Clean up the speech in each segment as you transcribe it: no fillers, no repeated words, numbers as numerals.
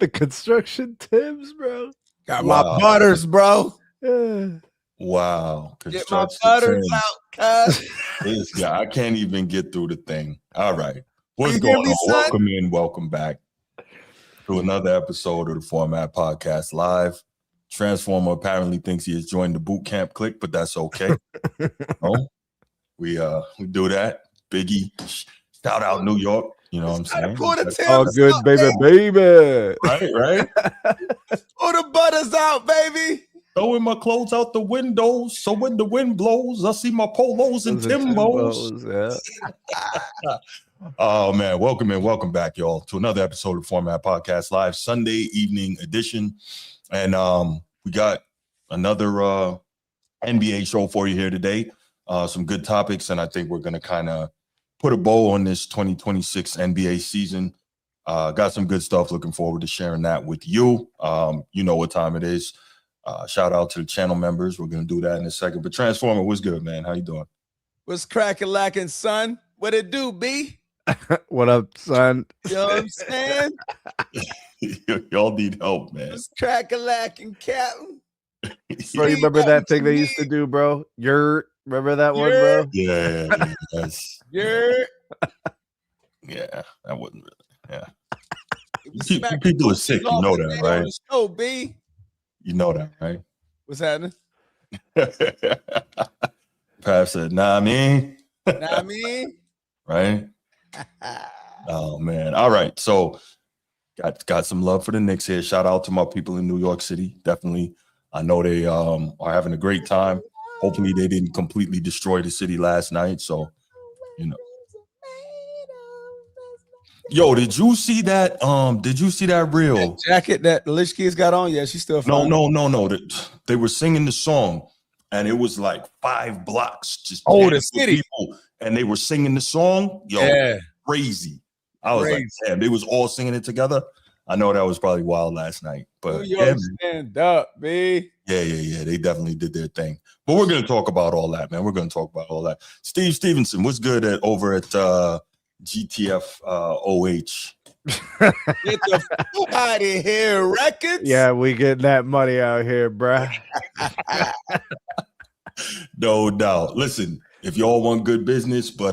the construction Timbs, bro. Got my butters, bro. Yeah. Wow. Get my butters out, cuz. This guy, I can't even get through the thing. All right. What's You going hear me, on? son? Welcome in. Welcome back to another episode of the Format Podcast Live. Transformer apparently thinks he has joined the boot camp clique, but that's okay. No, we do that. Biggie, shout out New York. You know what I'm saying? Pull the Timbs Oh, good, out, baby. Right. Pull the butters out, baby. Throwing my clothes out the window, so when the wind blows, I see my polos and Timbos. Yeah. Oh man, welcome back, y'all, to another episode of Format Podcast Live, Sunday evening edition, and we got another NBA show for you here today. Some good topics, and I think we're gonna kind of put a bow on this 2026 NBA season. Got some good stuff. Looking forward to sharing that with you. You know what time it is. Shout out to the channel members. We're gonna do that in a second. But Transformer, what's good, man? How you doing? What's cracking lacking, son? What it do, B? What up, son? You know what I'm saying? Y'all need help, man. What's cracking lacking, Captain? Bro, you remember that thing they used to do, bro? Remember that one, bro? Yeah, that's Yeah. yeah, that wasn't really, yeah. People are sick, you know that, right? Oh, B. You know that, right? What's happening? Pav said, nah, me. Nah, me. Right? Oh, man. All right. So got some love for the Knicks here. Shout out to my people in New York City. Definitely. I know they are having a great time. Hopefully they didn't completely destroy the city last night. So, you know. Yo, did you see that? Did you see that reel? That jacket that the Lich Kids got on? Yeah, she's still fine. No. They were singing the song, and it was like 5 blocks. Just the city. People, and they were singing the song. Yo, crazy. I was like, damn, they was all singing it together. I know that was probably wild last night. But New York, stand up, B. Yeah. They definitely did their thing. But we're going to talk about all that, man. We're going to talk about all that. Steve Stevenson, what's good over at GTF OH? Get the fuck out of here, records. Yeah, we getting that money out here, bruh. No doubt. Listen, if y'all want good business, but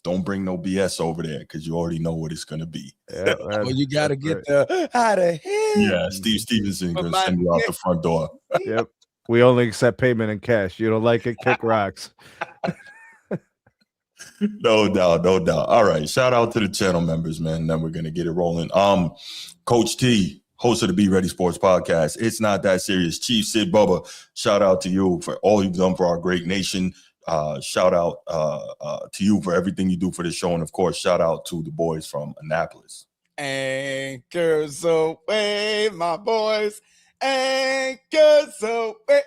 don't bring no BS over there because you already know what it's gonna be. Yeah, well, you gotta get the out of here. Yeah, Steve Stevenson gonna send you out the front door. Yep. We only accept payment in cash. You don't like it, kick rocks. No doubt. All right. Shout out to the channel members, man. Then we're gonna get it rolling. Coach T, host of the Be Ready Sports Podcast. It's not that serious. Chief Sid Bubba, shout out to you for all you've done for our great nation. Shout out to you for everything you do for the show, and of course, shout out to the boys from Annapolis. Anchors away, my boys. Anchors away.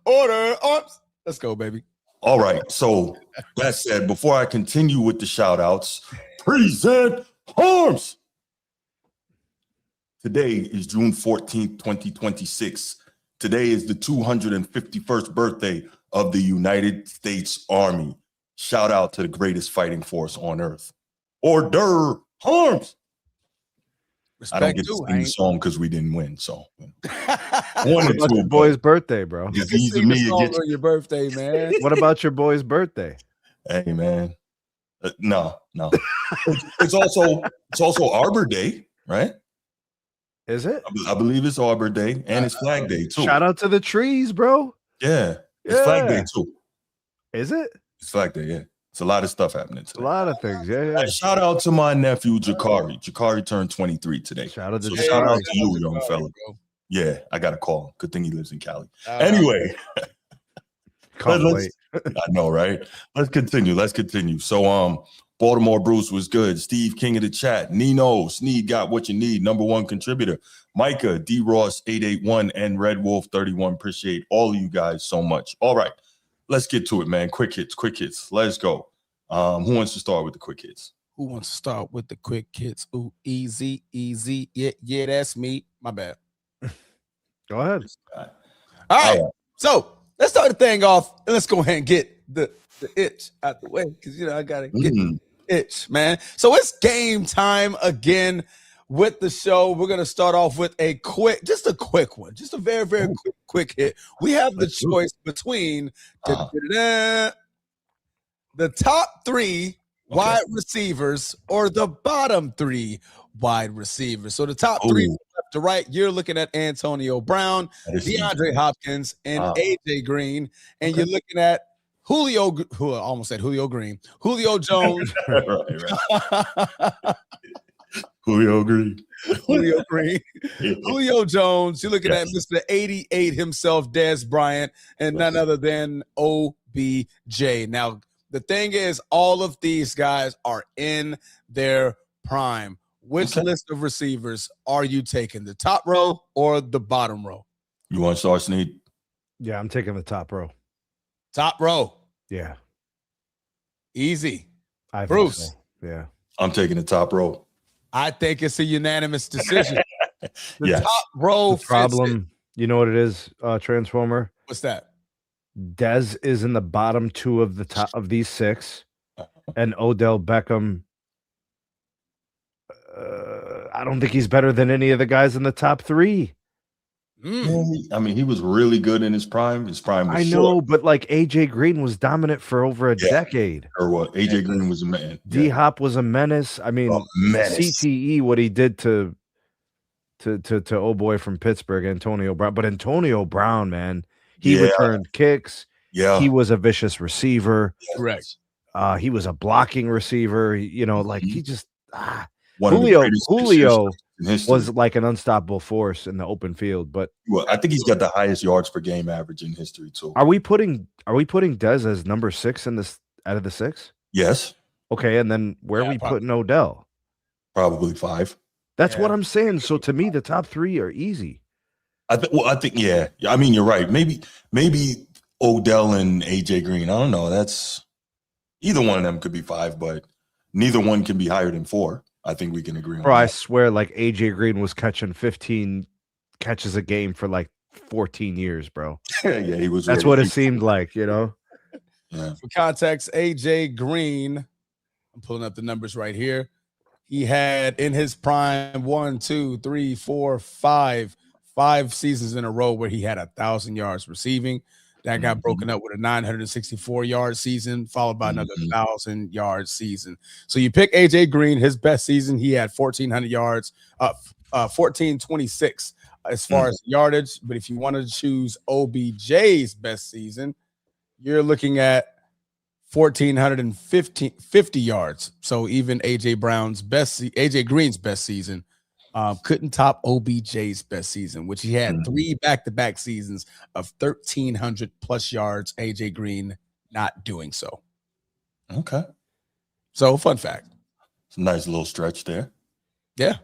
Order arms. Let's go, baby. All right. So that said, before I continue with the shout outs, present arms. Today is June 14th, 2026. Today is the 251st birthday of the United States Army. Shout out to the greatest fighting force on earth. Order arms. I don't get to sing the song because we didn't win. So, What about your boy's birthday, bro? It's easy me to get on your birthday, man. What about your boy's birthday? Hey, man. No. It's also Arbor Day, right? Is it? I believe it's Arbor Day and it's Flag Day too. Shout out to the trees, bro. Yeah, it's Flag Day too. Is it? It's Flag Day, yeah. It's a lot of stuff happening today. A lot of things, yeah. Hey, shout out to my nephew, Jakari. Jakari turned 23 today. Shout out to shout out to you, young fella. Bro. Yeah, I got a call. Good thing he lives in Cali. Anyway. I know, right? Let's continue. So, Baltimore Bruce was good. Steve, king of the chat. Nino, Sneed got what you need. Number 1 contributor. Micah, D Ross 881, and Red Wolf 31. Appreciate all of you guys so much. All right, let's get to it, man. Quick hits. Let's go. Who wants to start with the quick hits? Who wants to start with the quick hits? Ooh, easy. Yeah, that's me. My bad. Go ahead. All right. So let's start the thing off and let's go ahead and get the itch out the way because I gotta get the itch, man. So it's game time again with the show. We're going to start off with a quick one, just a very, very quick hit. We have the choice between the top 3 wide receivers or the bottom 3 wide receivers. So the top 3 from left to right, you're looking at Antonio Brown, DeAndre Hopkins, and AJ Green. And you're looking at Julio Green, Julio Jones. Julio Green. Julio Jones. You're looking at Mr. 88 himself, Dez Bryant, and none other than OBJ. Now, the thing is, all of these guys are in their prime. Which list of receivers are you taking, the top row or the bottom row? You want to start, Sneed? Yeah, I'm taking the top row. Top row. Yeah. Easy. Bruce. So. Yeah. I'm taking the top row. I think it's a unanimous decision. The top row problem. You know what it is, Transformer? What's that? Dez is in the bottom 2 of the top of these 6, and Odell Beckham. I don't think he's better than any of the guys in the top 3. I mean, he was really good in his prime. His prime was short. But like AJ Green was dominant for over a decade. Or what? AJ Green was a man. D Hop was a menace. I mean, CTE, what he did to old boy from Pittsburgh, Antonio Brown. But Antonio Brown, man, he returned kicks. Yeah, he was a vicious receiver. Correct. He was a blocking receiver. You know, like he just Julio was like an unstoppable force in the open field. But I think he's got the highest yards per game average in history too. Are we putting Dez as number 6 in this out of the 6? Yes. Okay, and then where are we putting Odell? Probably 5. That's what I'm saying. So to me, the top 3 are easy. I think yeah. I mean, you're right. Maybe Odell and AJ Green. I don't know. That's either one of them could be 5, but neither one can be higher than 4. I think we can agree on that. I swear, like AJ Green was catching 15 catches a game for like 14 years, bro. Yeah, he was. That's what it seemed like, you know. Yeah. For context, AJ Green, I'm pulling up the numbers right here. He had in his prime 5 seasons in a row where he had 1,000 yards receiving. That got broken up with a 964-yard season, followed by another 1,000-yard season. So you pick AJ Green, his best season, he had 1,400 yards, 1,426 as far as yardage. But if you wanted to choose OBJ's best season, you're looking at 1,450 yards. So even AJ Green's best season couldn't top OBJ's best season, which he had 3 back-to-back seasons of 1,300 plus yards. AJ Green not doing so. Okay. So fun fact. It's a nice little stretch there. Yeah.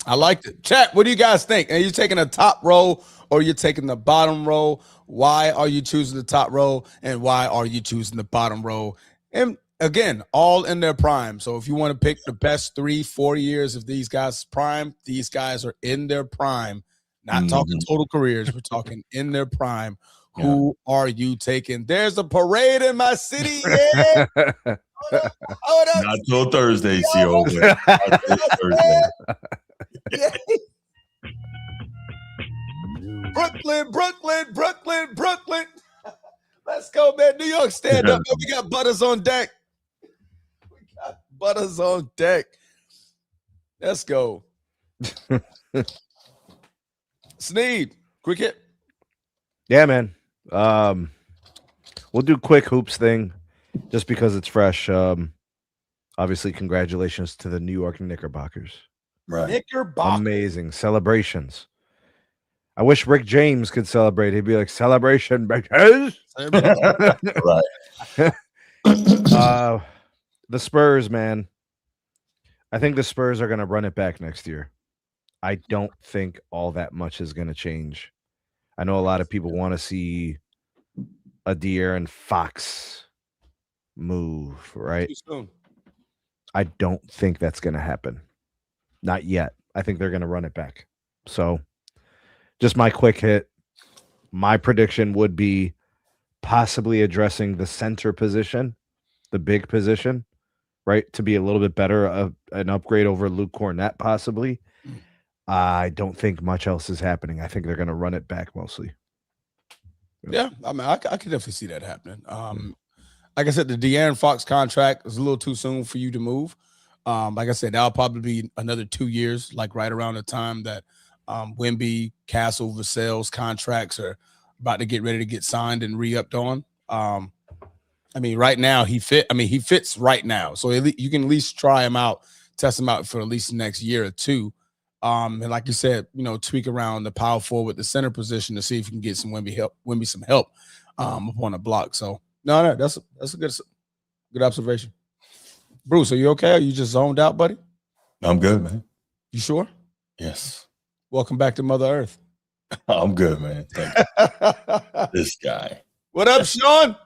I liked it. Chat, what do you guys think? Are you taking a top row or you're taking the bottom row? Why are you choosing the top row and why are you choosing the bottom row? And again, all in their prime. So if you want to pick the best 3-4 years of these guys' prime, these guys are in their prime. Not talking total careers. We're talking in their prime. Who are you taking? There's a parade in my city. Yeah. Hold up. Not till Thursday, CO. Not till Thursday. Brooklyn. Let's go, man. New York, stand up. Man. We got Butters on deck. Let's go. Sneed, quick hit. Yeah, man. We'll do quick hoops thing just because it's fresh. Obviously, congratulations to the New York Knickerbockers. Right. Knickerbockers. Amazing celebrations. I wish Rick James could celebrate. He'd be like, celebration, bitches. Right. The Spurs, man. I think the Spurs are going to run it back next year. I don't think all that much is going to change. I know a lot of people want to see a De'Aaron Fox move, right? Too soon. I don't think that's going to happen. Not yet. I think they're going to run it back. So just my quick hit. My prediction would be possibly addressing the center position, the big position. right, to be a little bit better, an upgrade over Luke Cornett possibly. I don't think much else is happening. I think they're going to run it back mostly. Yeah, I mean, I can definitely see that happening. Like I said, the De'Aaron Fox contract is a little too soon for you to move. Like I said, that'll probably be another 2 years, like right around the time that Wemby, Castle, Vassell's contracts are about to get ready to get signed and re-upped on. I mean, right now he fits right now. So you can at least try him out, test him out for at least the next year or two. And like you said, tweak around the power forward, the center position to see if you can get some Wemby some help upon a block. So no, that's a good observation. Bruce, are you okay? Are you just zoned out, buddy? I'm good, man. You sure? Yes. Welcome back to Mother Earth. I'm good, man. Thank you. This guy. What up, Sean?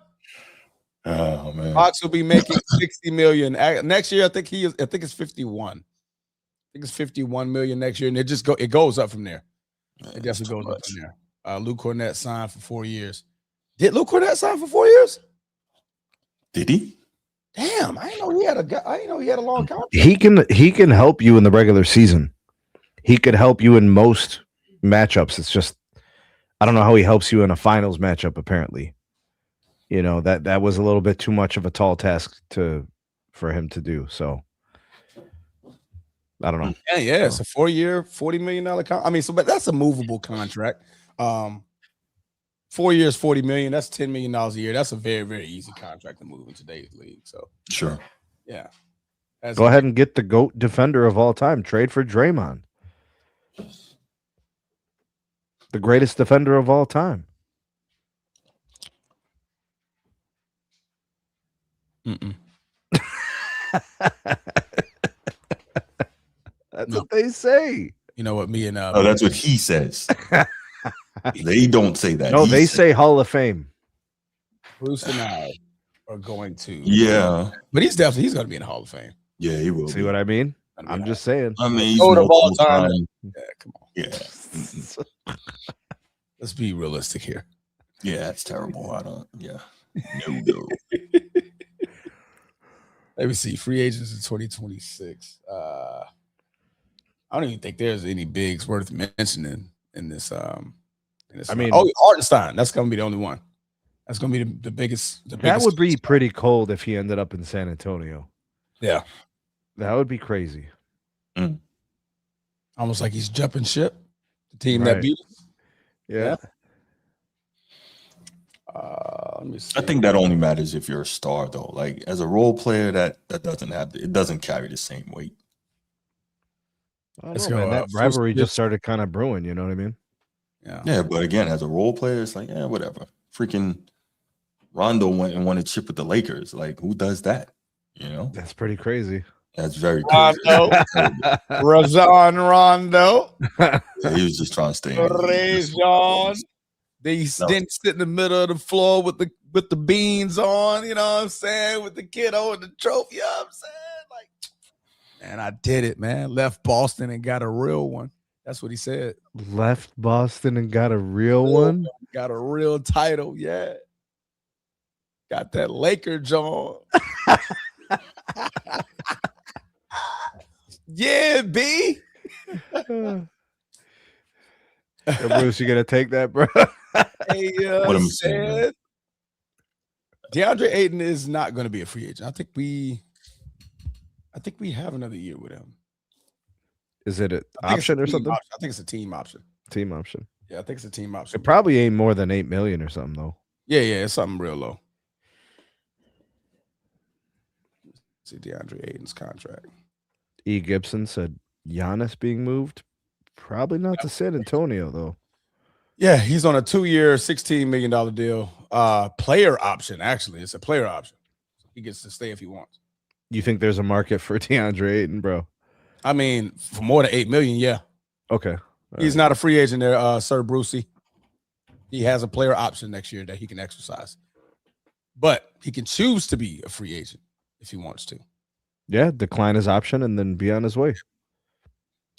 Oh man. Fox will be making 60 million next year. I think it's 51. I think it's 51 million next year, and it goes up from there. Man, it definitely goes much. up from there. Luke Cornett signed for 4 years. Did Luke Cornett sign for 4 years? Did he? Damn, I didn't know he had a long contract. He can help you in the regular season. He could help you in most matchups. It's just I don't know how he helps you in a finals matchup. Apparently, that was a little bit too much of a tall task for him to do. So I don't know. Yeah, it's a 4-year, $40 million contract. I mean, but that's a movable contract. 4 years, $40 million. That's $10 million a year. That's a very, very easy contract to move in today's league. So Sure. yeah. Go ahead and get the GOAT defender of all time. Trade for Draymond. The greatest defender of all time. That's what they say. You know what me and Oh, that's what he says. They don't say that. No, they say Hall of Fame. Bruce and I are going to. Yeah. But he's going to be in the Hall of Fame. Yeah, he will. See what I mean? I'm just saying. I mean, he's GOAT of all time. Yeah, come on. Yeah. Let's be realistic here. Yeah, that's terrible. I don't. Yeah. No. Let me see. Free agents in 2026. I don't even think there's any bigs worth mentioning in this. I mean, Hartenstein. That's going to be the only one. That's going to be the biggest. That would be pretty cold if he ended up in San Antonio. Yeah, that would be crazy. Almost like he's jumping ship. The team Right. that beat us. Yeah. Let me see. I think that only matters if you're a star, though. Like as a role player, that doesn't carry the same weight. Let's go. Man, that rivalry just started kind of brewing. You know what I mean? Yeah, but again, as a role player, it's like, yeah, whatever. Freaking Rondo went and won a chip with the Lakers. Like, who does that? That's pretty crazy. That's very crazy. Rajon Rondo. Yeah, he was just trying to stay. Rajon. They then sit in the middle of the floor with the beans on. You know what I'm saying? With the kiddo and the trophy. You know what I'm saying? Like, man, I did it, man. Left Boston and got a real one. That's what he said. Left Boston and got a real one? Got a real title, yeah. Got that Laker John. Yeah, B. Hey, Bruce, you gonna take that, bro? Hey, What am I saying? DeAndre Ayton is not going to be a free agent. I think we have another year with him. Is it an option or something? I think it's a team option. Team option. Yeah, I think it's a team option. It probably ain't more than $8 million or something, though. Yeah, it's something real low. See DeAndre Ayton's contract. E. Gibson said Giannis being moved. Probably not to San Antonio, though. Yeah, he's on a 2-year, $16 million deal. Player option, actually. It's a player option. He gets to stay if he wants. You think there's a market for DeAndre Ayton, bro? I mean, for more than $8 million, yeah. Okay. He's not a free agent there, Sir Brucey. He has a player option next year that he can exercise. But he can choose to be a free agent if he wants to. Yeah, decline his option and then be on his way.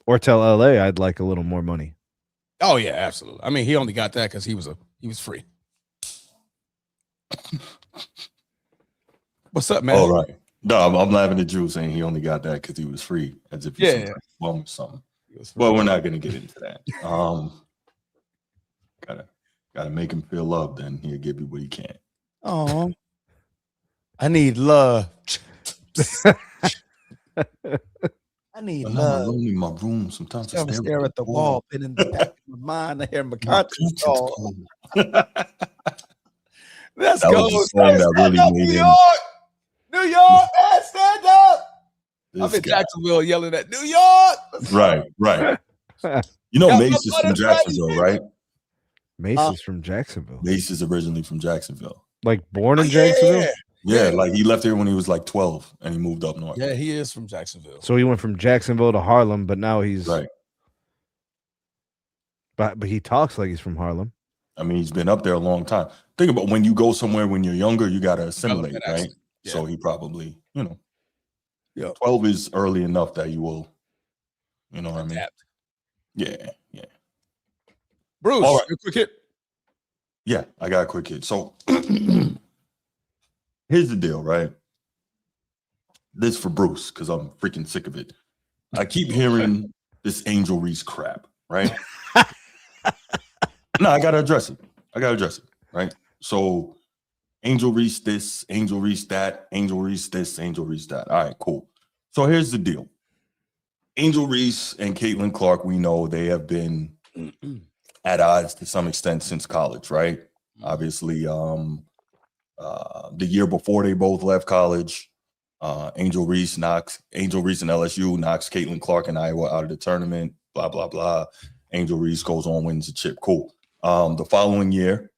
Or tell LA I'd like a little more money. Oh, yeah, absolutely. I mean, he only got that because he was free. What's up, man? All right. No, I'm laughing at Drew saying he only got that because he was free, as if he's some type of bum or something. Well, we're not gonna get into that. Gotta make him feel loved, then he'll give you what he can. Oh, I need love. I need I'm love. alone in my room. Sometimes I Stare at the wall, but in the back of my mind, I hear my conscience call. Let's That go. was a song that really up, made New him. York! New York, man, stand up! I'm This in guy. Jacksonville yelling at New York. Right. You know, Got my Mace is from butter Jacksonville, right? Mace is from Jacksonville. Mace is originally from Jacksonville. Like born in Jacksonville? Yeah, like he left here when he was like 12 and he moved up north. Yeah, he is from Jacksonville. So he went from Jacksonville to Harlem, but now he's right. But he talks like he's from Harlem. I mean, he's been up there a long time. Think about when you go somewhere when you're younger, you got to assimilate, right? Yeah. So he probably, 12 is early enough that you will, you know what I mean? Yeah. Bruce, all right. your quick hit. Yeah, I got a quick hit. So here's the deal, right? This for Bruce, because I'm freaking sick of it. I keep hearing this Angel Reese crap, right? No, I gotta address it, right? So Angel Reese this, Angel Reese that, Angel Reese this, Angel Reese that. All right, cool. So here's the deal. Angel Reese and Caitlin Clark, we know they have been at odds to some extent since college, right? Obviously, the year before they both left college, Angel Reese and LSU knocks Caitlin Clark and Iowa out of the tournament, blah, blah, blah. Angel Reese goes on, wins the chip. Cool. The following year,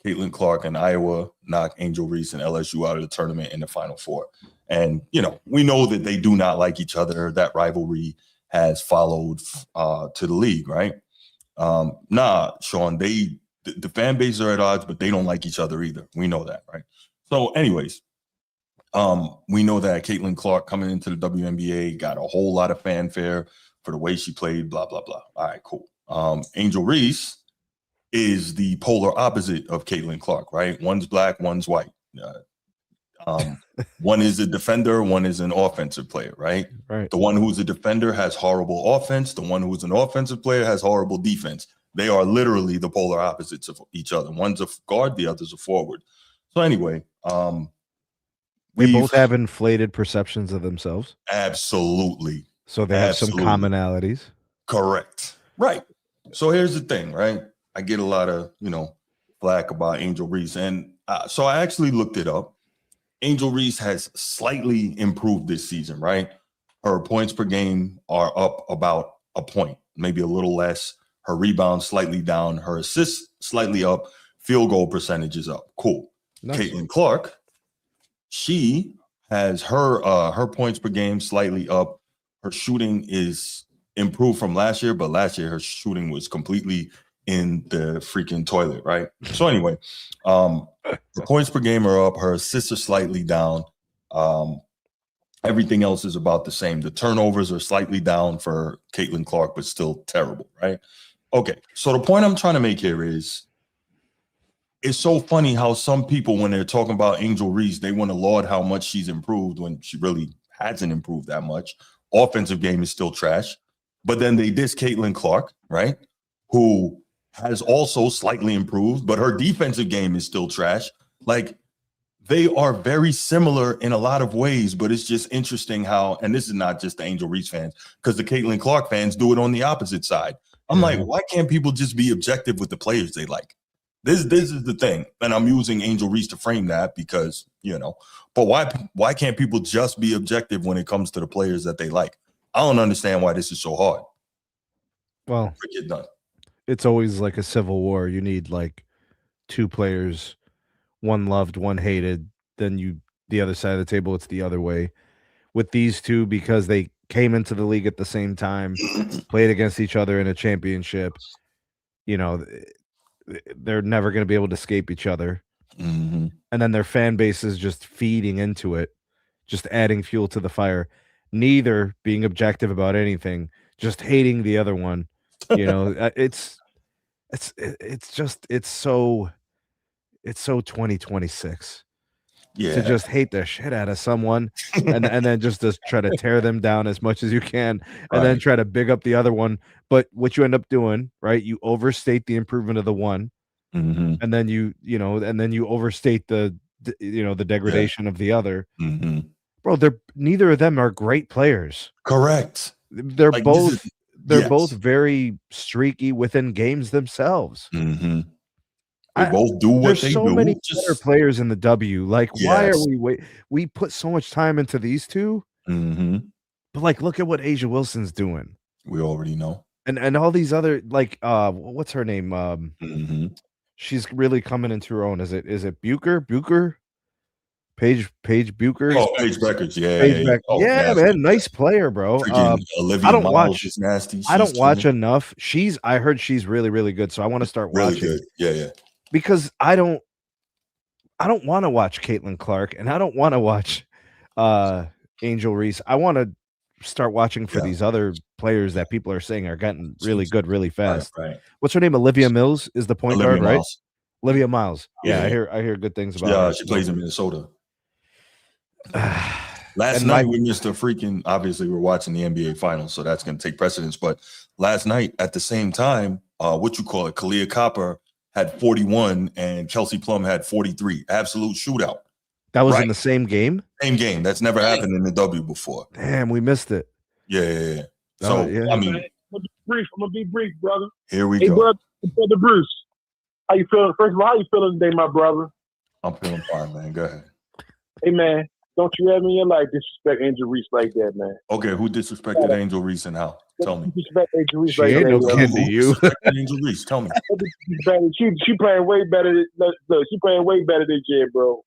Caitlin Clark and Iowa knock Angel Reese and LSU out of the tournament in the Final Four. And, we know that they do not like each other. That rivalry has followed to the league, right? Nah, Sean, the fan bases are at odds, but they don't like each other either. We know that, right? So anyways, we know that Caitlin Clark coming into the WNBA got a whole lot of fanfare for the way she played, blah, blah, blah. All right, cool. Angel Reese is the polar opposite of Caitlin Clark, right? One's black, one's white. One is a defender, one is an offensive player, right? Right. The one who's a defender has horrible offense. The one who's an offensive player has horrible defense. They are literally the polar opposites of each other. One's a guard, the other's a forward. So anyway, they both have inflated perceptions of themselves. Absolutely. So they have some commonalities. Correct. Right. So here's the thing, right? I get a lot of, flack about Angel Reese. And so I actually looked it up. Angel Reese has slightly improved this season, right? Her points per game are up about a point, maybe a little less. Her rebounds slightly down. Her assists slightly up. Field goal percentage is up. Cool. Nice. Caitlin Clark, she has her points per game slightly up. Her shooting is improved from last year, but last year her shooting was completely in the freaking toilet, right? So anyway, the points per game are up. Her assists are slightly down. Everything else is about the same. The turnovers are slightly down for Caitlin Clark, but still terrible, right? Okay, so the point I'm trying to make here is, it's so funny how some people, when they're talking about Angel Reese, they want to laud how much she's improved when she really hasn't improved that much. Offensive game is still trash. But then they diss Caitlin Clark, right? Who has also slightly improved, but her defensive game is still trash. Like, they are very similar in a lot of ways, but it's just interesting how, and this is not just the Angel Reese fans, because the Caitlin Clark fans do it on the opposite side. I'm like, why can't people just be objective with the players they like? This is the thing. And I'm using Angel Reese to frame that because, but why can't people just be objective when it comes to the players that they like? I don't understand why this is so hard. Well, get done. It's always like a civil war. You need like two players, one loved, one hated. Then the other side of the table, it's the other way. With these two, because they came into the league at the same time, played against each other in a championship, they're never going to be able to escape each other. Mm-hmm. And then their fan base is just feeding into it, just adding fuel to the fire, neither being objective about anything, just hating the other one. It's so 2026. to just hate the shit out of someone and then just to try to tear them down as much as you can and then try to big up the other one. But what you end up doing, right? You overstate the improvement of the one, and then you overstate the degradation of the other. Bro, neither of them are great players. Correct. They're both very streaky within games themselves. They both do what there's they so do. Many better players in the W. Like, why are we put so much time into these two? But like, look at what Asia Wilson's doing. We already know. And all these other, like, what's her name? She's really coming into her own. Is it Bucher? Paige Bucher. Oh, Paige Beckers. Yeah, man, nice player, bro. Olivia Miles is nasty. I don't watch enough. I heard she's really, really good, so I want to start watching. Really good. Yeah. Because I don't want to watch Caitlin Clark, and I don't want to watch Angel Reese. I want to start watching for these other players that people are saying are getting really good really fast. Right. What's her name? Olivia Mills is the point guard, right? Olivia Miles. Yeah, I hear good things about her. Yeah, she plays in Minnesota. Last night we missed a freaking. Obviously, we're watching the NBA Finals, so that's going to take precedence. But last night, at the same time, Kalia Copper had 41 and Kelsey Plum had 43. Absolute shootout. That was in the same game? Same game. That's never happened in the W before. Damn, we missed it. Yeah. So, I mean, I'm gonna be brief, brother. Here we go. Brother Bruce, how you feeling? First of all, how you feeling today, my brother? I'm feeling fine, man. Go ahead. Hey, man, don't you ever in your life disrespect Angel Reese like that, man. Okay, who disrespected Angel Reese and how? Tell me. Disrespect Angel Reese she like ain't that, no kid to you. Angel Reese, tell me. She playing way better. She playing way better this year, bro.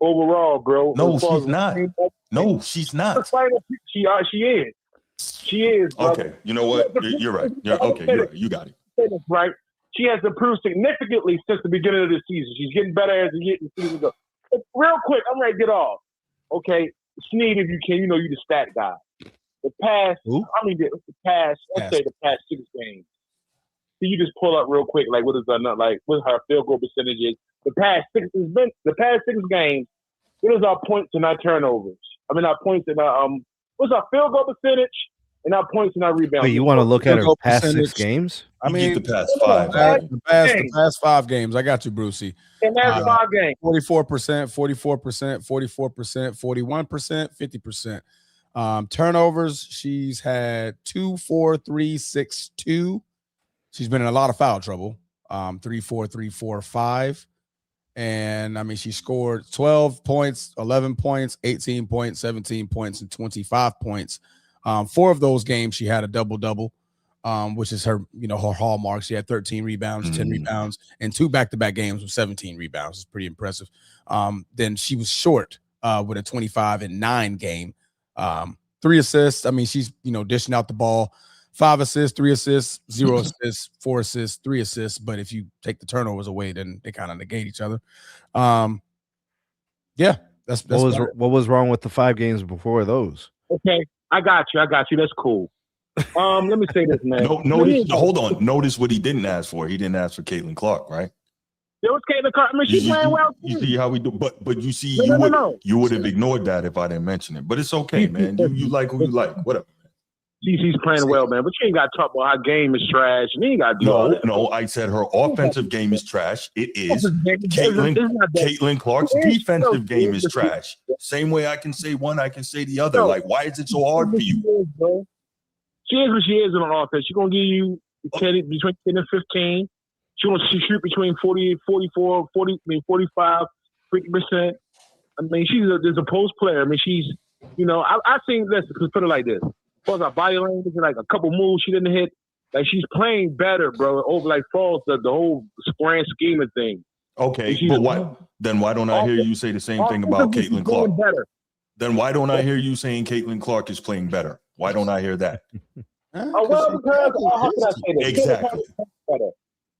Overall, bro. No, she's not. No, she's not. She is. She is. Brother. Okay, you know what? You're right. You're right. You got it. Right. She has improved significantly since the beginning of the season. She's getting better as the season goes. Real quick, I'm ready to get off. Okay, Sneed, if you can, you the stat guy. The past, let's say the past 6 games. So you just pull up real quick, like what her field goal percentage is. The past 6 games, what is our points and our turnovers? I mean, our points and our what's our field goal percentage and our points and our rebounds? Wait, you want to look at her past 6 games? I mean, the past 5. The past 5 games. I got you, Brucey. And that's 5 games. 44%, 44%, 44%, 41%, 50%. Turnovers, she's had 2, 4, 3, 6, 2. She's been in a lot of foul trouble. 3, 4, 3, 4, 5. And I mean, she scored 12 points, 11 points, 18 points, 17 points, and 25 points. 4 of those games, she had a double-double, which is her, her hallmark. She had 13 rebounds, 10 rebounds, and 2 back-to-back games with 17 rebounds. It's pretty impressive. Then she was short with a 25-9 game. 3 assists. I mean, she's, dishing out the ball. 5 assists, 3 assists, 0 assists, 4 assists, 3 assists. But if you take the turnovers away, then they kind of negate each other. That's what was wrong with the 5 games before those? Okay, I got you. That's cool. Let me say this, man. Hold on. Notice what he didn't ask for. He didn't ask for Caitlin Clark, right? It was Caitlin Clark. I mean, she's playing well. You see how we do, but you see, No. You would have ignored that if I didn't mention it. But it's okay, man. You like who you like, whatever. She's playing well, man. But you ain't got to talk about her game is trash. And you ain't got to do all that. No. I said her offensive game is trash. It is. Caitlin Clark's defensive game is trash. Same way I can say one, I can say the other. Like, why is it so hard for you? She is what she is on offense. She's going to give you between 10 and 15. She wants to shoot between 45, 50%. I mean, there's a post player. I mean, she's, I think, let's put it like this. Was our body language, like a couple moves she didn't hit. Like, she's playing better, bro. Over like falls the whole grand scheme of things. Okay, but why don't I hear you say the same thing about Caitlin Clark? Then why don't I hear you saying Caitlin Clark is playing better? Why don't I hear that? Because how can I say that? Exactly.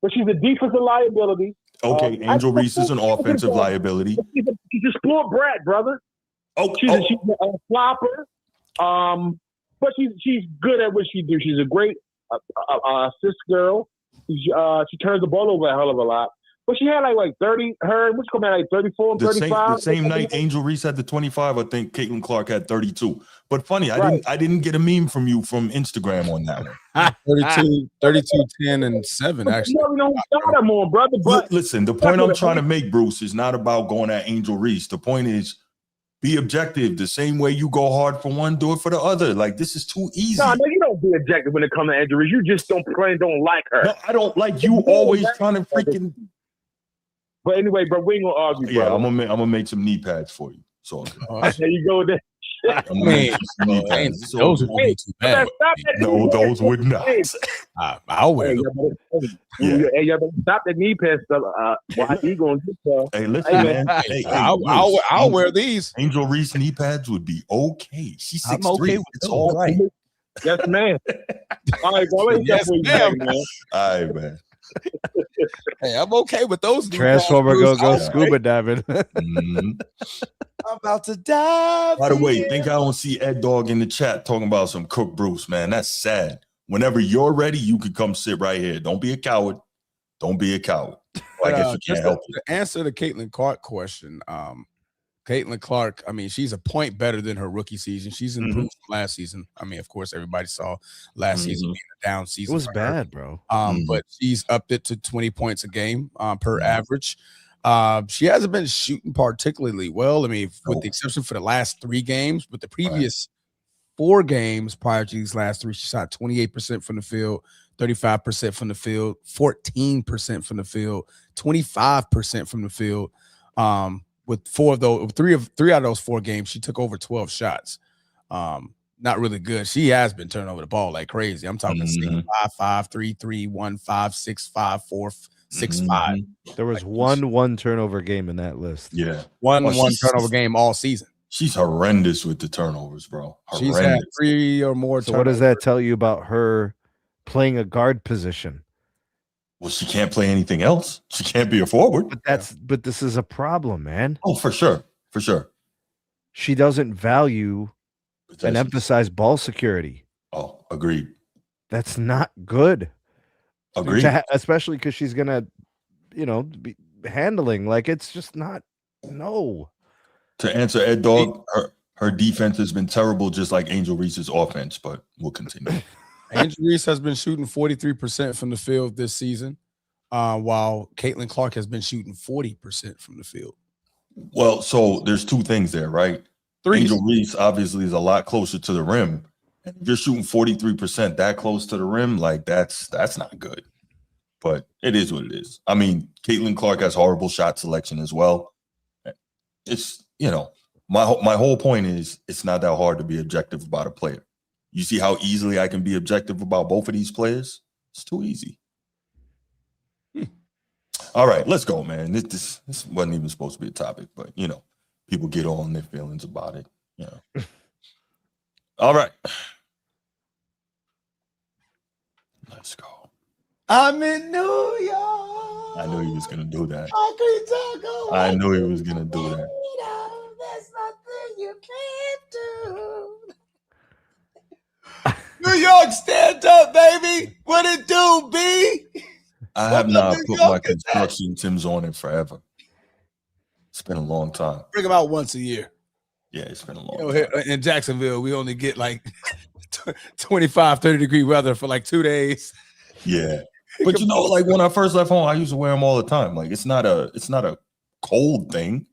But she's a defensive liability. Okay, Angel Reese is an offensive liability. She's a spoiled brat, brother. She's a flopper. But she's good at what she do. She's a great assist girl. She turns the ball over a hell of a lot. But she had like 30. Her, what's coming out like 34, The 35. same night Angel Reese had the 25, I think Caitlin Clark had 32. But funny, Right. I didn't get a meme from you from Instagram on that one. 32, 10, and 7, actually. You never know who got them on, brother. But Listen, the point I'm trying to make, Bruce, is not about going at Angel Reese. The point is be objective. The same way you go hard for one, do it for the other. Like, this is too easy. no, you don't be objective when it comes to injuries. You just don't like her. No, I don't like you always trying to freaking. But anyway, bro, we ain't gonna argue, Yeah, bro. I'm gonna make some knee pads for you. So There you go with that. I'm gonna make some knee pads. It's all Those good. would be too bad. Stop that No, knee those pad. would not. I'll wear Hey, them. hey, y'all better stop that knee pad stuff. Why he gonna get Hey, listen, Hey, man. Hey, Hey, I'll wear these. Angel Reese knee pads would be okay. She's 6'3". I'm okay with It's those. all right. Yes, man. All right, bro. Let's Yes, ma'am. man. All right, man. Hey, I'm okay with those. Transformer Bruce. go I'll- scuba diving. Mhm. I'm about to dive. By the way, in. think I don't see Ed Dog in the chat talking about some Cook Bruce, man. That's sad. Whenever you're ready, you can come sit right here. Don't be a coward. Don't be a coward. I guess you Just can't help it. to answer the Caitlin Clark question, Caitlin Clark, I mean, she's a point better than her rookie season. She's improved from last season. I mean, of course, everybody saw last season being a down It season. was for her. bad, bro. But she's upped it to 20 points a game per average. She hasn't been shooting particularly well. I mean, with the exception for the last 3 games, but the previous 4 games prior to these last 3, she shot 28% from the field, 35% from the field, 14% from the field, 25% from the field. With 3 out of those 4 games, she took over 12 shots. Not really good. She has been turning over the ball like crazy. I'm talking 6-5, 3-3, 1-5, 6-5, 4, 6-5. There was one turnover game in that list. Yeah. One she's- turnover game all season. She's horrendous with the turnovers, bro. She's Horrendous. had 3 or more. So what does that tell you about her playing a guard position? Well, she can't play anything else. She can't be a forward. But this is a problem, man. Oh, for sure. For sure. She doesn't value and emphasize ball security. Oh, agreed. That's not good. Agreed. Especially because she's gonna, be handling. Like, it's just not. No. To answer Ed Dog, her defense has been terrible, just like Angel Reese's offense, but we'll continue. Angel Reese has been shooting 43% from the field this season, while Caitlin Clark has been shooting 40% from the field. Well, so there's 2 things there, right? Angel Reese obviously is a lot closer to the rim. And if you're shooting 43% that close to the rim, like that's not good. But it is what it is. I mean, Caitlin Clark has horrible shot selection as well. It's, my whole point is it's not that hard to be objective about a player. You see how easily I can be objective about both of these players? It's too easy. All right, let's go, man. This wasn't even supposed to be a topic, but people get on their feelings about it. All right. Let's go. I'm in New York. I knew he was gonna do that. I knew he was gonna do that. There's nothing you can't do. New York, stand up, baby. What it do, B? I have not put my construction Timbs on in forever. It's been a long time. Bring them out once a year. Yeah, it's been a long Here time. in Jacksonville, we only get like 25, 30-degree weather for like 2 days. Yeah. But like when I first left home, I used to wear them all the time. Like it's not a cold thing.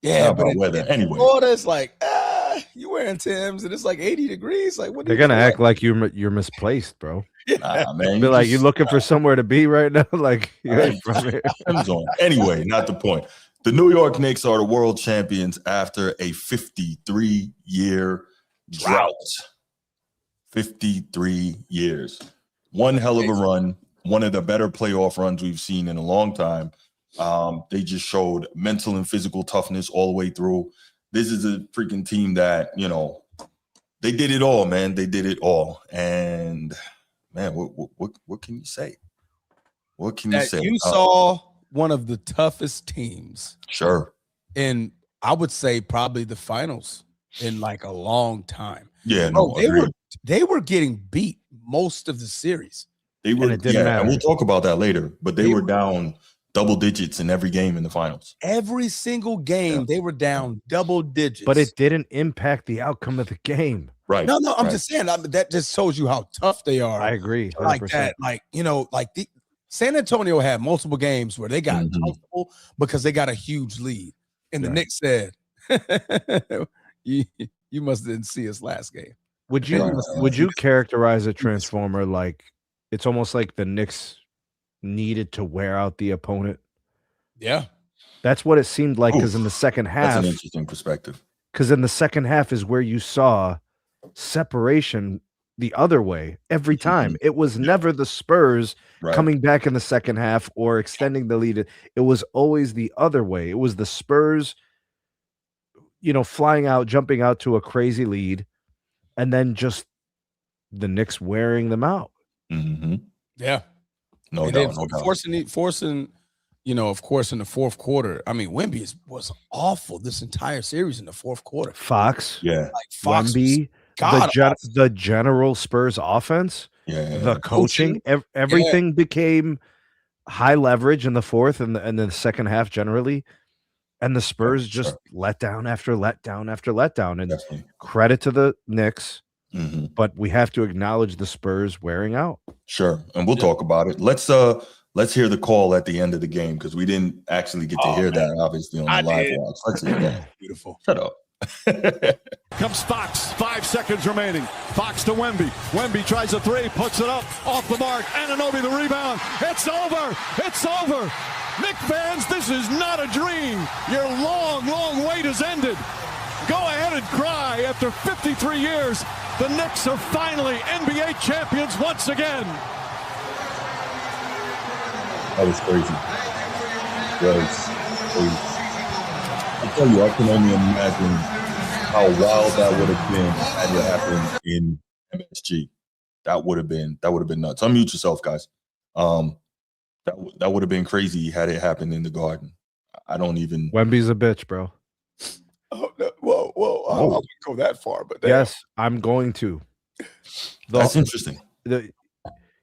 Yeah, but weather anyway. Florida, it's like you wearing Timbs and it's like 80 degrees. Like what? They're gonna act like you're misplaced, bro. Nah, man. Be like, you looking for somewhere to be right now? Like you ain't from here. Anyway, not the point. The New York Knicks are the world champions after a 53-year drought. 53 years. One hell of a run. One of the better playoff runs we've seen in a long time. They just showed mental and physical toughness all the way through. This is a freaking team that, they did it all, man. They did it all. And man, what can you say? What can you say? You saw one of the toughest teams. Sure. In I would say probably the finals in like a long time. Yeah, no, they were getting beat most of the series. They were, and we'll talk about that later. But they were down double digits in every game in the finals. Every single game, they were down double digits. But it didn't impact the outcome of the game. Right. No, I'm just saying that just shows you how tough they are. I agree. 100%. Like that, like, you know, like the San Antonio had multiple games where they got comfortable because they got a huge lead. And the Knicks said, you must didn't see us last game. Would you characterize a transformer like it's almost like the Knicks needed to wear out the opponent? Yeah. That's what it seemed like, because in the second half, that's an interesting perspective. Because in the second half is where you saw separation the other way every time. It was never the Spurs coming back in the second half or extending the lead. It was always the other way. It was the Spurs, you know, flying out, jumping out to a crazy lead, and then just the Knicks wearing them out. Yeah. No doubt. Forcing, you know, of course, in the fourth quarter. I mean, Wemby was awful this entire series in the fourth quarter. Fox. Yeah. Like Fox Wemby. The general Spurs offense, the coaching, everything became high leverage in the fourth and the second half generally, and the Spurs just let down after letdown after letdown. And credit to the Knicks, but we have to acknowledge the Spurs wearing out. Sure, and we'll talk about it. Let's hear the call at the end of the game, because we didn't actually get to hear that, obviously, on the live watch. Let's hear that. Beautiful. Shut up. Comes Fox, 5 seconds remaining. Fox to Wemby. Wemby tries a three, puts it up, off the mark. Anunoby the rebound. It's over. It's over. Knicks fans, this is not a dream. Your long, long wait has ended. Go ahead and cry. After 53 years, the Knicks are finally NBA champions once again. That was crazy. I tell you, I can only imagine how wild that would have been had it happened in MSG. That would have been nuts. Unmute yourself, guys. That would have been crazy had it happened in the Garden. I don't even. Wemby's a bitch, bro. Oh, no. Whoa! I wouldn't go that far, but yes, I'm going to. That's interesting.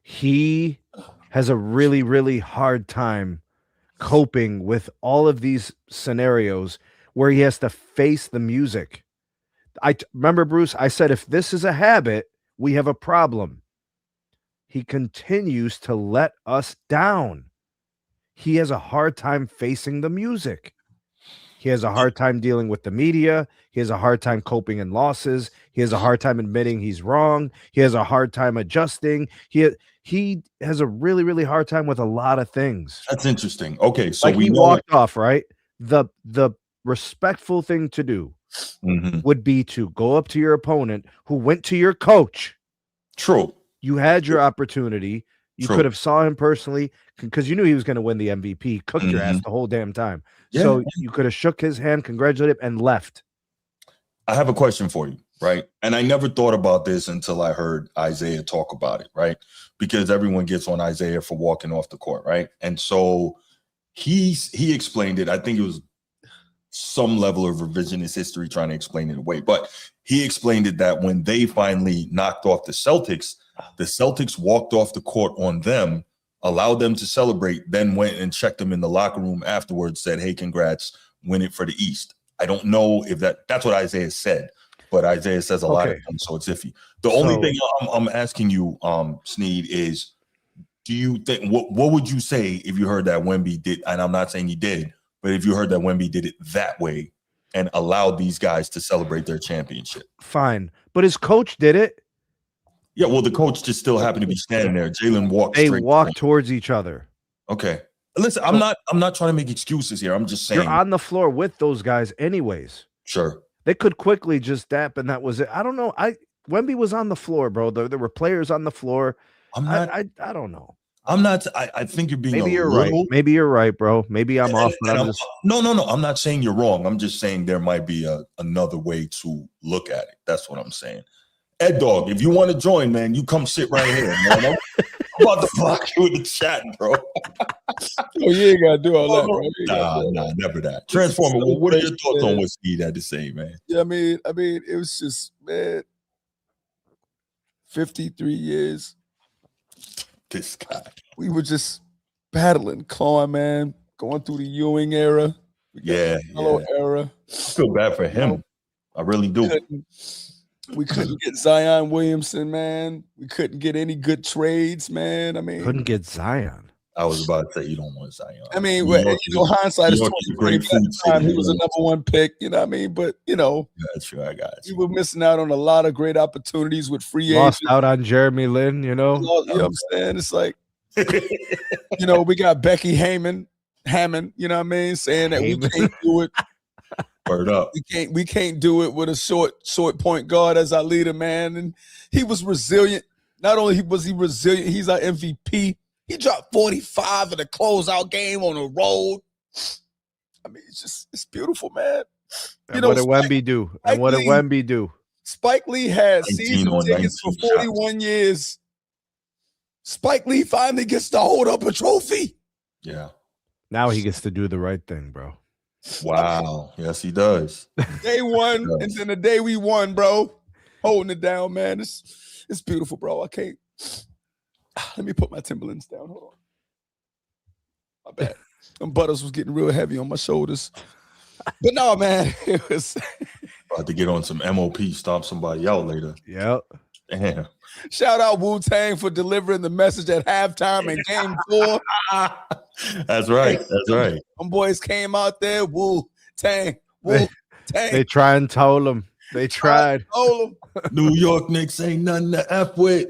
He has a really, really hard time coping with all of these scenarios where he has to face the music. I remember, Bruce, I said, if this is a habit, we have a problem. He continues to let us down. He has a hard time facing the music. He has a hard time dealing with the media. He has a hard time coping in losses. He has a hard time admitting he's wrong. He has a hard time adjusting. He has a really, really hard time with a lot of things. That's interesting. Okay, so like he walked off, right? The respectful thing to do would be to go up to your opponent who went to your coach. True. You had your opportunity. You could have saw him personally because you knew he was going to win the MVP. Cooked your ass the whole damn time. Yeah. So you could have shook his hand, congratulated him, and left. I have a question for you, right? And I never thought about this until I heard Isaiah talk about it, right? Because everyone gets on Isaiah for walking off the court, right? And so he explained it. I think it was some level of revisionist history trying to explain it away. But he explained it that when they finally knocked off the Celtics walked off the court on them, allowed them to celebrate, then went and checked them in the locker room afterwards, said, hey, congrats, win it for the East. I don't know if that's what Isaiah said, but Isaiah says a lot of things, so it's iffy. The only thing I'm asking you, Sneed, is do you think what would you say if you heard that Wemby did, and I'm not saying he did, but if you heard that Wemby did it that way and allowed these guys to celebrate their championship? Fine. But his coach did it. Yeah, well, the coach just still happened to be standing there. Jalen walked. They walked towards each other. Okay. Listen, I'm not trying to make excuses here. I'm just saying you're on the floor with those guys anyways. Sure. They could quickly just dap and that was it. I don't know. Wemby was on the floor, bro. There were players on the floor. I don't know. I'm not. I think you're being. Maybe you're right. Maybe you're right, bro. Maybe I'm off. No. I'm not saying you're wrong. I'm just saying there might be another way to look at it. That's what I'm saying. Ed Dog, if you want to join, man, you come sit right here, man. I'm about to block you in the chat, bro. You ain't gotta do all that, bro. Nah, never that. Transformer, what are your thoughts on what Steve had to say, man? Yeah, I mean, it was just, man, 53 years. This guy. We were just battling, clawing, man. going through the Ewing era. Yeah. Era. I feel bad for him. I really do. We couldn't get Zion Williamson, man. We couldn't get any good trades, man. I mean, couldn't get Zion. I was about to say you don't want Zion. I mean, hindsight is 2020. He was a number one pick, you know what I mean? But that's right, I got you. We were missing out on a lot of great opportunities with free Lost agents. out on Jeremy Lin, You know what I'm saying? It's like, we got Becky Hammond, you know what I mean, saying that we can't do it. Word up. We can't do it with a short point guard as our leader, man. And he was resilient. Not only was he resilient, he's our MVP. He dropped 45 in the closeout game on the road. I mean, it's beautiful, man. And what did Wemby do? And what did Wemby do? Spike Lee had season tickets for 41 years. Spike Lee finally gets to hold up a trophy. Yeah. Now he gets to do the right thing, bro. Wow. Yes, he does. Day one, and then the day we won, bro. Holding it down, man. It's beautiful, bro. I can't. Let me put my Timberlands down. Hold on. My bad. Them butters was getting real heavy on my shoulders. But no, man. It was about to get on some MOP, stomp somebody out later. Yep. Damn. Shout out Wu-Tang for delivering the message at halftime in game 4. That's right. That's right. Them boys came out there. Wu-Tang. They try and tell them. They tried. New York Knicks ain't nothing to F with.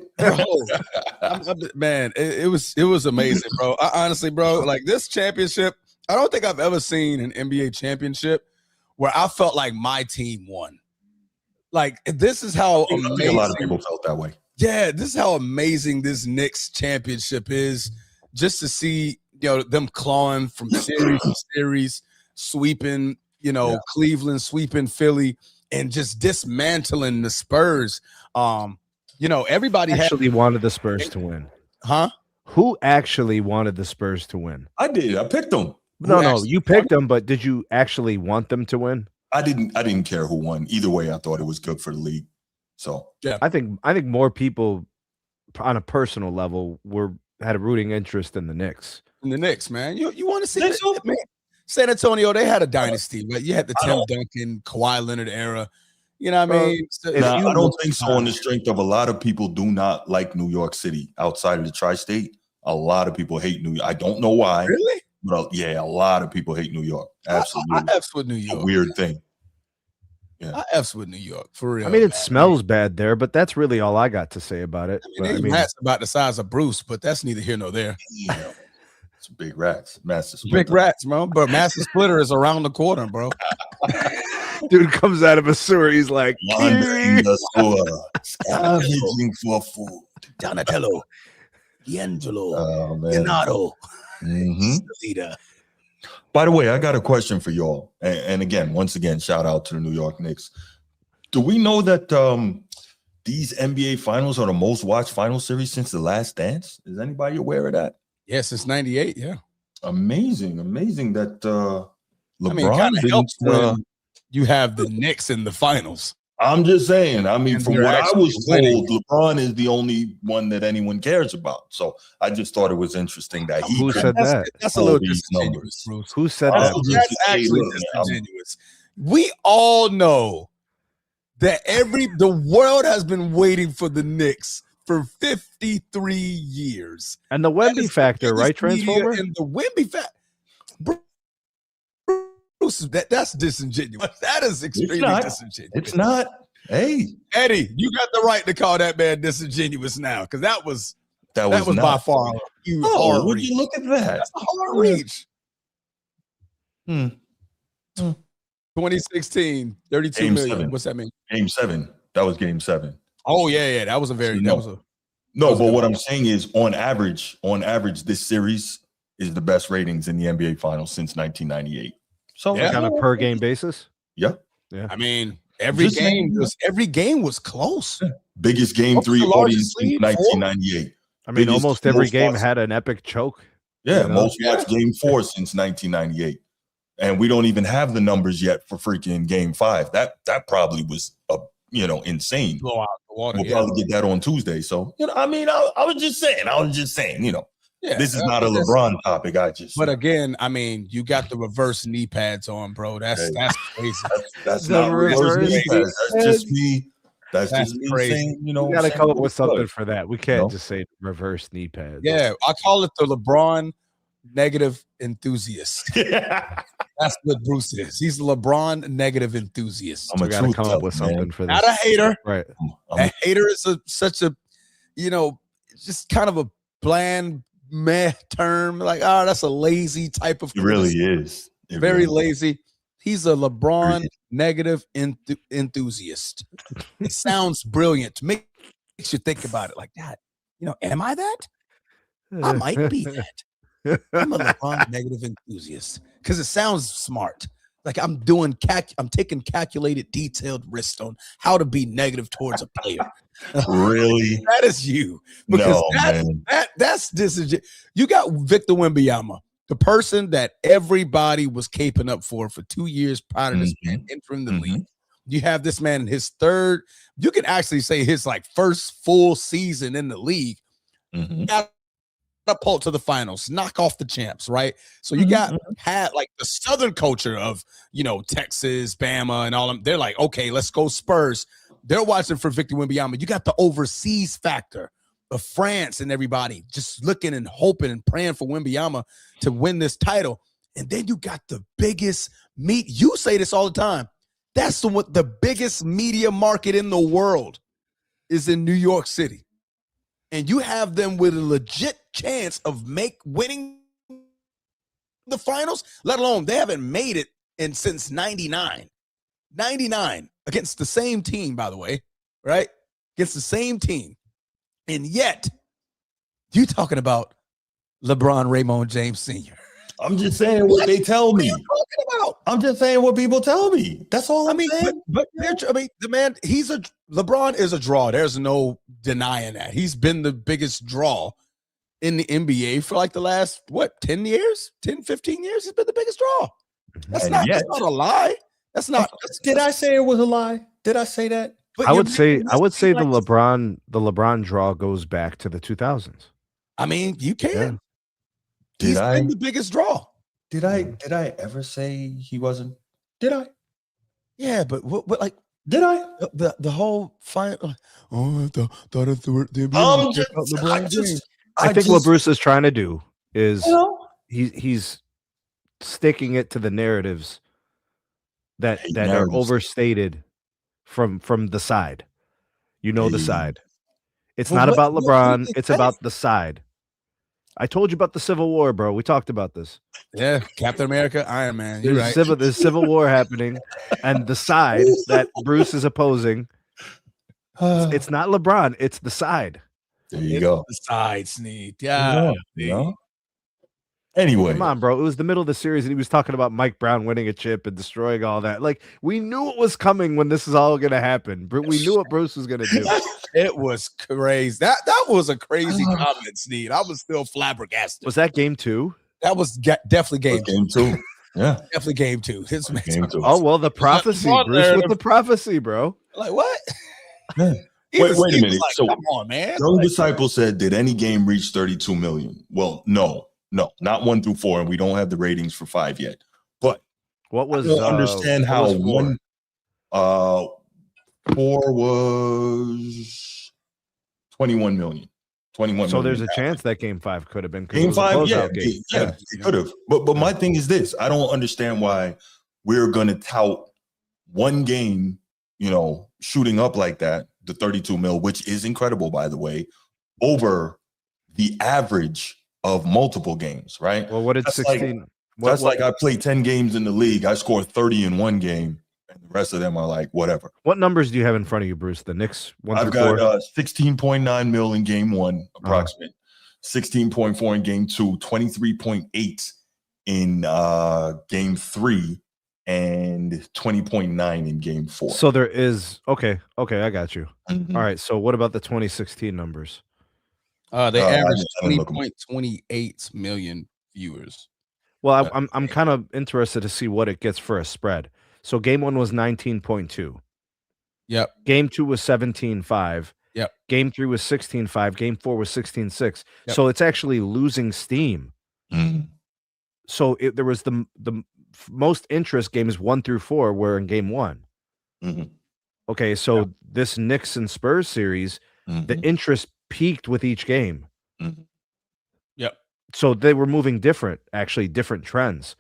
Man, it was amazing, bro. Honestly, bro, like this championship, I don't think I've ever seen an NBA championship where I felt like my team won. Like, this is how amazing. I think a lot of people felt that way. Yeah, this is how amazing this Knicks championship is. Just to see, them clawing from series to series, sweeping, Cleveland, sweeping Philly, and just dismantling the Spurs. Everybody actually wanted the Spurs to win. Huh? Who actually wanted the Spurs to win? I did. I picked them. No, you picked them, but did you actually want them to win? I didn't care who won. Either way, I thought it was good for the league. So yeah, I think more people on a personal level had a rooting interest in the Knicks. In the Knicks, man. You want to see it, man? San Antonio, they had a dynasty, but you had the Tim Duncan, Kawhi Leonard era. You know what I mean? I don't think so. On the strength of a lot of people do not like New York City outside of the tri-state. A lot of people hate New York. I don't know why. Really? But yeah, a lot of people hate New York. Absolutely. I F's with New York. A weird thing. Yeah. I F's with New York, for real. I mean, it smells bad there, but that's really all I got to say about it. Rats about the size of Bruce, but that's neither here nor there. Yeah. It's big rats. Master Splitter. Big rats, bro. But Master Splitter is around the corner, bro. Dude comes out of a sewer. He's like, scavenging for food. Donatello, D'Angelo, Leonardo. Leader. By the way, I got a question for y'all. And again, once again, shout out to the New York Knicks. Do we know that these NBA finals are the most watched final series since The Last Dance? Is anybody aware of that? Yeah, since '98. Yeah. Amazing that LeBron kind of helps when you have the Knicks in the finals. I'm just saying. I mean, from what I was told, LeBron is the only one that anyone cares about. So I just thought it was interesting that he. Who said that? That's a little disingenuous, Bruce. Who said that? That's actually disingenuous. We all know that the world has been waiting for the Knicks for 53 years. And the Wemby factor, right, Transformer? And the Wemby factor. That's disingenuous. That is extremely disingenuous. It's not. Hey, Eddie, you got the right to call that man disingenuous now, because that was not by far a huge hard would reach. you look at that? That's a hard reach. 2016, 32 Game million. 7. What's that mean? Game 7. That was Game 7. Oh yeah. That was a very but what I'm saying is, on average, this series is the best ratings in the NBA Finals since 1998. So on a per game basis. Yeah. I mean, every game was close. Yeah. Biggest Game 3 audience since 1998. I mean, almost every game had an epic choke. Yeah, most watched Game 4 since 1998. And we don't even have the numbers yet for freaking Game 5. That probably was insane. Blow out the water. We'll probably get that on Tuesday. So, I mean, I was just saying, Yeah, This is not a LeBron topic. But again, I mean, you got the reverse knee pads on, bro. That's crazy. That's The not reverse reverse knee pads. That's just pads. me. That's just me crazy. saying, you know, We got to saying come up what with it something was. for that. We can't just say reverse knee pads. Yeah, I call it the LeBron negative enthusiast. That's what Bruce is. He's the LeBron negative enthusiast. I'm We got to come up with something for this. Not a hater. Right. A hater is such a, just kind of a bland meh term. Like, oh, that's a lazy type of. It really is. Very lazy. He's a LeBron negative enthusiast. It sounds brilliant. Makes you think about it like that. Am I that? I might be that. I'm a LeBron negative enthusiast because it sounds smart. Like I'm taking calculated, detailed risks on how to be negative towards a player. Really? That is you. Because that's disingenuous. You got Victor Wembanyama, the person that everybody was caping up for 2 years prior to this man entering the league. You have this man in his third, you can actually say his first full season in the league. Catapult to the finals, knock off the champs, right? So you had the Southern culture of Texas, Bama, and all them. They're like, okay, let's go Spurs. They're watching for Victor Wembanyama. You got the overseas factor of France and everybody just looking and hoping and praying for Wembanyama to win this title. And then you got the biggest you say this all the time. That's the biggest media market in the world is in New York City. And you have them with a legit chance of winning the finals, let alone they haven't made it since 99. 99 against the same team, by the way, right? Against the same team. And yet, you talking about LeBron Raymond James Sr. I'm just saying what they tell me. What are you talking about? I'm just saying what people tell me. That's all I'm saying. But the man, LeBron is a draw. There's no denying that. He's been the biggest draw in the NBA for the last, 10 years? 10, 15 years? He's been the biggest draw. That's not a lie. That's not. Did I say it was a lie? Did I say that? But I would say the LeBron draw goes back to the 2000s. I mean, you can. Yeah. He's been the biggest draw. Did I ever say he wasn't? Did I? Yeah, but what did I? The whole fine? I think what Bruce is trying to do is he's sticking it to the narratives that are overstated from the side. The side. It's not about LeBron. It's about the side. I told you about the Civil War, bro. We talked about this. Yeah, Captain America, Iron Man. You're right. There's Civil War happening, and the side that Bruce is opposing, it's not LeBron. It's the side. There you go. The side, Sneed. Yeah. Anyway, come on, bro. It was the middle of the series, and he was talking about Mike Brown winning a chip and destroying all that. We knew it was coming when this is all going to happen. We knew what Bruce was going to do. It was crazy. That was a crazy comment, Sneed. I was still flabbergasted. Was that game 2? That was definitely game 2. Yeah, definitely game 2. Game 2. Oh well, the prophecy, Bruce, with the prophecy, bro. What? Yeah. Wait a minute. So, come on, man. Young Disciple said, "Did any game reach 32 million?" Well, no, not 1 through 4, and we don't have the ratings for 5 yet. But what was? I don't understand how 1. 4 was 21 million. 21 so million. there's a chance that game 5 could have been game 5. Yeah, it could have. But my thing is this: I don't understand why we're gonna tout one game, shooting up like that, the 32 mil, which is incredible, by the way, over the average of multiple games, right? Well, what did 16? That's like I play 10 games in the league. I score 30 in one game, and the rest of them are like whatever. What numbers do you have in front of you, Bruce? The Knicks 1 I've through 4? got 16.9 mil in game 1, approximate. 16.4 in game 2, 23.8 in game 3, and 20.9 in game 4. So there is okay, I got you. All right. So what about the 2016 numbers? They averaged 20.28 million viewers. Well, I'm kind of interested to see what it gets for a spread. So game 1 was 19.2. Yep. Game 2 was 17.5, Yep. Game 3 was 16-5. Game 4 was 16-6. Yep. So it's actually losing steam. Mhm. So there was the most interest games 1 through 4 were in game 1. Mhm. Okay, so this Knicks and Spurs series, the interest peaked with each game. Mhm. Yep. So they were moving different trends.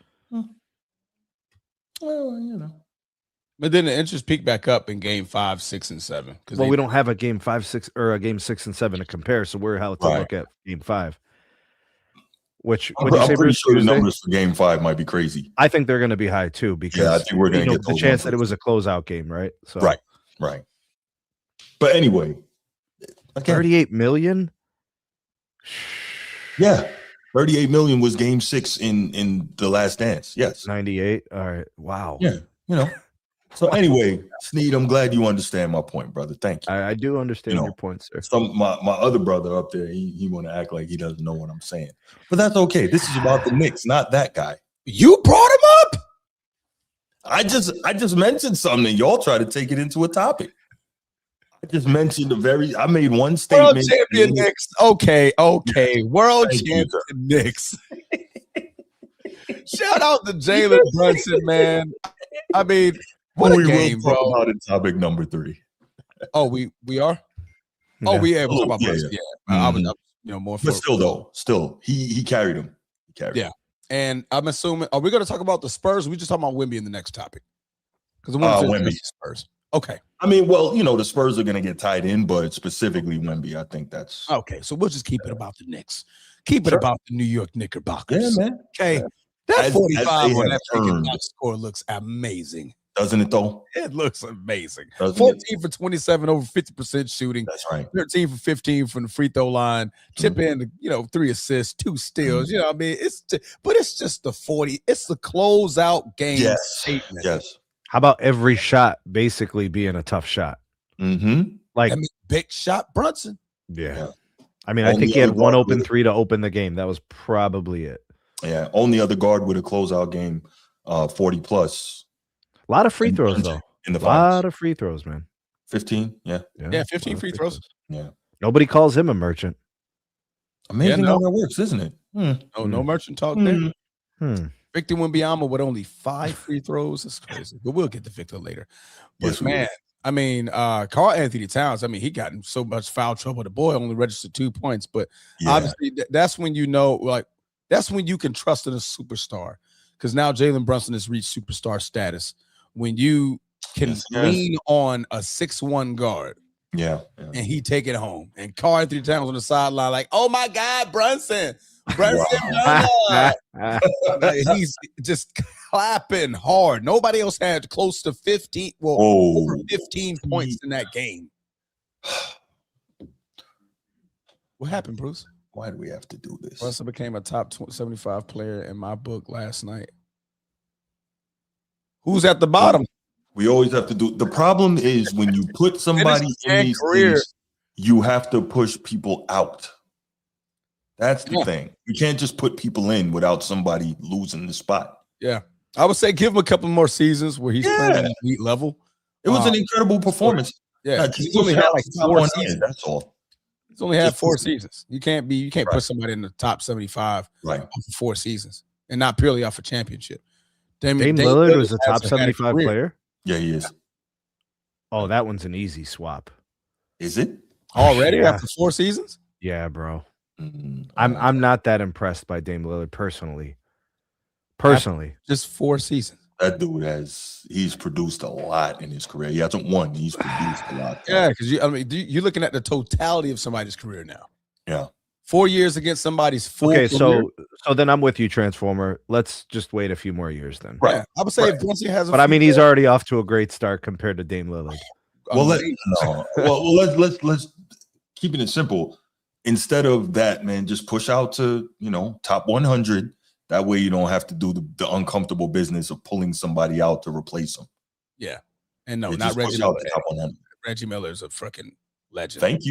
Well, you know. But then the interest peaked back up in game 5, 6, and 7. Well, we don't have a game 5, 6, or a game 6 and 7 to compare, so we're how to Right. look at game 5. Which I'm would you say, pretty Bruce, sure the Tuesday? numbers for game 5 might be crazy. I think they're going to be high too, Yeah, I because think we're going to get the those chance that it numbers. was a closeout game, right? So Right. But anyway, again, 38 million. yeah, 38 million was game 6 in The Last Dance. Yes. 98. All right. Wow. Yeah. You know. So anyway, Sneed, I'm glad you understand my point, brother. Thank you. I do understand You know, your point, sir. My other brother up there, he want to act like he doesn't know what I'm saying, but that's okay. This is about the Knicks, not that guy. You brought him up. I just mentioned something, and y'all try to take it into a topic. I just mentioned I made one statement. World champion Knicks. Okay. World Thank you, champion sir. Knicks. Shout out to Jalen Brunson, man. I mean, what we a game, will talk bro. about in topic number 3. Oh, we are. Oh, Yeah. we are. We're talking about Yeah, Brunson. yeah. Yeah. I Mhm. was, more. But still, he carried him. Yeah. And I'm assuming, are we going to talk about the Spurs? Or we just talking about Wemby in the next topic? Because Wemby. the Spurs. Okay. I mean, well, the Spurs are going to get tied in, but specifically Wemby, I think that's Okay. So we'll just keep it about the Knicks. Keep it Sure. about the New York Knickerbockers. yeah, man. Okay. Yeah. That As 45 they on have that freaking earned. box score looks amazing. Doesn't it though? It looks amazing. Doesn't 14 for 27, over 50% shooting. That's right. 13 for 15 from the free throw line. Chip in, 3 assists, 2 steals. You know what I mean? But it's just the 40. It's the closeout game Yes. statement. Yes. How about every shot basically being a tough shot? Mm-hmm. Like, I mean, big shot Brunson. yeah. I mean, I Only think he had other one guard open with- 3 to open the game. That was probably it. Yeah. Only other guard with a closeout game, 40 plus A lot of free in- throws, in- though. in the A lot finals. of free throws, man. 15. Yeah. Yeah, 15 a lot of free throws. Yeah. Nobody calls him a merchant. Amazing Yeah, no. how that works, isn't it? No merchant talk there. Hmm. Victor Wembanyama with only 5 free throws. That's crazy. But we'll get to Victor later. But Yes, we will. man, I mean, Karl Anthony Towns, I mean, he got in so much foul trouble. The boy only registered 2 points. But Yeah. obviously, that's when that's when you can trust in a superstar. Because now Jalen Brunson has reached superstar status. When you can Yes. lean on a 6'1" guard Yeah. and he take it home. And Karl Anthony Towns on the sideline, like, oh my God, Brunson. Like, he's just clapping hard. Nobody else had close to 15, over 15 points in that game. What happened, Bruce? Why do we have to do this? Brunson became a top 75 player in my book last night. Who's at the bottom? We always have to do. The problem is when you put somebody in these career. things, you have to push people out. That's the Yeah. thing. You can't just put people in without somebody losing the spot. Yeah. I would say give him a couple more seasons where he's playing at an elite level. It was an incredible performance. Yeah. Just He's only had like top 4 100, seasons. That's all. He's only had Just 4 listen. seasons. You can't Right. put somebody in the top 75 Right. off of 4 seasons and not purely off a championship. Dame Lillard was a top hasn't had a 75 career. player. Yeah, he is. Oh, that one's an easy swap. Is it? Already Yeah. after 4 seasons? Yeah, bro. Mm, I'm not that impressed by Dame Lillard personally. Personally. Just 4 seasons. That dude he's produced a lot in his career. He hasn't won. He's produced a lot. Yeah, because you're looking at the totality of somebody's career now. Yeah. 4 years against somebody's full Okay, career. so then I'm with you, Transformer. Let's just wait a few more years then. Right. Yeah, I would say if Brunson has But I mean, he's already off to a great start compared to Dame Lillard. Well, let's keeping it simple. Instead of that, man, just push out to top 100. That way, you don't have to do the uncomfortable business of pulling somebody out to replace them. Yeah. And no, You not just push Reggie out Miller. to top 100. Reggie Miller is a freaking legend. Thank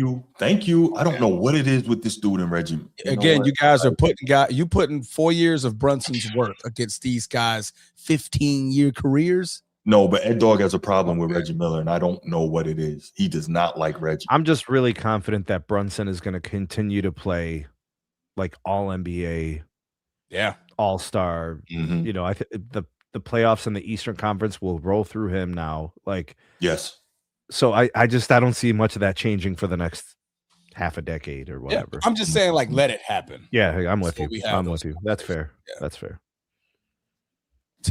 you. I don't know what it is with this dude and Reggie. Again, you guys are putting 4 years of Brunson's work against these guys' 15-year careers. No, but Ed Dog has a problem with Reggie Miller, and I don't know what it is. He does not like Reggie. I'm just really confident that Brunson is going to continue to play like all NBA, all-star. Mhm. You know, I think the playoffs in the Eastern Conference will roll through him now. Like, Yes. so I don't see much of that changing for the next half a decade or whatever. Yeah, I'm just saying, like, let it happen. Yeah, I'm with you. we have I'm those with you. That's fair. Yeah. That's fair.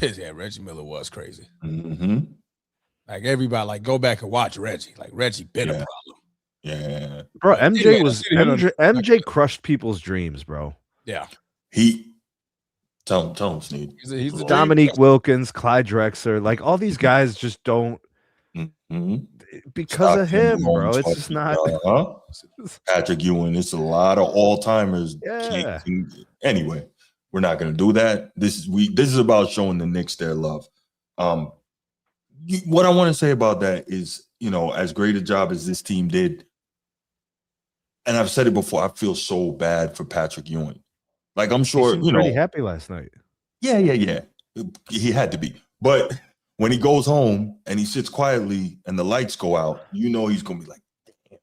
Yeah, Reggie Miller was crazy. Mm-hmm. Like, everybody, like, go back and watch Reggie. Like, Reggie been a problem. Yeah. Bro, Anyway, MJ crushed people's dreams, bro. Yeah. Tell him, Sneed. He's a Dominique Wilkins, Clyde Drexler, like all these guys just don't because of him, bro. It's just not. Patrick Ewing. It's a lot of all-timers. Yeah. Anyway, we're not going to do that. This is about showing the Knicks their love. What I want to say about that is, you know, as great a job as this team did, and I've said it before, I feel so bad for Patrick Ewing. Like, I'm sure, he pretty happy last night. Yeah. He had to be. But when he goes home and he sits quietly and the lights go out, you know he's gonna be like, damn.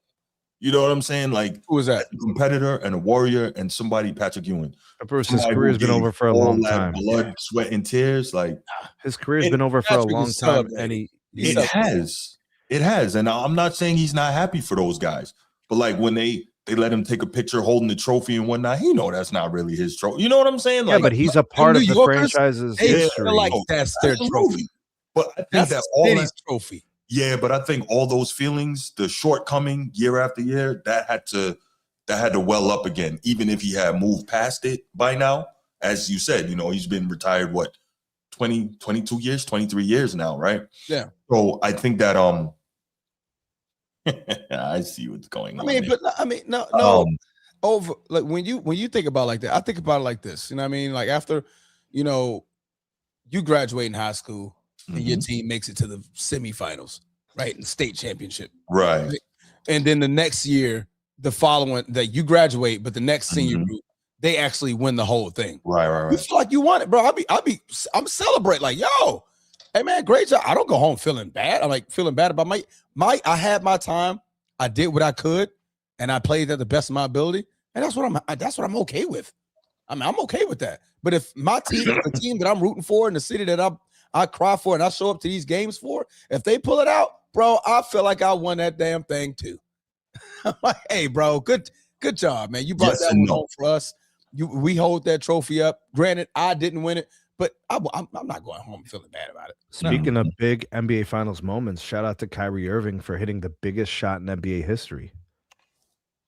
You know what I'm saying? Like, who is that? A competitor and a warrior and somebody, Patrick Ewing. His career's been over for a long time. Blood, sweat, and tears. Like, his career's been over for a long time, and it has. And I'm not saying he's not happy for those guys, but like when they let him take a picture holding the trophy and whatnot, he know that's not really his trophy. You know what I'm saying? Like, yeah, but he's a part of the franchise's history. Like, that's their trophy. But I think that's that all that trophy. Yeah, but I think all those feelings, the shortcoming year after year, that had to well up again, even if he had moved past it by now. As you said, you know, he's been retired, 22 years, 23 years now, right? Yeah. So I think that I see what's going on. No. Over, like, when you think about it like that, I think about it like this. You know what I mean? Like, after, you know, you graduate in high school and your team makes it to the semifinals, right? In the state championship. Right. And then the next year, the following that you graduate, but the next senior group, they actually win the whole thing. Right. You feel like you won it, bro. I'm celebrating, like, yo, hey man, great job. I don't go home feeling bad. I'm like feeling bad about I had my time. I did what I could, and I played at the best of my ability, and that's what I'm okay with. I mean, I'm okay with that. But if my team, the team that I'm rooting for in the city that I cry for and I show up to these games for, if they pull it out, bro, I feel like I won that damn thing too. I'm like, hey, bro, good job, man. You brought that one home for us. We hold that trophy up. Granted, I didn't win it, but I'm not going home feeling bad about it. Speaking of big NBA Finals moments, shout out to Kyrie Irving for hitting the biggest shot in NBA history.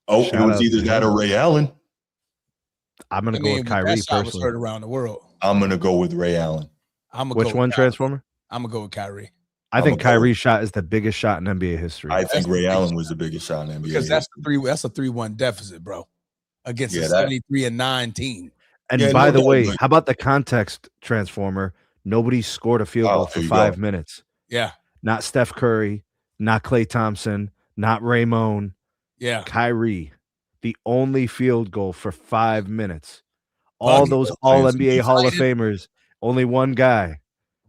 Oh, it was either that or Ray Allen. I'm going to go with Kyrie that shot personally. was heard around the world. I'm going to go with Ray Allen. Which one, Transformer? I'm going to go with Kyrie. I think Kyrie's shot is the biggest shot in NBA history. I think Ray Allen was the biggest shot in NBA because that's a 3-1 deficit, bro, against a 73-9 team. And by the way, how about the context, Transformer? Nobody scored a field goal for 5 minutes. Yeah. Not Steph Curry, not Klay Thompson, not Raymond. Yeah. Kyrie, the only field goal for 5 minutes. All those All-NBA Hall of Famers, only one guy.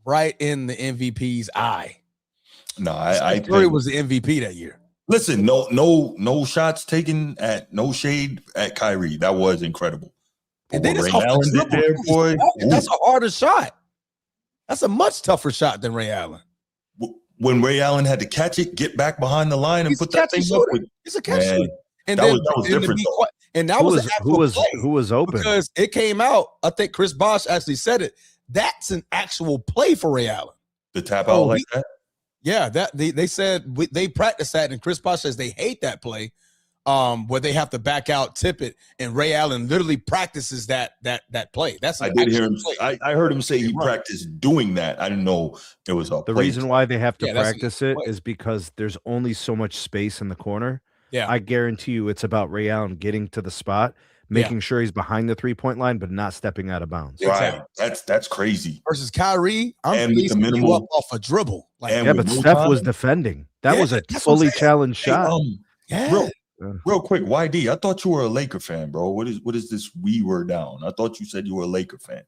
Right in the MVP's eye. No, I Curry was the MVP that year. Listen, no shots taken no shade at Kyrie. That was incredible. And then Ray Allen did there, boy. That's a harder shot. That's a much tougher shot than Ray Allen. When Ray Allen had to catch it, get back behind the line and put that thing up with. It's a catch shooter. And that was different. And that was who was open because it came out. I think Chris Bosh actually said it. That's an actual play for Ray Allen. The tap out like that. Yeah, that they said they practiced that, and Chris Bosh says they hate that play, where they have to back out, tip it, and Ray Allen literally practices that play. That's I did hear him. I heard him say he practiced doing that. I didn't know it was a the play. reason why they have to practice it is because there's only so much space in the corner. Yeah, I guarantee you, it's about Ray Allen getting to the spot, making sure he's behind the 3-point line, but not stepping out of bounds. Right, that's crazy. Versus Kyrie, I'm facing you up off a dribble. Like, but Steph was defending. That was a fully challenged shot. Real quick, YD, I thought you were a Laker fan, bro. What is this? We were down. I thought you said you were a Laker fan.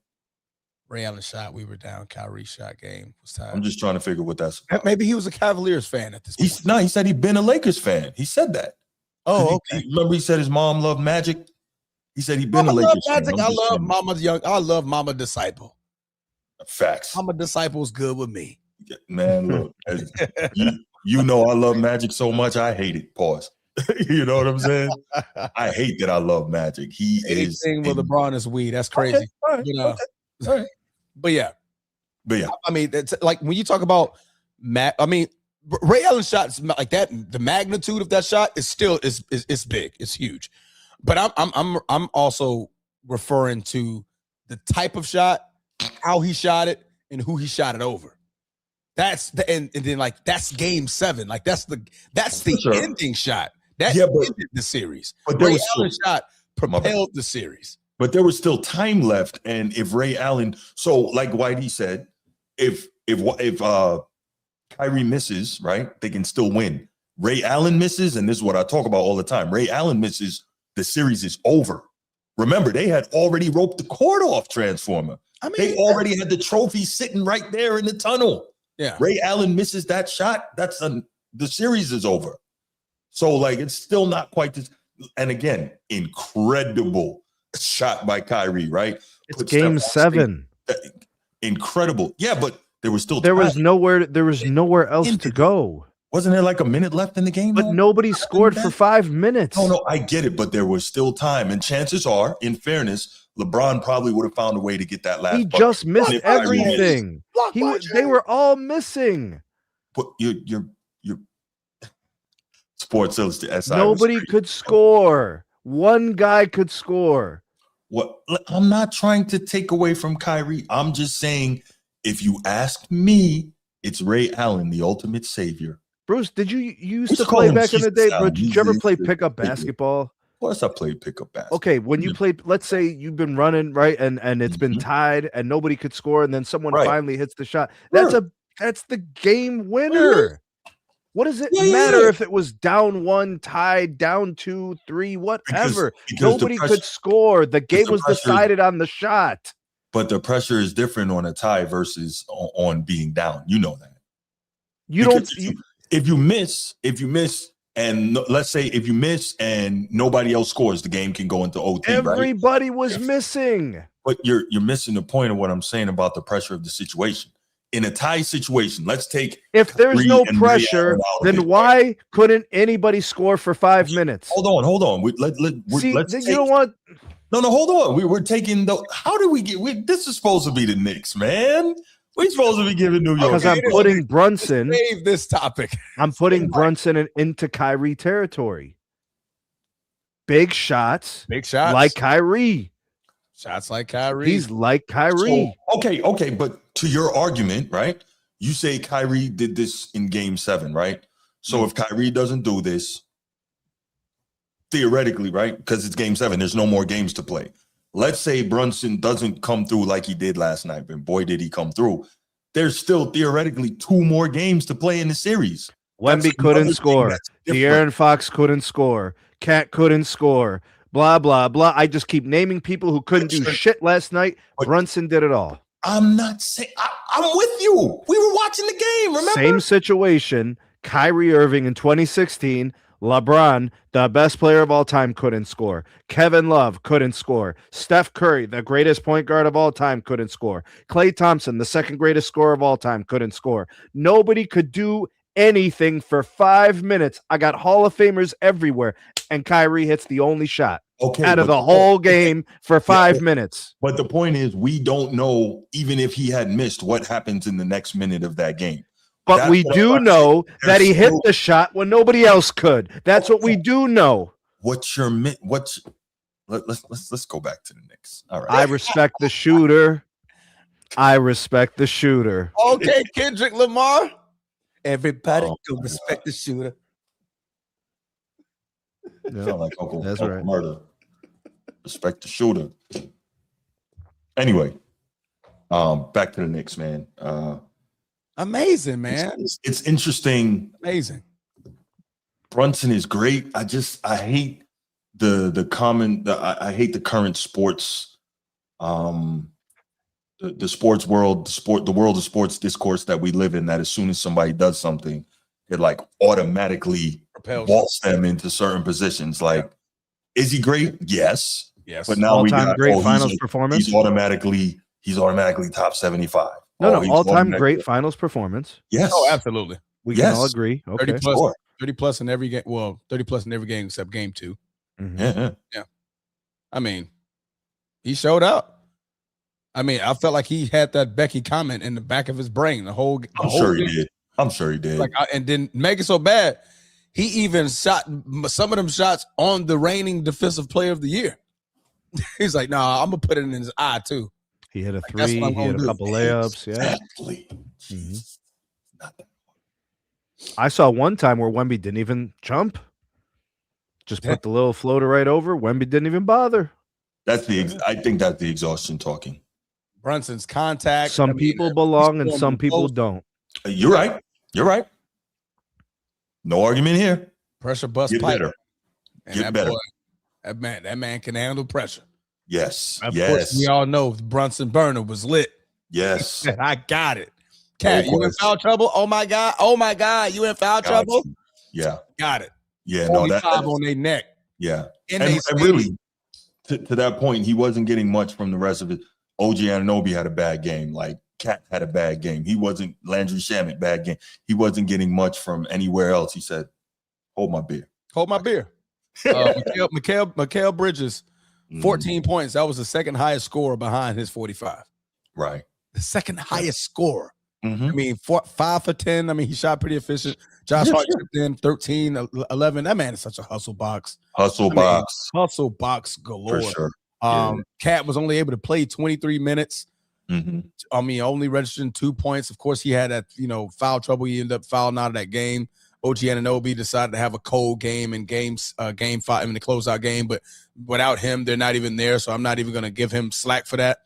Ray Allen shot. We were down. Kyrie shot. Game was tied. I'm just trying to figure what that's about. Maybe he was a Cavaliers fan at this point. He said he'd been a Lakers fan. He said that. Oh, okay. Remember he said his mom loved Magic? He said he'd been a Lakers fan. I love Mama's young. I love Mama Disciple. Facts. Mama Disciple's good with me. Man, look, you know I love Magic so much, I hate it. Pause. You know what I'm saying? I hate that I love Magic. Anything with LeBron is weed. That's crazy. Okay, all right, You know. okay, all right. But yeah. I mean, it's like when you talk about Ray Allen shots like that, the magnitude of that shot is still is big. It's huge. But I'm also referring to the type of shot, how he shot it, and who he shot it over. That's the and then like that's game 7. Like that's the sure. ending shot. That but, ended the series. But there Ray was Allen shot propelled the series. But there was still time left, and if Ray Allen, so like Whitey said, if Kyrie misses, right, they can still win. Ray Allen misses, and this is what I talk about all the time. Ray Allen misses, the series is over. Remember, they had already roped the court off Transformer. I mean, they already had the trophy sitting right there in the tunnel. Yeah. Ray Allen misses that shot, the series is over. So like it's still not quite this. And again, incredible shot by Kyrie, right? It's game 7. Incredible. Yeah, but there was still was nowhere else to go. Wasn't there like a minute left in the game? But nobody scored for 5 minutes. No, I get it, but there was still time. And chances are, in fairness, LeBron probably would have found a way to get that last. He just missed everything. They were all missing. But you're Sports Illustrated. Nobody could score. One guy could score. What? I'm not trying to take away from Kyrie. I'm just saying, if you ask me, it's Ray Allen, the ultimate savior. Bruce, did you used to play back in the day? But did you ever play pickup basketball? Of course, I played pickup basketball. Okay, when you played, let's say you've been running right, and it's been tied, and nobody could score, and then someone finally hits the shot. That's the game winner. What does it matter if it was down 1, tied, down 2, 3, whatever? Because nobody could score. The game was decided on the shot. But the pressure is different on a tie versus on being down. You know that. If you miss, and let's say if you miss and nobody else scores, the game can go into OT. Everybody was missing. But you're missing the point of what I'm saying about the pressure of the situation. In a tie situation, let's take. If there's no pressure, then why couldn't anybody score for 5 minutes? Hold on. You don't want. No, hold on. We're taking the. How do we get? This is supposed to be the Knicks, man. We're supposed to be giving New York. Because I'm putting Brunson. Save this topic. I'm putting Brunson into Kyrie territory. Big shots. Like Kyrie. Shots like Kyrie. He's like Kyrie. So, okay. But to your argument, right? You say Kyrie did this in game 7, right? So if Kyrie doesn't do this, theoretically, right? Because it's game 7, there's no more games to play. Let's say Brunson doesn't come through like he did last night, and boy, did he come through. There's still theoretically 2 more games to play in the series. Wemby couldn't score. De'Aaron Fox couldn't score. Cat couldn't score. Blah, blah, blah. I just keep naming people who couldn't do shit last night. Brunson did it all. I'm not saying I'm with you. We were watching the game, remember? Same situation. Kyrie Irving in 2016. LeBron, the best player of all time, couldn't score. Kevin Love couldn't score. Steph Curry, the greatest point guard of all time, couldn't score. Klay Thompson, the second greatest scorer of all time, couldn't score. Nobody could do anything for 5 minutes. I got Hall of Famers everywhere, and Kyrie hits the only shot out of the whole game for 5 minutes. But the point is, we don't know, even if he had missed, what happens in the next minute of that game. But we do know that he hit the shot when nobody else could. That's what we do know. Let's go back to the Knicks. All right. I respect the shooter. Okay, Kendrick Lamar. Everybody go respect the shooter. Sound like Uncle right. Murder. Respect the shooter. Anyway, back to the Knicks, man. Amazing, man. It's interesting. Amazing. Brunson is great. I hate I hate the current sports the sports world, the world of sports discourse that we live in, that as soon as somebody does something, it like automatically vaults them into certain positions. Like, is he great? Yes. Yes. But now we got great finals performance. He's automatically top 75. No, all-time great finals performance. Yes. Oh, absolutely. We can all agree. Okay. 30 plus in every game. Well, 30 plus in every game except game 2. Mm-hmm. Yeah. I mean, he showed up. I mean, I felt like he had that Becky comment in the back of his brain. I'm sure he did. I'm sure he did. Like, and didn't make it so bad. He even shot some of them shots on the reigning defensive player of the year. He's like, nah, I'm gonna put it in his eye too. He hit a 3. He had a couple layups. Exactly. Yeah. Mm-hmm. I saw one time where Wemby didn't even jump. Just put the little floater right over. Wemby didn't even bother. I think that's the exhaustion talking. Brunson's contact. Some people belong and some people don't. You're right. You're right. No argument here. Pressure bust. Get pipe. better. And Get better. That man can handle pressure. Yes. Of course, we all know Brunson burner was lit. Yes. I got it. Cat, you in foul trouble? Oh my God. You in foul trouble? Yeah. Got it. Yeah. No, that's on their neck. Yeah. And really, to that point, he wasn't getting much from the rest of it. OG Anunoby had a bad game. Like, Cat had a bad game. He wasn't Landry Shamet, bad game. He wasn't getting much from anywhere else. He said, hold my beer. Hold my beer. Mikal Bridges, 14 points. That was the second highest scorer behind his 45. Right. The second highest scorer. Mm-hmm. I mean, 5 for 10. I mean, he shot pretty efficient. Josh Hart chipped in 13, 11. That man is such a hustle box. Hustle box galore. For sure. Cat was only able to play 23 minutes. Mm-hmm. I mean, only registering 2 points. Of course, he had that, foul trouble. He ended up fouling out of that game. OG Anunoby decided to have a cold game in game 5 in the closeout game, but without him, they're not even there. So I'm not even going to give him slack for that.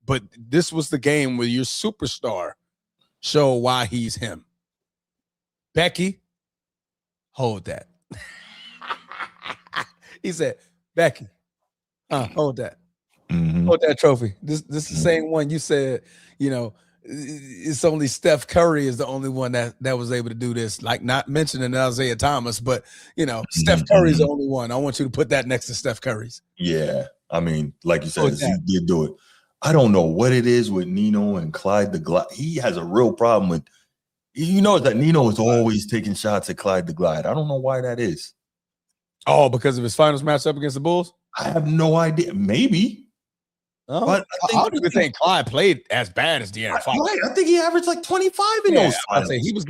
But this was the game where your superstar show why he's him. Becky, hold that. He said, Becky, hold that. Mm-hmm. Hold that trophy. This is the same one you said, it's only Steph Curry is the only one that was able to do this. Like, not mentioning Isaiah Thomas, but, Steph Curry's the only one. I want you to put that next to Steph Curry's. Yeah. I mean, like you said, he did do it. I don't know what it is with Nino and Clyde the Glide. He has a real problem with, that Nino is always taking shots at Clyde the Glide. I don't know why that is. Oh, because of his finals matchup against the Bulls? I have no idea. Maybe. But I don't even think Clyde played as bad as De'Aaron Fox. Right. I think he averaged like 25 in those finals. I'd say he was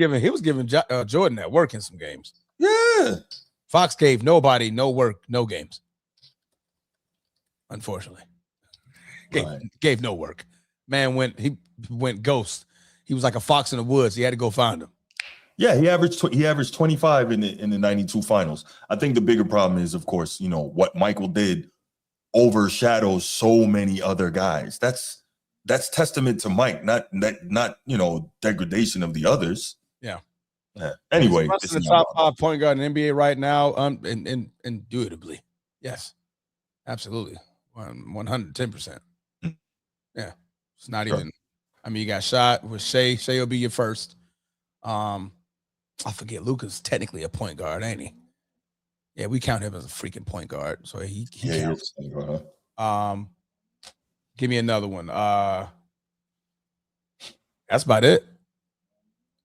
giving Jordan that work in some games. Yeah. Fox gave nobody no work, no games. Unfortunately. Gave no work. Man went ghost. He was like a fox in the woods. He had to go find him. Yeah, he averaged 25 in the 92 finals. I think the bigger problem is, of course, what Michael did overshadows so many other guys. That's testament to Mike, not degradation of the others. Yeah. Anyway, he's the top 5 point guard in the NBA right now, indubitably. Yes, absolutely, 110%. Yeah, it's not even. I mean, you got shot with Shea. Shea will be your first. I forget. Luka's technically a point guard, ain't he? Yeah, we count him as a freaking point guard, so he counts. Give me another one. That's about it.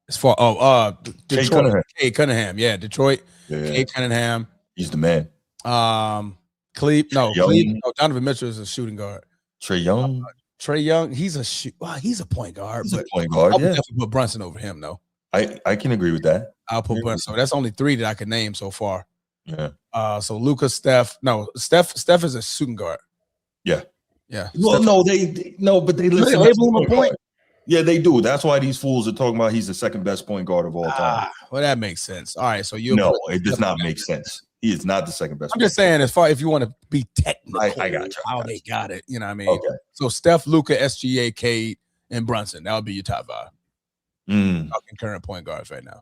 As far Detroit, Cade Cunningham. Yeah, Detroit. Yeah. Cade Cunningham. He's the man. Donovan Mitchell is a shooting guard. Trae Young. Trae Young, he's a point guard. He's a point guard. I'll definitely put Brunson over him, though. I can agree with that. I'll put Brunson. So that's only 3 that I can name so far. Yeah. So Luka, Steph is a shooting guard. Yeah. Yeah. Well, but they label him a point. Yeah, they do. That's why these fools are talking about he's the second best point guard of all time. Well, that makes sense. All right, so it does not make sense. He is not the second best. I'm just saying, as far if you want to be technical, I got you. How they got it, you know what I mean? Okay. So Steph, Luka, SGA, Cade, and Brunson. That would be your top 5. Talking current point guards right now.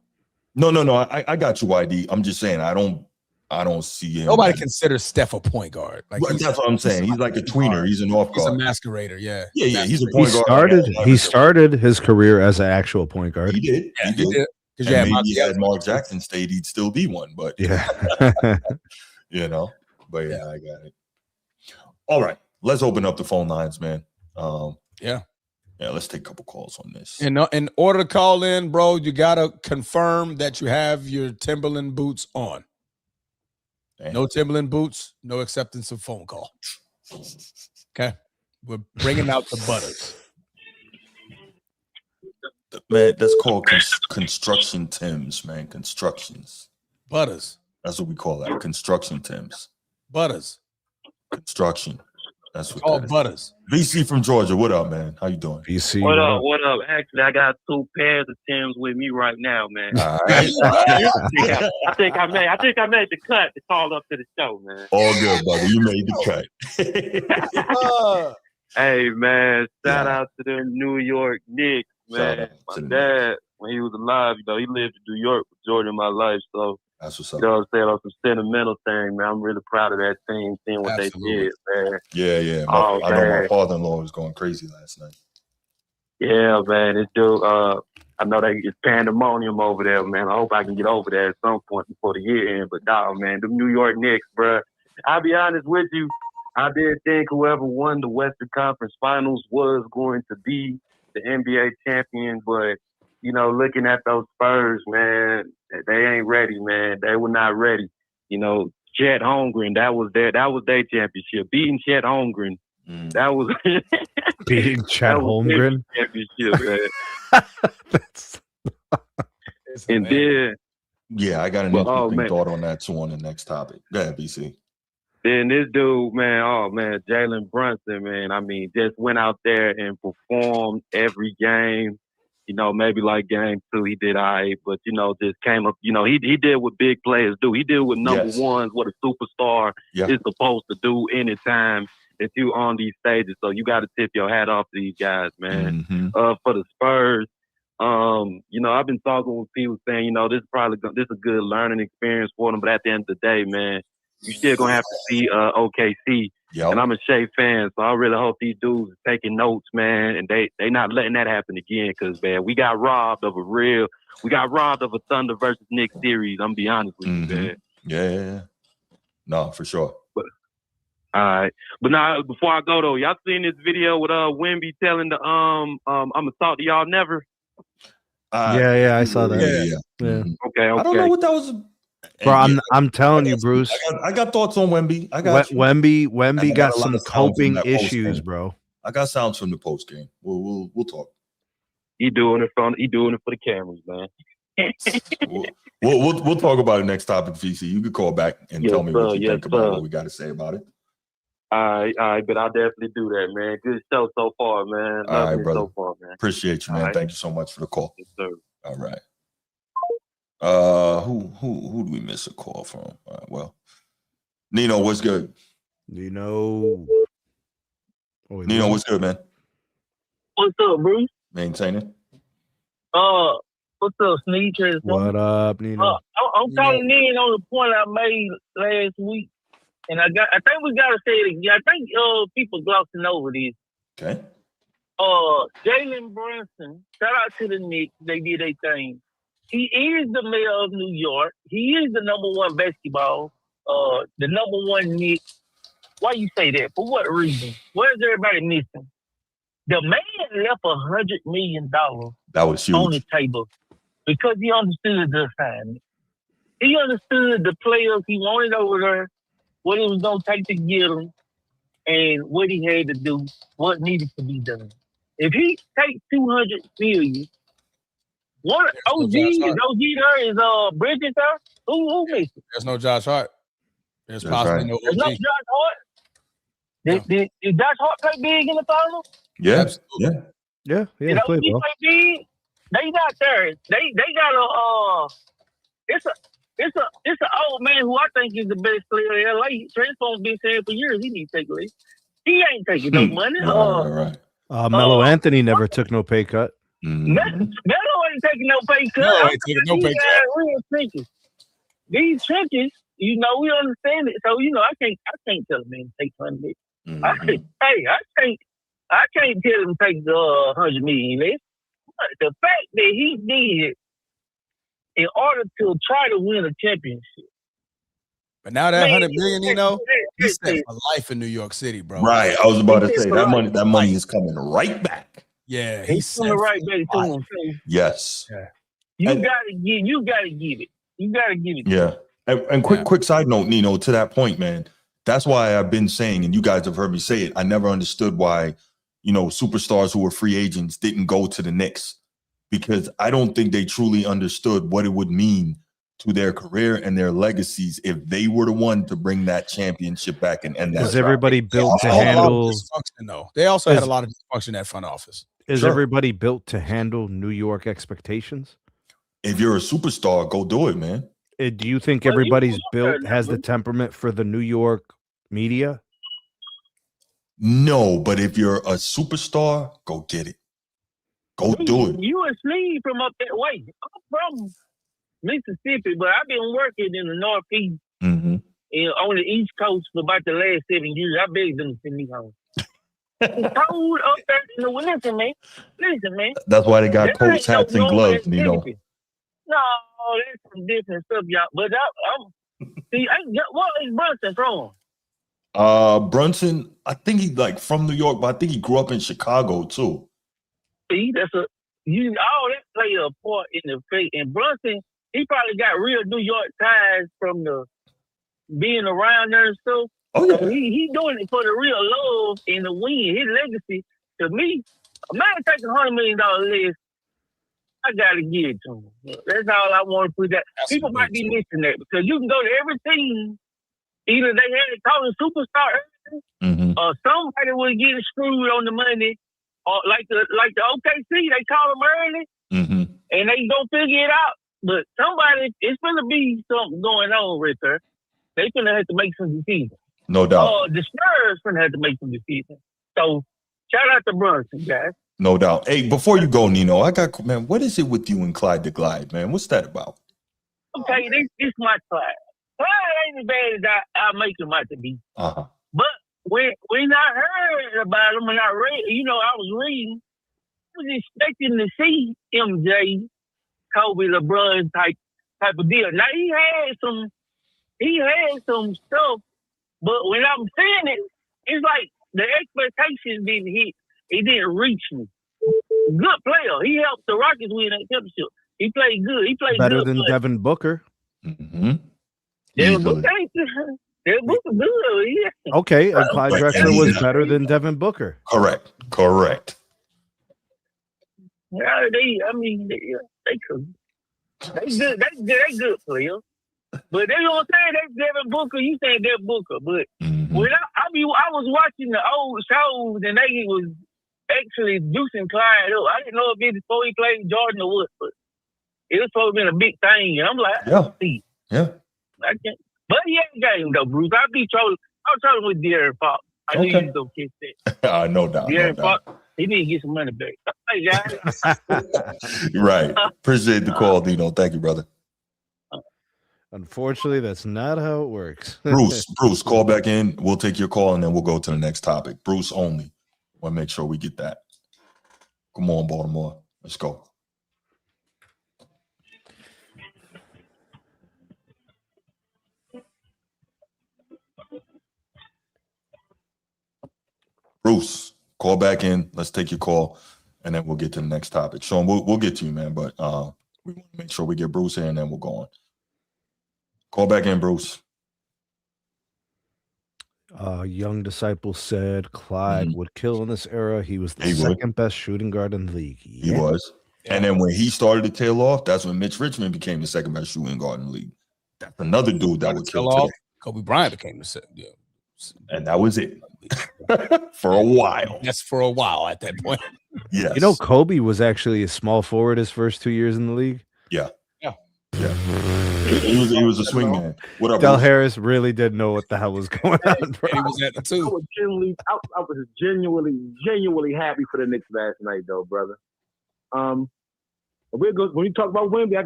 No. I got you, YD. I'm just saying I don't I don't see him. Nobody considers Steph a point guard. Like that's what I'm saying. He's like a tweener. He's an off He's a guard. masquerader. Yeah. Yeah. He's a point guard. He started his career as an actual point guard. He did. Yeah, he did. Because maybe had Mark Jackson stayed, he'd still be one. But yeah, you know. But yeah, I got it. All right, let's open up the phone lines, man. Yeah, let's take a couple calls on this. In order to call in, bro, you gotta confirm that you have your Timberland boots on. Damn. No Timberland boots, no acceptance of phone call. Okay, we're bringing out the butters. Man, that's called construction Tims, man. Constructions. Butters. That's what we call that. Construction Tims. Butters. Construction. That's what called butters. VC from Georgia. What up, man? How you doing? VC. What up? Actually, I got 2 pairs of Tims with me right now, man. All right. I think I made the cut to call up to the show, man. All good, brother. You made the cut. Hey, man, shout out to the New York Knicks, man. My dad, when he was alive, he lived in New York with Jordan in my life, so that's what's up. You know what I'm saying? On some sentimental thing, man. I'm really proud of that team, seeing what they did, man. Yeah. I know my father-in-law was going crazy last night. Yeah, man. This dude, I know it's pandemonium over there, man. I hope I can get over there at some point before the year ends. But dog, man, the New York Knicks, bro. I'll be honest with you. I did think whoever won the Western Conference Finals was going to be the NBA champion, but looking at those Spurs, man, they ain't ready, man. They were not ready. Chet Holmgren, that was their championship. Beating Chet Holmgren, that was beating Chet Holmgren championship, man. And then, I got an interesting thought on that too on the next topic. Go ahead, BC. Then this dude, man, Jalen Brunson, man. I mean, just went out there and performed every game. Maybe like game 2, he did all right, but, just came up, he did what big players do. He did what number ones, what a superstar is supposed to do anytime that you on these stages. So you got to tip your hat off to these guys, man. Mm-hmm. For the Spurs, I've been talking with people saying, this is a good learning experience for them, but at the end of the day, man, you still going to have to see OKC. Yep. And I'm a Shea fan, so I really hope these dudes are taking notes, man, and they not letting that happen again, because, man, we got robbed of a Thunder versus Knicks series. I'm going to be honest with you, man. Yeah. No, for sure. But, all right. But now, before I go, though, y'all seen this video with Wemby telling the I'm going to talk to y'all never? Yeah, I saw that. Yeah. Okay. I don't know what that was. Bro, I'm telling you, Bruce. I got thoughts on Wemby. Wemby got some coping issues, bro. I got sounds from the post game. We'll talk. He doing it for the cameras, man. we'll talk about it next topic, VC. You can call back and tell me what you think about what we got to say about it. All right, but I'll definitely do that, man. Good show so far, man. All right, brother. So far, man. Appreciate you, man. All right. Thank you so much for the call. Yes, sir. All right. Who do we miss a call from? All right, well, Nino, what's good? Nino, what's good, man? What's up, Bruce? Maintaining. What's up, Sneed? What up, Nino? I'm calling in on the point I made last week, and I think we gotta say it again. I think people glossing over this. Okay. Jalen Brunson, shout out to the Knicks. They did their thing. He is the mayor of New York. He is the number 1 basketball, the number 1 Knicks. Why you say that? For what reason? What is everybody missing? The man left $100 million that was huge on the table because he understood the assignment. He understood the players he wanted over there, what it was going to take to get them, and what he had to do, what needed to be done. If he takes $200 million, what OG there is Bridges there? Who missing? There's no Josh Hart. There's possibly no OG. There's no Josh Hart. Did Josh Hart play big in the finals? Yeah, absolutely. Yeah. Did OG play big? They not there. They got a it's an old man who I think is the best player in LA. Transform's been saying for years he needs to take a lead. He ain't taking no money. Right. Melo Anthony never took no pay cut. Melo ain't taking no pay cut. No, ain't taking no pay cut. Real trenches. These trenches we understand it. So I can't tell a man to take $100 million. I can't tell him to take $100 million. But the fact that he did in order to try to win a championship. But now that $100 million, he's set for life in New York City, bro. Right. I was about to say that money is coming right back. Yeah, he's coming right back to him. Yes. Yeah. You gotta give it. You gotta give it. Yeah. And quick side note, Nino, to that point, man. That's why I've been saying, and you guys have heard me say it, I never understood why, superstars who were free agents didn't go to the Knicks, because I don't think they truly understood what it would mean to their career and their legacies if they were the one to bring that championship back and end that. Is everybody built to handle dysfunction, though? They also had a lot of dysfunction in that front office. Is everybody built to handle New York expectations? If you're a superstar, go do it, man. Do you think everybody's has the temperament for the New York media? No, but if you're a superstar, go get it. Go do it. You and Sneed from up that way. I'm from Mississippi, but I've been working in the Northeast and on the East Coast for about the last 7 years. I begged them to send me home. It's cold up there. Listen, man. That's why they got coats, hats, and gloves, No, that's some different stuff, y'all. But what is Brunson from? Brunson, I think he's from New York, but I think he grew up in Chicago too. See, all that play a part in the fate. And Brunson, he probably got real New York ties from the being around there and stuff. Oh yeah, so he doing it for the real love and the win. His legacy, to me, a man taking $100 million less, I gotta give it to him. That's all I want to put that. People might be missing that because you can go to every team. Either they had to call a superstar or somebody will get screwed on the money. Or like the OKC, they call them early and they don't figure it out. But it's gonna be something going on right there. They gonna have to make some decisions. No doubt. The Spurs gonna have to make some decisions. So shout out to Brunson, guys. No doubt. Hey, before you go, Nino, man, what is it with you and Clyde the Glide, man? What's that about? Okay, this my Clyde. Clyde ain't as bad as I make him out to be. But when I heard about him and I read, I was reading, I was expecting to see MJ, Kobe, LeBron type of deal. Now he had some stuff, but when I'm saying it, it's like the expectations didn't hit. It didn't reach me. Good player. He helped the Rockets win that championship. He played good. He played better good than play. Devin Booker. Devin Booker good. Yeah. Okay, and Clyde Drexler was better than Devin Booker. Correct. Yeah, they could. They good. They good players. But they don't say that's Devin Booker. You saying Devin Booker, but when I was watching the old shows and they was actually juicing Clyde up. I didn't know if it was before he played Jordan or what, but it was supposed to be a big thing. And I'm like, yeah. I can't. But he ain't got him though, Bruce. I was trolling with De'Aaron Fox. I knew you was gonna kiss that. No doubt. De'Aaron Fox, he need to get some money back. Hey, guys. Right. Appreciate the call, Dino. Thank you, brother. Unfortunately, that's not how it works. Bruce, call back in. We'll take your call and then we'll go to the next topic. Bruce only. Want to make sure we get that. Come on, Baltimore. Let's go. Bruce, call back in. Let's take your call, and then we'll get to the next topic. Sean, we'll get to you, man, but we want to make sure we get Bruce in, and then we'll go on. Call back in, Bruce. Young Disciple said Clyde would kill in this era. He was the second best shooting guard in the league. He was. And then when he started to tail off, that's when Mitch Richmond became the second best shooting guard in the league. That's another dude that would kill today. Kobe Bryant became the second. Yeah. And that was it. For a while. That's for a while at that point. Yes. You know, Kobe was actually a small forward his first 2 years in the league. Yeah. He was a swing man. What up, Del Bruce? Harris really didn't know what the hell was going on, bro. He was at the two. I was genuinely happy for the Knicks last night, though, brother. When When you talk about Wemby, I'm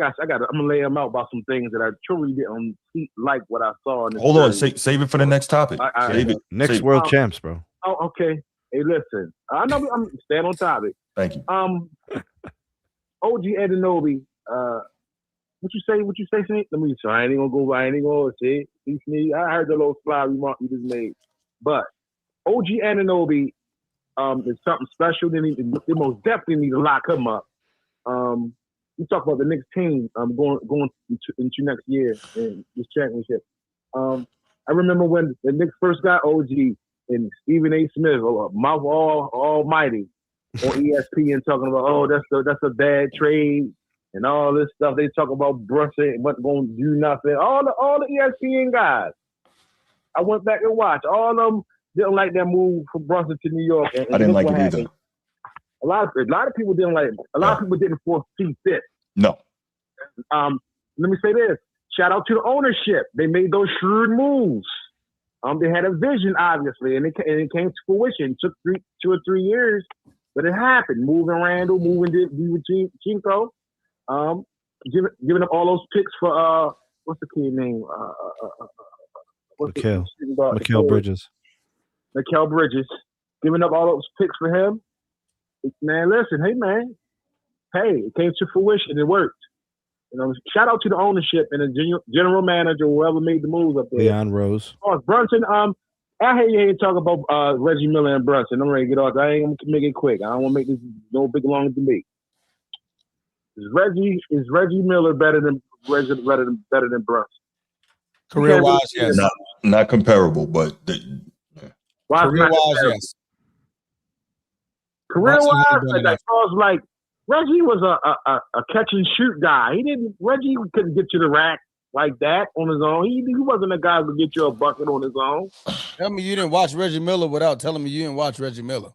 gonna lay him out about some things that I truly didn't like what I saw. In Hold on, save it for the next topic. Save it. Knicks world champs, bro. Oh, okay. Hey, listen. I know I'm staying on topic. Thank you. OG Anunoby. What you say, Sneak? Let me. So I ain't gonna go. I ain't gonna say. Sneak. I heard the little fly remark you just made, but OG Anunoby is something special. They most definitely need to lock him up. You talk about the Knicks team going into next year in this championship. I remember when the Knicks first got OG and Stephen A. Smith, mouth almighty, on ESPN talking about, that's a bad trade and all this stuff. They talk about Brunson wasn't going to do nothing. All the ESPN guys. I went back and watched. All of them didn't like that move from Brunson to New York. And I didn't like it either. A lot of people didn't like it. A lot of people didn't foresee this. No. Let me say this. Shout out to the ownership. They made those shrewd moves. They had a vision, obviously, and it came to fruition. It took 2 or 3 years, but it happened. Moving Randall, moving Chinko, giving up all those picks for what's the kid name? Mikal Bridges. Mikal Bridges, giving up all those picks for him. Man, listen, hey, it came to fruition. It worked. Shout out to the ownership and the general manager, whoever made the moves up there. Leon Rose. Brunson. I hear you talk about Reggie Miller and Brunson. I'm ready to get off. I ain't gonna make it quick. I don't want to make this no big long debate. Is Reggie Miller better than Brunson? Career wise, yes. Not comparable, but career wise, yes. Career wise, like Reggie was a catch and shoot guy. Reggie couldn't get to the rack like that on his own. He wasn't a guy who could get you a bucket on his own. Tell me you didn't watch Reggie Miller without telling me you didn't watch Reggie Miller.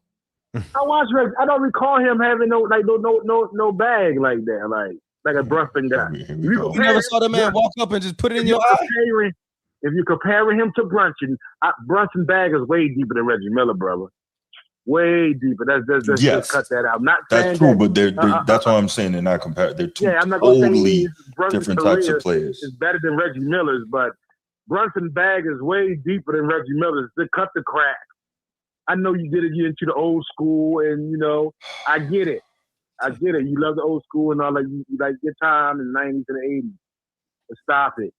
I watched Reggie. I don't recall him having no bag like that, like a Brunson guy. You never saw the man walk up and just put it in your eye? If you're comparing him to Brunson, Brunson bag is way deeper than Reggie Miller, brother. Way deeper. Let's yes, cut that out. I'm not that's true, but they're that's why I'm saying they're not compared. They're two totally different types of players. It's better than Reggie Miller's, but Brunson's bag is way deeper than Reggie Miller's. They cut the crack. I know you did it into the old school, and I get it. You love the old school and all that. You like your time in the 90s and the 80s. But stop it.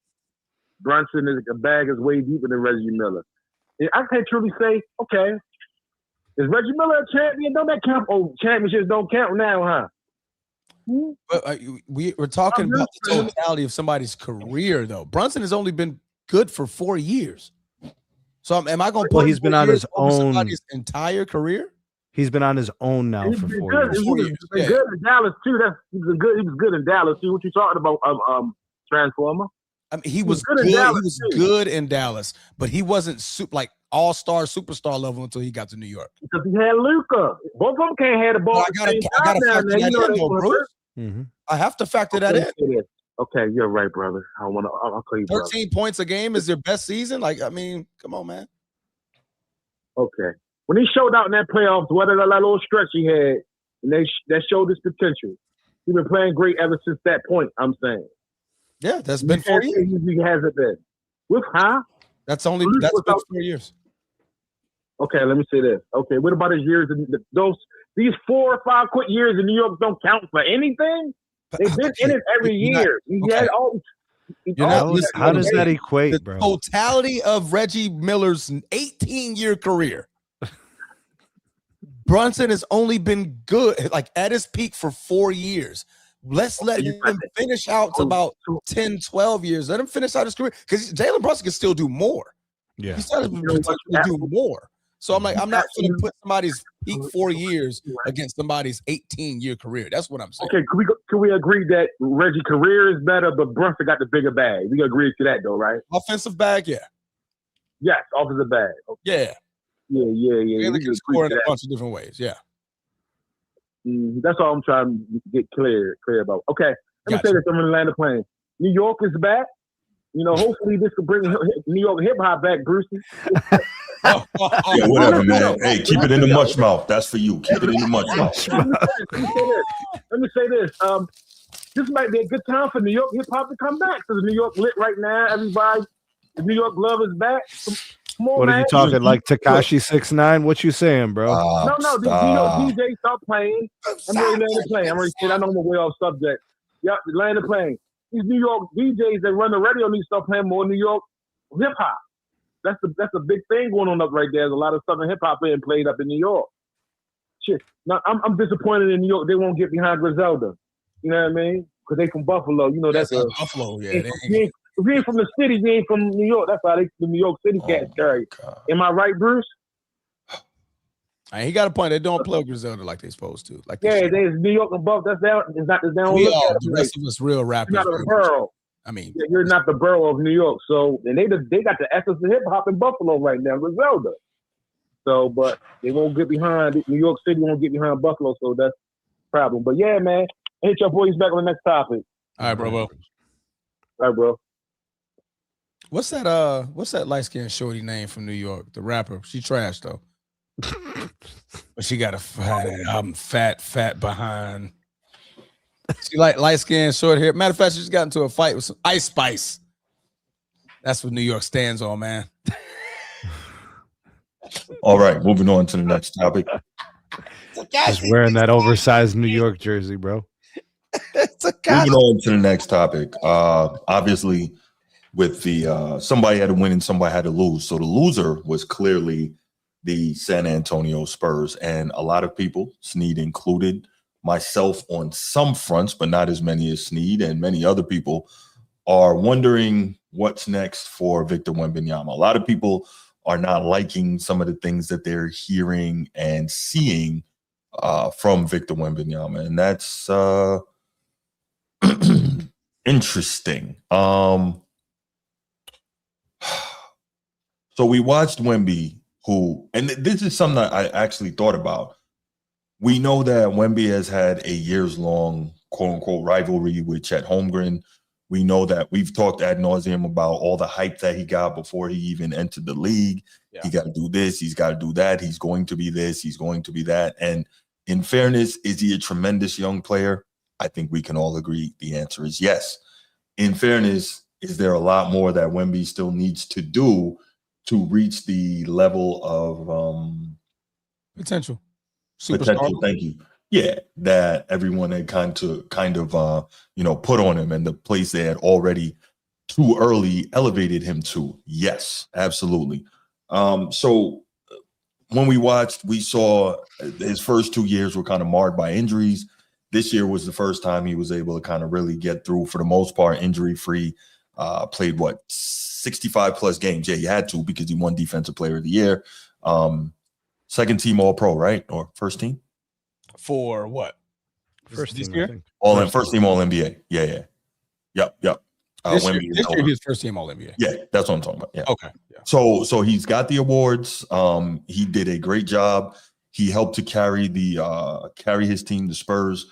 Brunson is a bag is way deeper than Reggie Miller. And I can't truly say, okay, is Reggie Miller a champion? Don't that count? Oh, championships don't count now, huh? But we're talking about the totality of somebody's career, though. Brunson has only been good for 4 years. So am I going to put he's been on his own somebody's entire career? He's been on his own now for 4 years. He's been good in Dallas too. He was good in Dallas too. What you talking about? Transformer. I mean, he was good. He was good in Dallas, but he wasn't like all-star, superstar level until he got to New York. Because he had Luka. Both of them can't have the ball. I gotta factor that in, though, Bruce. Mm-hmm. I have to factor that in. Okay, you're right, brother. I'll call you 13 points a game is your best season? Come on, man. Okay. When he showed out in that playoffs, whether that little stretch he had, and that showed his potential. He's been playing great ever since that point, I'm saying. Yeah, that's been 4 years. He hasn't been. That's been 4 years. Okay, let me say this. Okay, what about his years? These 4 or 5 quick years in New York don't count for anything? They've been in it every year. How does that equate, bro? The totality of Reggie Miller's 18-year career. Brunson has only been good, like at his peak for 4 years. Let's let him finish out to about 10, 12 years. Let him finish out his career because Jalen Brunson can still do more. Yeah, he's still do more. So I'm not going to put somebody's peak 4 years against somebody's 18-year career. That's what I'm saying. Okay, can we agree that Reggie's career is better, but Brunson got the bigger bag? We agree to that, though, right? Offensive bag, yeah. Yes, offensive bag. Okay. Yeah. Yeah. They can score in a bunch of different ways. Yeah. That's all I'm trying to get clear about. Okay, let me say this. I'm in Atlanta playing. New York is back. Hopefully this could bring New York hip hop back, Brucey. Yeah, whatever, man. Hey, keep it in the much mouth. That's for you. Keep it in the much mouth. Let me say this. this might be a good time for New York hip hop to come back because New York lit right now. Everybody, the New York love is back. Come on, What man. are you talking like Tekashi 6ix9ine? What you saying, bro? No, the New York DJ stop playing. I'm ready to play. I'm ready to say I know I'm way off subject. Yep, land the plane. These New York DJs that run the radio need to start playing more New York hip hop. That's a big thing going on up right there. There's a lot of Southern hip hop being played up in New York. Shit. Now I'm disappointed in New York. They won't get behind Griselda. You know what I mean? Because they from Buffalo. You know that's a Buffalo. Yeah. if you ain't from the city, you ain't from New York. That's how the New York City cats carry. Am I right, Bruce? He got a point. They don't play Griselda like they're supposed to. Like there's New York and Buff. That's down. It's not down. We all the rest of us real rappers. You're not a borough. I mean, you're not the borough of New York. So and they got the essence of hip hop in Buffalo right now, Griselda. So, but they won't get behind New York City. Won't get behind Buffalo. So that's the problem. But yeah, man, hit your boys back on the next topic. All right, bro. All right, bro. What's that light skinned shorty name from New York? The rapper. She trash though. But she got a fat behind. She like light skin, short hair. Matter of fact, she just got into a fight with some Ice Spice. That's what New York stands on, man. All right, moving on to the next topic. Just wearing that oversized New York jersey, bro. Moving on to the next topic. Obviously, with the somebody had to win and somebody had to lose. So the loser was clearly the San Antonio Spurs, and a lot of people, Sneed included, myself on some fronts, but not as many as Sneed, and many other people are wondering what's next for Victor Wembanyama. A lot of people are not liking some of the things that they're hearing and seeing from Victor Wembanyama, and that's interesting. So we watched Wemby, who, and this is something that I actually thought about. We know that Wemby has had a years-long, quote-unquote, rivalry with Chet Holmgren. We know that we've talked ad nauseum about all the hype that he got before he even entered the league. Yeah. He got to do this. He's got to do that. He's going to be this. He's going to be that. And in fairness, is he a tremendous young player? I think we can all agree the answer is yes. In fairness, is there a lot more that Wemby still needs to do to reach the level of potential? Potential, thank you. Yeah, that everyone had kind of put on him, and the place they had already too early elevated him to. Yes, absolutely. So when we watched, we saw his first 2 years were kind of marred by injuries. This year was the first time he was able to kind of really get through, for the most part, injury-free. Played 65 plus games. Yeah, he had to because he won Defensive Player of the Year. Second team All Pro, right? Or first team? For what? First this team, year? First team All NBA. Yeah. Yep. This year he was first team All NBA. Yeah, that's what I'm talking about. Yeah. Okay. Yeah. So he's got the awards. He did a great job. He helped to carry his team, the Spurs,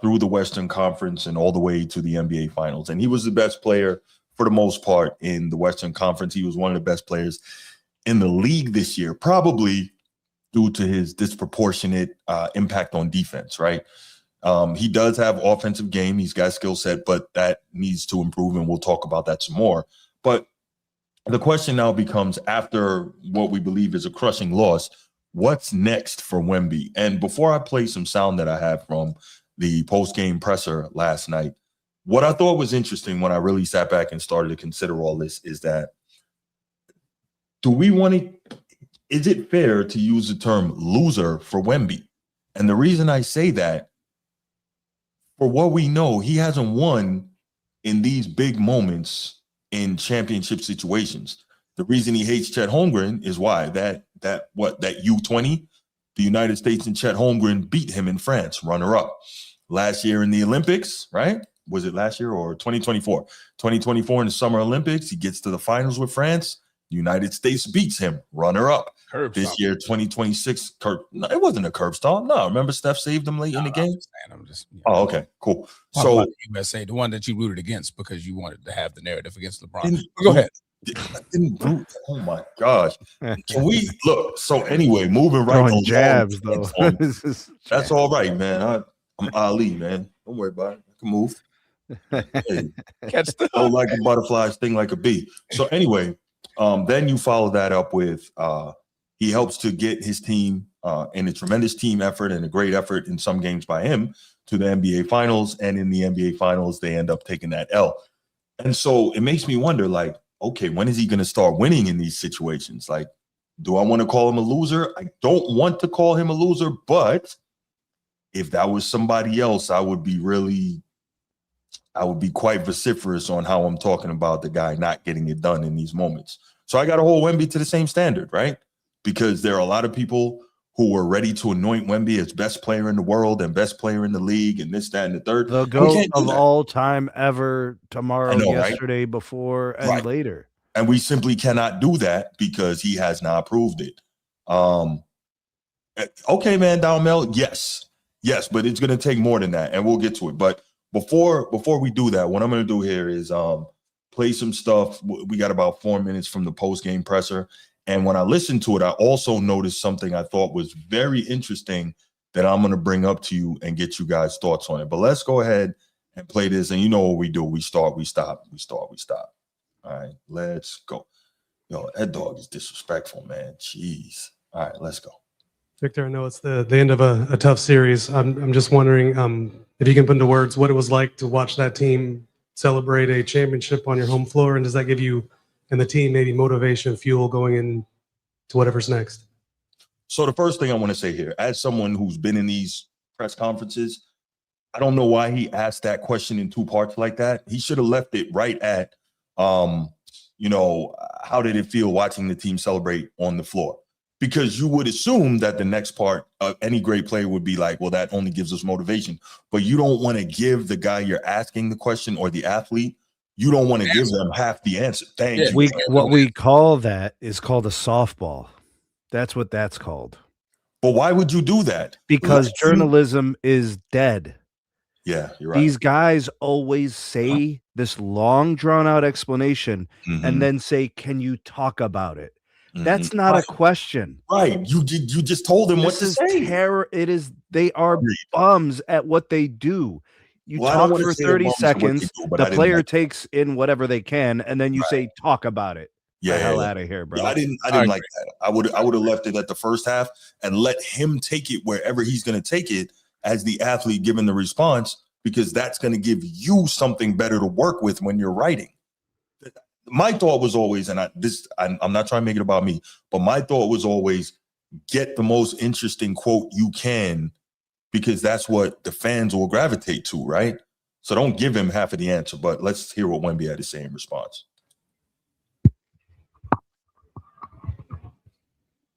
through the Western Conference and all the way to the NBA Finals. And he was the best player for the most part in the Western Conference. He was one of the best players in the league this year, probably due to his disproportionate impact on defense, right? He does have offensive game. He's got skill set, but that needs to improve, and we'll talk about that some more. But the question now becomes, after what we believe is a crushing loss, what's next for Wemby? And before I play some sound that I have from the post-game presser last night, what I thought was interesting when I really sat back and started to consider all this is that, is it fair to use the term loser for Wemby? And the reason I say that, for what we know, he hasn't won in these big moments in championship situations. The reason he hates Chet Holmgren is why? That U20, the United States and Chet Holmgren beat him in France, runner-up. Last year in the Olympics, right? Was it last year or 2024? 2024 in the Summer Olympics, he gets to the finals with France. The United States beats him, runner-up. This year, 2026, no, it wasn't a curb stomp. No, remember Steph saved him late in the game? I'm just Oh, okay, cool. So USA, the one that you rooted against because you wanted to have the narrative against LeBron. Go ahead. I didn't root. Oh my gosh. Can we look? So anyway, moving right on jabs though. That's all right, man. I'm Ali, man. Don't worry about it. can move. Hey, Catch the don't like a butterfly, sting like a bee. So anyway, then you follow that up with he helps to get his team in a tremendous team effort and a great effort in some games by him to the NBA Finals. And in the NBA Finals, they end up taking that L. And so it makes me wonder, like, okay, when is he going to start winning in these situations? Like, do I want to call him a loser? I don't want to call him a loser, but if that was somebody else, I would be quite vociferous on how I'm talking about the guy not getting it done in these moments. So I got to hold Wemby to the same standard, right? Because there are a lot of people who were ready to anoint Wemby as best player in the world and best player in the league and this, that, and the third. The GOAT of all time ever, tomorrow, know, yesterday, right? Before, and later. And we simply cannot do that because he has not proved it. Okay, man, Dalmel, yes, but it's going to take more than that, and we'll get to it. But before we do that, what I'm going to do here is play some stuff. We got about 4 minutes from the post-game presser. And when I listened to it, I also noticed something I thought was very interesting that I'm going to bring up to you and get you guys' thoughts on it. But let's go ahead and play this. And you know what we do. We start, we stop, we start, we stop. All right, let's go. Yo, that dog is disrespectful, man. Jeez. All right, let's go. Victor, I know it's the end of a tough series. I'm just wondering if you can put into words what it was like to watch that team celebrate a championship on your home floor, and does that give you and the team maybe motivation, fuel going into whatever's next? So the first thing I want to say here, as someone who's been in these press conferences, I don't know why he asked that question in two parts like that. He should have left it right at, how did it feel watching the team celebrate on the floor? Because you would assume that the next part of any great player would be like, well, that only gives us motivation. But you don't want to give the guy you're asking the question or the athlete, you don't want to give them half the answer. Thank you. What we call that is called a softball. That's what that's called. But why would you do that? Because journalism is dead. Yeah, you're right. These guys always say this long, drawn-out explanation and then say, can you talk about it? That's not a question. Right. You just told them what to say. Terror. It is. They are bums at what they do. You talk for 30 seconds. The player takes in whatever they can, and then you say, talk about it. Yeah, hell out of here, bro. Yeah, I didn't like that. I would have left it at the first half and let him take it wherever he's going to take it as the athlete giving the response, because that's going to give you something better to work with when you're writing. My thought was always, and I'm not trying to make it about me, but my thought was always get the most interesting quote you can, because that's what the fans will gravitate to, right? So don't give him half of the answer, but let's hear what Wemby had to say in response.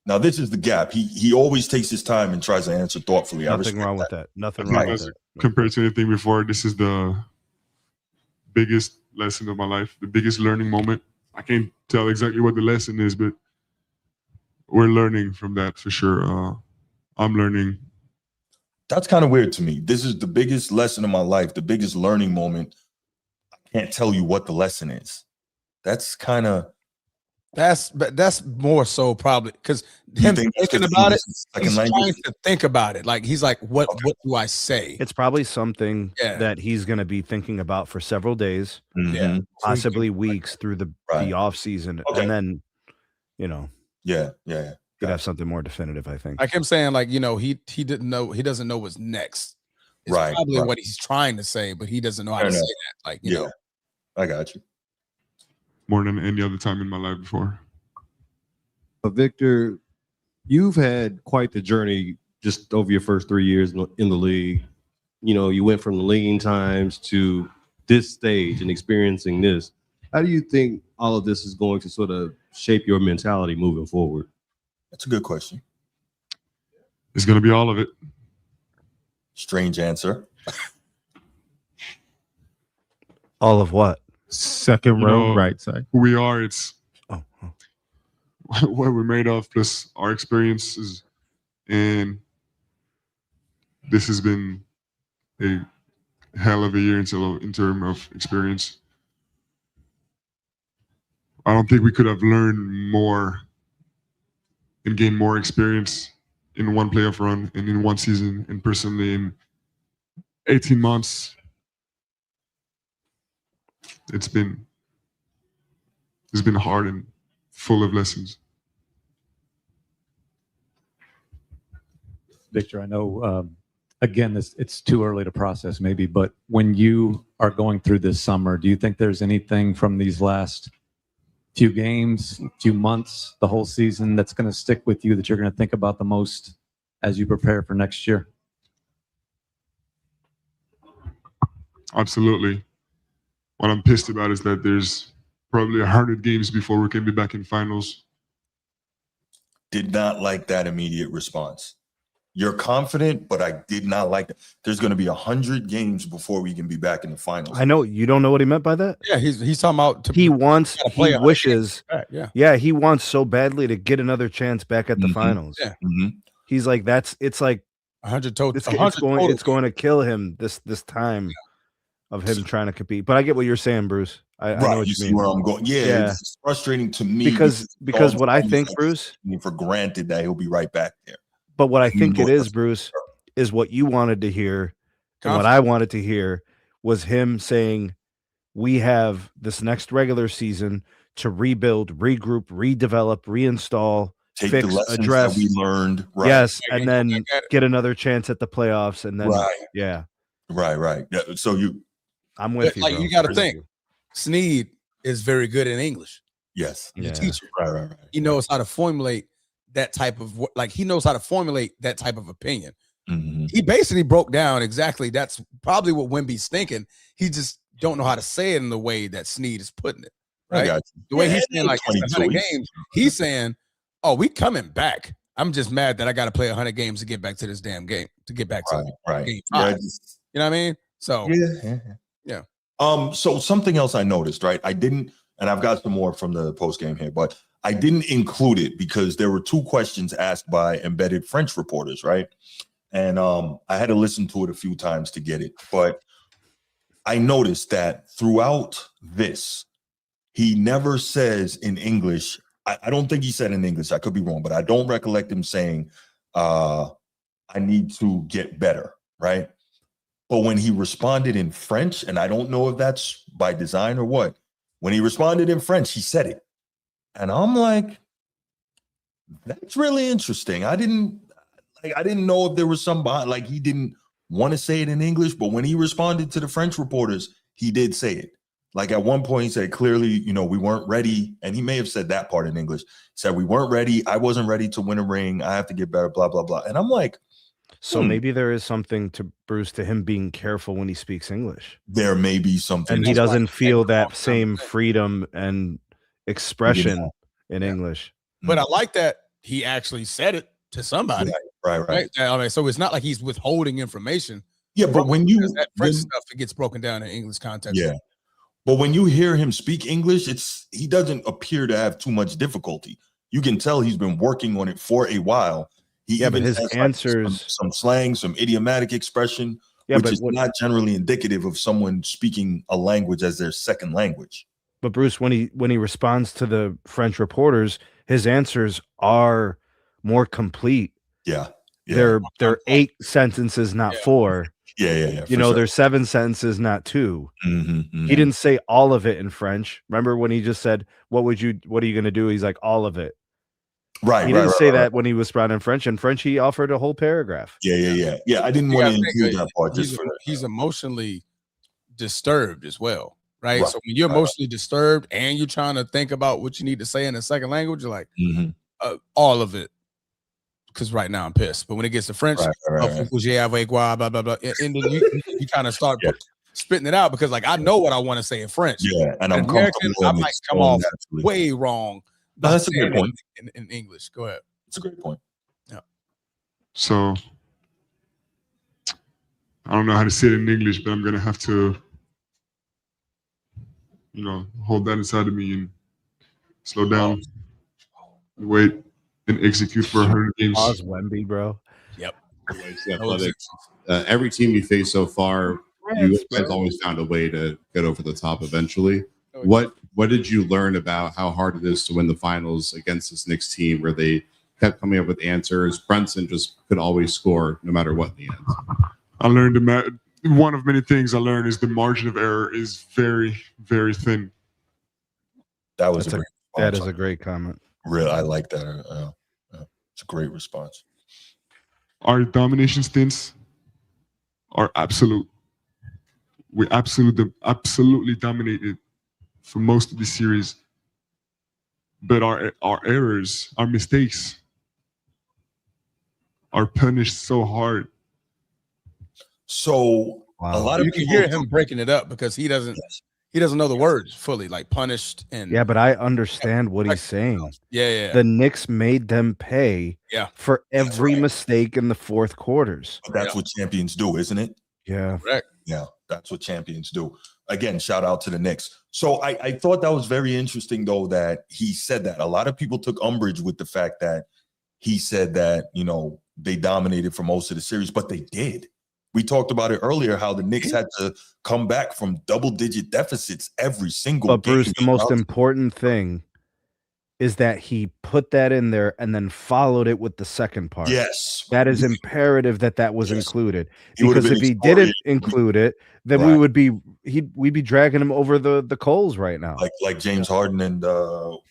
Now, this is the gap. He always takes his time and tries to answer thoughtfully. Nothing wrong with that. Nothing wrong with that. Compared to anything before, this is the biggest lesson of my life, the biggest learning moment. I can't tell exactly what the lesson is, but we're learning from that for sure. I'm learning. That's kind of weird to me. This is the biggest lesson of my life, the biggest learning moment. I can't tell you what the lesson is. That's kind of... That's more so probably because him thinking about it, he's trying to think about it. Like he's like, what do I say? It's probably something that he's going to be thinking about for several days, possibly weeks through the off season, and then, he'd have something more definitive. I think. Like him saying, like he didn't know, he doesn't know what's next. It's probably what he's trying to say, but he doesn't know how to say that. Like I got you. More than any other time in my life before. Victor, you've had quite the journey just over your first 3 years in the league. You went from the lean times to this stage and experiencing this. How do you think all of this is going to sort of shape your mentality moving forward? That's a good question. It's going to be all of it. Strange answer. All of what? Second row, right side. Who we are, it's what we're made of, plus our experiences. And this has been a hell of a year in terms of experience. I don't think we could have learned more and gained more experience in one playoff run and in one season, and personally in 18 months it's been hard and full of lessons. Victor, I know, again, it's too early to process maybe, but when you are going through this summer, do you think there's anything from these last few games, few months, the whole season that's going to stick with you that you're going to think about the most as you prepare for next year? Absolutely. What I'm pissed about is that there's probably 100 games before we can be back in finals. Did not like that immediate response. You're confident, but I did not like that. There's going to be 100 games before we can be back in the finals. I know you don't know what he meant by that. Yeah, he's talking about he wishes. Yeah, he wants so badly to get another chance back at the finals. Yeah, he's like it's like 100 total. It's going to kill him this time of him trying to compete. But I get what you're saying, Bruce. I know what you mean. Where I'm going. Yeah, it's frustrating to me because what I think, Bruce, for granted that he'll be right back there. But what I think it is, Bruce, is what you wanted to hear and what I wanted to hear was him saying, we have this next regular season to rebuild, regroup, redevelop, reinstall, take fix, the lessons address. that we learned. Right. Yes, and then get another chance at the playoffs. And then, Right. Yeah, so I'm with you, like bro. you got to think, Sneed is very good in English. Yes. He's a teacher. Right. He knows how to formulate that type of he knows how to formulate that type of opinion. He basically broke down exactly. That's probably what Wemby's thinking. He just don't know how to say it in the way that Sneed is putting it. Right. The way he's saying like 100 games, he's saying, "Oh, we coming back. I'm just mad that I got to play 100 games to get back to this damn game to get back to game 5." You know what I mean? So yeah. So something else I noticed, right? I didn't, and I've got some more from the post game here, but I didn't include it because there were 2 questions asked by embedded French reporters, right? And I had to listen to it a few times to get it. But I noticed that throughout this, he never says in English, I don't think he said in English, I could be wrong, but I don't recollect him saying, I need to get better, right? But when he responded in French, and I don't know if that's by design or what, when he responded in French, he said it. And I'm like, that's really interesting. I didn't know if there was somebody like he didn't want to say it in English, but when he responded to the French reporters, he did say it. Like at one point he said, clearly, we weren't ready. And he may have said that part in English. He said, we weren't ready. I wasn't ready to win a ring. I have to get better, blah, blah, blah. And I'm like, so maybe there is something to Bruce, to him being careful when he speaks English. There may be something. And he doesn't feel that same freedom and expression in English. But I like that he actually said it to somebody. Right. So it's not like he's withholding information. Yeah, but when you that French stuff, it gets broken down in English context. Yeah. But when you hear him speak English, he doesn't appear to have too much difficulty. You can tell he's been working on it for a while. But his answers, some slang, some idiomatic expression, which is not generally indicative of someone speaking a language as their second language. But Bruce, when he responds to the French reporters, his answers are more complete. Yeah. They're 8 sentences, not 4. Yeah. There's 7 sentences, not 2. He didn't say all of it in French. Remember when he just said, what are you going to do? He's like, all of it. Right. He didn't say that when he was responding in French. In French, he offered a whole paragraph. Yeah. I didn't want to include that part. He's emotionally disturbed as well, right? So when you're emotionally disturbed and you're trying to think about what you need to say in a second language, you're like, all of it. Because right now I'm pissed. But when it gets to French, blah, blah, blah, and then you kind of start spitting it out because like I know what I want to say in French. Yeah, and I'm American, I might come off way wrong. No, that's a great point. In English. Go ahead. It's a great point. Yeah. So I don't know how to say it in English, but I'm gonna have to, hold that inside of me and slow down, wait, and execute for 100 games. Pause Wemby, bro. Yep. Every team you face so far, you guys always found a way to get over the top eventually. What did you learn about how hard it is to win the finals against this Knicks team where they kept coming up with answers? Brunson just could always score no matter what in the end. I learned one of many things I learned is the margin of error is very, very thin. That was that is a great comment. Real, I like that. It's a great response. Our domination stints are absolute. We absolutely dominated for most of the series. But our errors, our mistakes are punished so hard. So a lot of you can people hear him breaking it up because he doesn't know the words fully, like punished and Yeah, but I understand what he's saying. Yeah. The Knicks made them pay for every mistake in the fourth quarters. But that's what champions do, isn't it? Yeah. Correct. Yeah, that's what champions do. Again, shout out to the Knicks. So I thought that was very interesting, though, that he said that. A lot of people took umbrage with the fact that he said that, they dominated for most of the series, but they did. We talked about it earlier, how the Knicks had to come back from double-digit deficits every single game. But Bruce, the most important thing is that he put that in there and then followed it with the second part. Yes. That is imperative that was included. Because if he didn't include it, then we'd be dragging him over the coals right now. Like James Harden and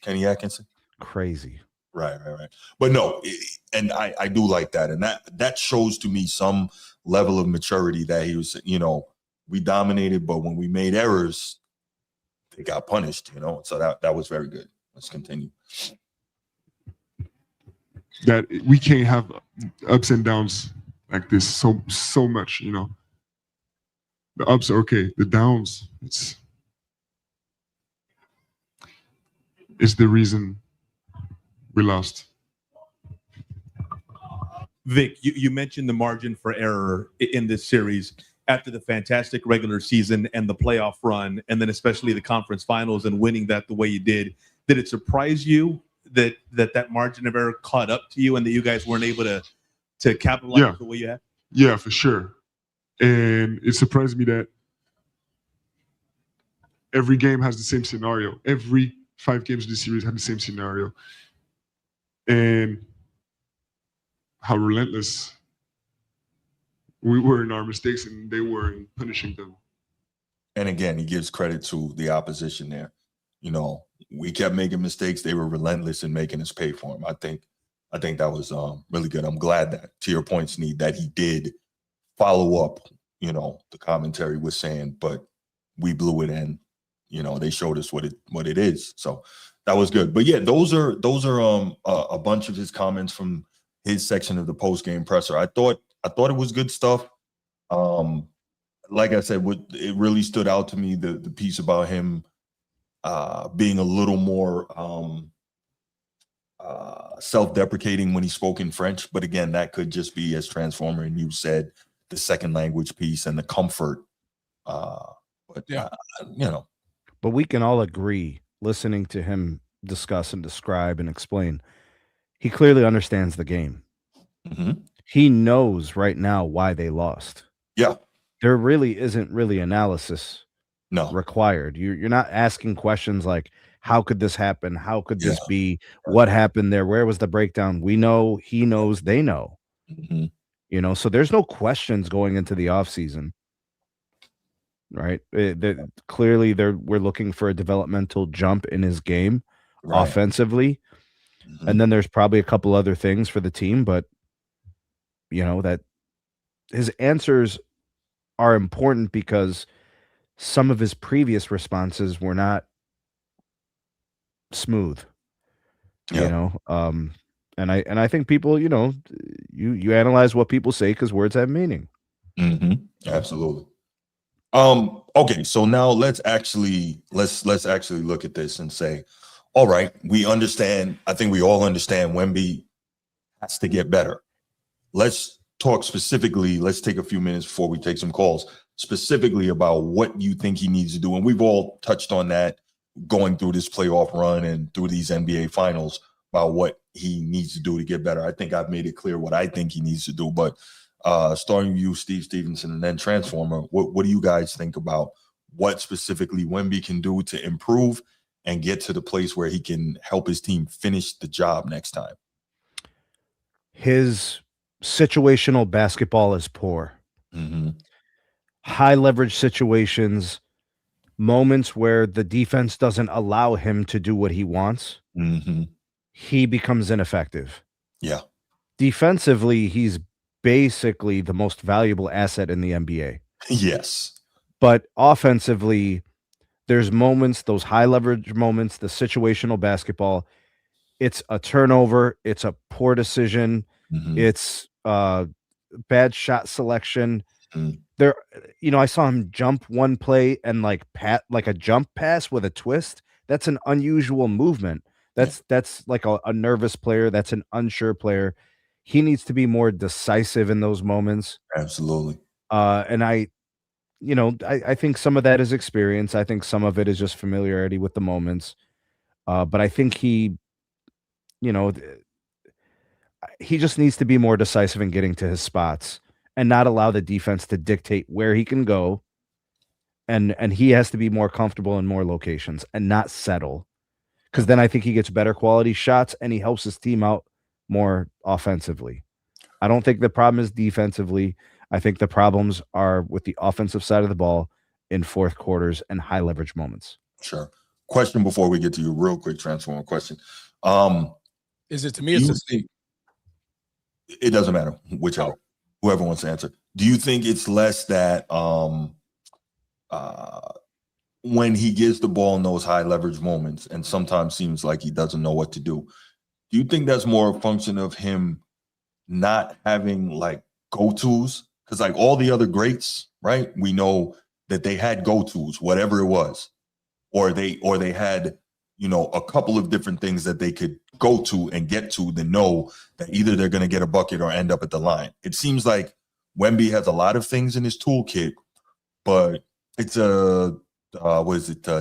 Kenny Atkinson. Crazy. Right. But no, and I do like that. And that shows to me some level of maturity that he was, we dominated, but when we made errors, they got punished, So that was very good. Let's continue. That we can't have ups and downs like this so much, The ups are okay. The downs, it's the reason we lost. Vic, you mentioned the margin for error in this series after the fantastic regular season and the playoff run, and then especially the conference finals and winning that the way you did. Did it surprise you that margin of error caught up to you and that you guys weren't able to capitalize the way you had? Yeah, for sure. And it surprised me that every game has the same scenario. Every 5 games of the series had the same scenario. And how relentless we were in our mistakes and they were in punishing them. And again, he gives credit to the opposition there. We kept making mistakes. They were relentless in making us pay for them. I think that was really good. I'm glad that, to your point, Sneed, that he did follow up. The commentary was saying, but we blew it in. They showed us what it is. So that was good. But yeah, those are a bunch of his comments from his section of the post game presser. I thought it was good stuff. Like I said, it really stood out to me, the piece about him being a little more self-deprecating when he spoke in French. But again, that could just be, as Transformer and you said, the second language piece and the comfort. But we can all agree, listening to him discuss and describe and explain, he clearly understands the game. Mm-hmm. He knows right now why they lost. Yeah. There really isn't analysis required. You're not asking questions like, how could this happen? How could this be? What happened there? Where was the breakdown? We know, he knows, they know. Mm-hmm. So there's no questions going into the offseason. Right? Clearly, we're looking for a developmental jump in his game offensively. Mm-hmm. And then there's probably a couple other things for the team, but that his answers are important because some of his previous responses were not smooth. And I think people, you analyze what people say because words have meaning. Mm-hmm. Absolutely. Okay, so now let's actually look at this and say, all right, we understand. I think we all understand Wemby has to get better. Let's talk specifically. Let's take a few minutes before we take some calls specifically about what you think he needs to do. And we've all touched on that going through this playoff run and through these NBA finals about what he needs to do to get better. I think I've made it clear what I think he needs to do, but starting with you, Steve Stevenson, and then Transformer, what do you guys think about what specifically Wemby can do to improve and get to the place where he can help his team finish the job next time? His situational basketball is poor. Mm-hmm. high leverage situations, moments where the defense doesn't allow him to do what he wants, he becomes ineffective. Yeah. Defensively, he's basically the most valuable asset in the NBA. Yes. But offensively, there's moments, those high leverage moments, the situational basketball, it's a turnover, it's a poor decision, it's bad shot selection. There, I saw him jump one play and like a jump pass with a twist. That's an unusual movement. That's like a nervous player. That's an unsure player. He needs to be more decisive in those moments. Absolutely. And I think some of that is experience. I think some of it is just familiarity with the moments. But I think he just needs to be more decisive in getting to his spots and not allow the defense to dictate where he can go. And he has to be more comfortable in more locations and not settle. Because then I think he gets better quality shots and he helps his team out more offensively. I don't think the problem is defensively. I think the problems are with the offensive side of the ball in fourth quarters and high leverage moments. Sure. Question before we get to you, real quick transformer question. Is it to me or to Steve? It doesn't matter, whichever, whoever wants to answer. Do you think it's less that when he gets the ball in those high leverage moments and sometimes seems like he doesn't know what to do you think that's more a function of him not having like go-tos? Because like all the other greats, right? We know that they had go-tos, whatever it was, or they had, a couple of different things that they could go to and get to know that either they're going to get a bucket or end up at the line. It seems like Wemby has a lot of things in his toolkit, but it's a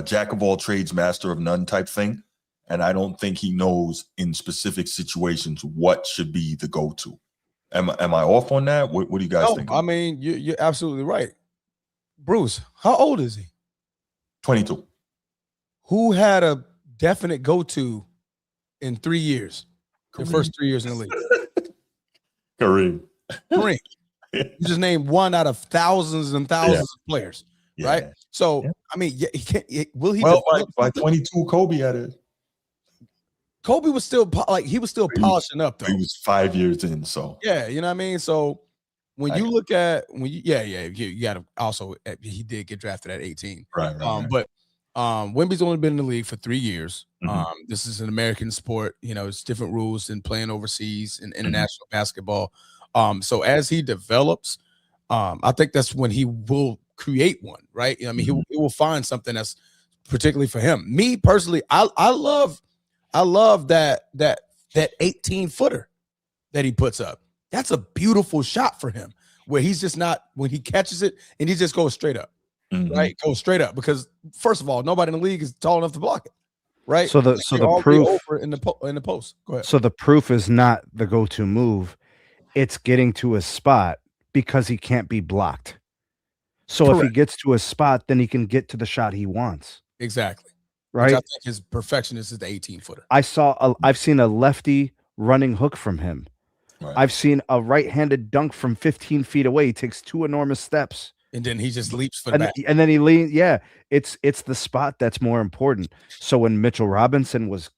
jack of all trades, master of none type thing. And I don't think he knows in specific situations what should be the go-to. Am I off on that? What do you guys think? I mean, you're absolutely right. Bruce, how old is he? 22. Who had a definite go-to in 3 years? The first 3 years in the league. Kareem. You just named one out of thousands and thousands of players, right? So, I mean, he can't. Will he? Well, by 22, Kobe had it. Kobe was still polishing up though. He was 5 years in, so yeah, you know what I mean. So when you look at you got to also he did get drafted at 18, right. But Wemby's only been in the league for 3 years. This is an American sport. It's different rules than playing overseas in international basketball. So as he develops, I think that's when he will create one, right? I mean, he will find something that's particularly for him. Me personally, I love that 18-footer that he puts up. That's a beautiful shot for him where he's just not, when he catches it and he just goes straight up, right? Goes straight up because first of all, nobody in the league is tall enough to block it, right? So the proof over in the post. Go ahead. So the proof is not the go-to move. It's getting to a spot because he can't be blocked. So if he gets to a spot, then he can get to the shot he wants. Exactly. Right. Which I think his perfectionist is the 18-footer. I've seen a lefty running hook from him. Right. I've seen a right-handed dunk from 15 feet away. He takes 2 enormous steps. And then he just leaps for the back. And then he leans. Yeah, it's the spot that's more important. So when Mitchell Robinson was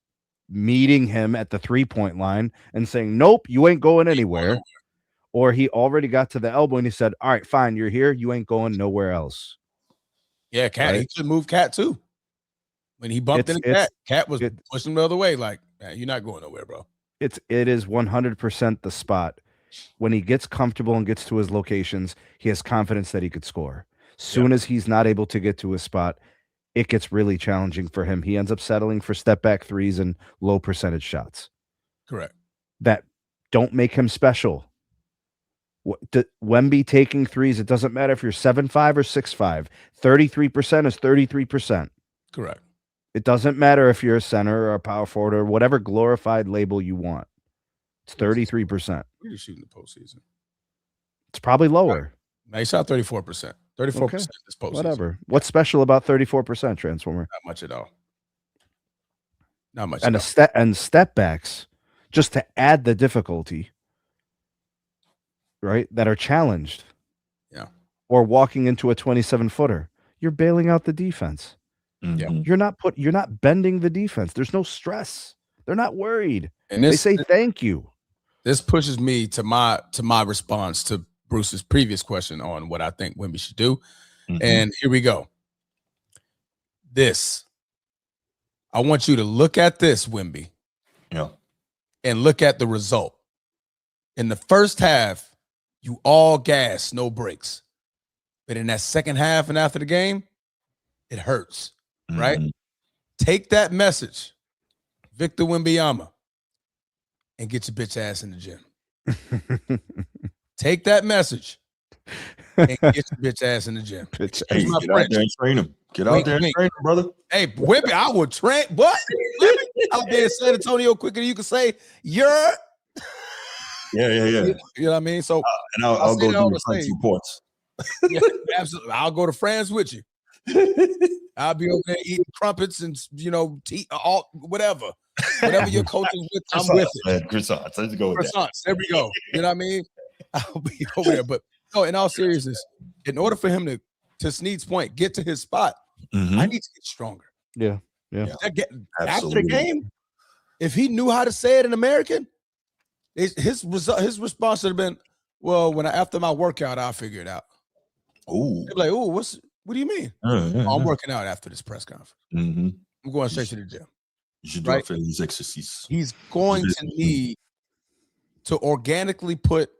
meeting him at the 3-point line and saying, nope, you ain't going anywhere. Or he already got to the elbow and he said, all right, fine, you're here. You ain't going nowhere else. Yeah, Cat. Right? He could move Cat too. When he bumped into Cat was pushing the other way. Like, you're not going nowhere, bro. It is 100% the spot. When he gets comfortable and gets to his locations, he has confidence that he could score. Soon as he's not able to get to his spot, it gets really challenging for him. He ends up settling for step back threes and low percentage shots. Correct. That don't make him special. Wemby taking threes, it doesn't matter if you're 7'5" or 6'5". 33% is 33%. Correct. It doesn't matter if you're a center or a power forward or whatever glorified label you want. It's 33%. What are you shooting the postseason? It's probably lower. He shot 34%. 34% this postseason. Whatever. What's special about 34%, Transformer? Not much at all. Not much. And step backs, just to add the difficulty, right? That are challenged. Yeah. or walking into a 27-footer. You're bailing out the defense. Mhm. You're not bending the defense. There's no stress. They're not worried. And They say thank you. This pushes me to my response to Bruce's previous question on what I think Wemby should do. Mhm. And here we go. I want you to look at this, Wemby. Yeah. And look at the result. In the first half, you all gas, no breaks. But in that second half and after the game, it hurts, right? Mhm. Take that message, Victor Wembanyama, and get your bitch ass in the gym. Take that message and get your bitch ass in the gym. Hey, Excuse my get out French. there and train him. Get out Wink, there and wink. train him, brother. Hey, Wemby, I would train. What? Wemby, out there in San Antonio quicker than you can say, you're. Yeah. You know what I mean? So, And I'll say go that all do to the French say- reports. yeah, absolutely. I'll go to France with you. I'll be over there eating crumpets and, whatever your coach is with, I'm with it. Man, croissants. Let's go with that. Croissants. There we go. You know what I mean? I'll be over there. But no, in all seriousness, in order for him to Sneed's point, get to his spot, Mhm. I need to get stronger. Yeah. After the Absolutely. game, if he knew how to say it in American, his response would have been, "Well, after my workout, I'll figure it out." Ooh. They'd be like, "Oh, what do you mean?" "Oh, I'm working out after this press conference. Mhm. I'm going straight to the gym." You should do Right? it for these exercises. He's going to need to organically put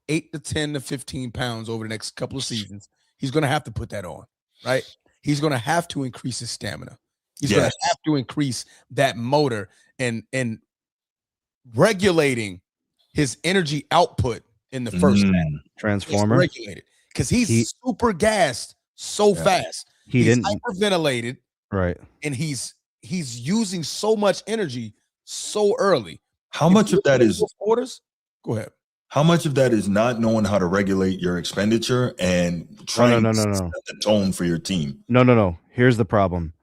8 to 10 to 15 pounds over the next couple of seasons. He's going to have to put that on, right? He's going to have to increase his stamina. He's going Yes. to have to increase that motor and regulating his energy output in the first half. Transformer. Regulated because he's super gassed so fast. He He's didn't. hyperventilated Right. and he's using so much energy so early. How much of that is quarters? Go ahead. how much of that is not knowing how to regulate your expenditure and trying No. to set the tone for your team? No. Here's the problem.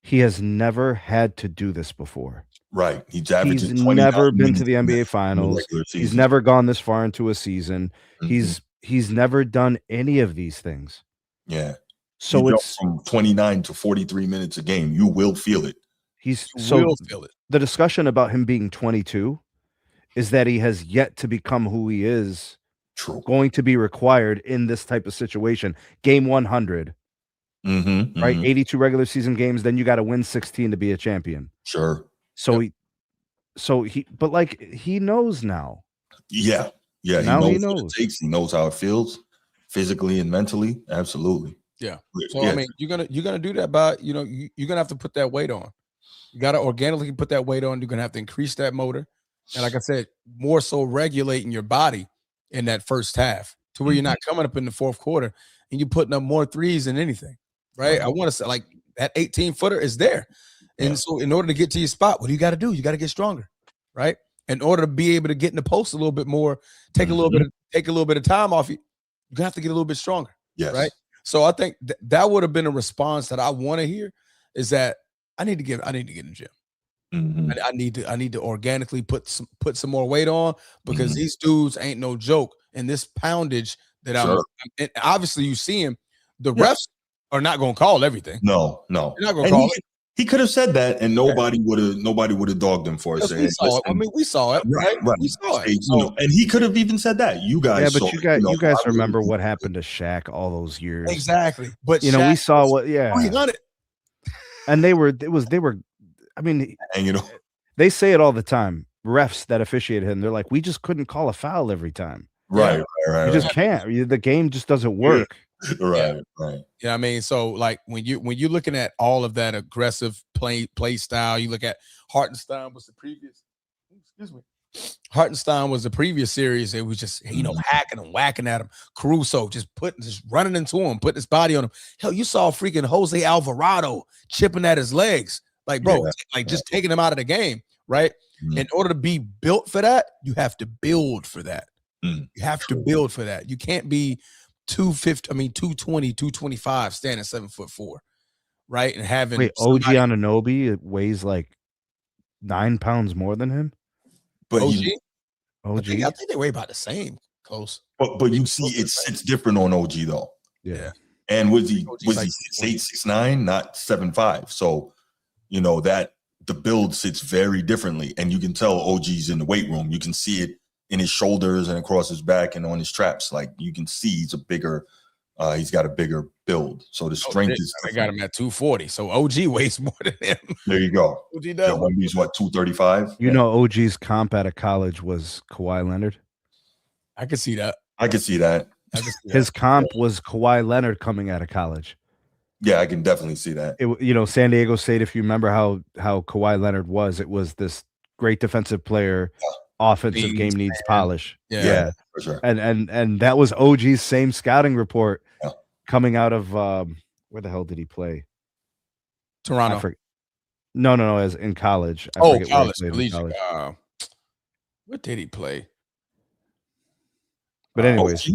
He has never had to do this before. Right. He's averaging He's 29 never been to minutes the in NBA the Finals. regular He's season. never gone this far into a season. Mhm. He's never done any of these things. Yeah. So You jump it's from 29 to 43 minutes a game. You will feel it. You so will feel it. the discussion about him being 22 is that he has yet to become who he is True. going to be required in this type of situation. Game 100, Mm-hmm. right? 82 regular season games, then you got to win 16 to be a champion. Sure. So but like he knows now. Yeah. Yeah. Now he he knows what knows. it takes. He knows how it feels physically and mentally. Absolutely. Yeah. So Yeah. I mean, you're gonna do that by you're gonna have to put that weight on. You got to organically put that weight on. You're gonna have to increase that motor, and like I said, more so regulating your body in that first half to where you're not coming up in the fourth quarter and you're putting up more threes than anything, right? I want to say like that 18-footer is there, and so in order to get to your spot, what do you got to do? You got to get stronger, right? In order to be able to get in the post a little bit more, take a little bit of time off you. You're gonna have to get a little bit stronger. Yes. Right. So I think that would have been a response that I want to hear is that I need to get in the gym. Mhm. I need to organically put some more weight on because these dudes ain't no joke. And this poundage that Sure. and obviously you see him, the refs are not going to call everything. No. They're not going And to call it. he could have said that, and nobody would have dogged him for it. Because Saying, we saw it. I mean, we saw it, right? We saw it. So, and he could have even said that. You guys, Yeah, but saw you it, guys I remember really- what happened to Shaq all those years. Exactly. But we Shaq saw was what 300. and they were I mean, and they say it all the time. Refs that officiated him, they're like, we just couldn't call a foul every time. Right. You just can't. The game just doesn't work. Right. Yeah, I mean, so like when you're looking at all of that aggressive play style, you look at Hartenstein was the previous. Excuse me. Hartenstein was the previous series. It was just hacking and whacking at him. Caruso just running into him, putting his body on him. Hell, you saw freaking Jose Alvarado chipping at his legs, like bro, just taking him out of the game. Right. In order to be built for that, you have to build for that. You have to build for that. You can't be 220, 225, standing 7'4", right? And having OG Anunoby, it weighs like 9 pounds more than him. But OG? OG. I think they weigh about the same, close. But you see, it sits different on OG though. Yeah. And was he OG's like 6'8", 6'9", not 7'5"? So, you know, that the build sits very differently. And you can tell OG's in the weight room. You can see it in his shoulders and across his back and on his traps. Like you can see he's got a bigger build. So the strength is I got him at 240. So OG weighs more than him. There you go. OG Yeah, does. Wemby's what, 235? You know, OG's comp out of college was Kawhi Leonard. I could see that. I could see that. His comp was Kawhi Leonard coming out of college. Yeah, I can definitely see that. You know, San Diego State, if you remember how Kawhi Leonard was, it was this great defensive player, offensive game needs polish. Yeah, for sure. And that was OG's same scouting report coming out of where the hell did he play? Toronto. No, as in college. I forget college. where he played in college. What did he play? But anyways,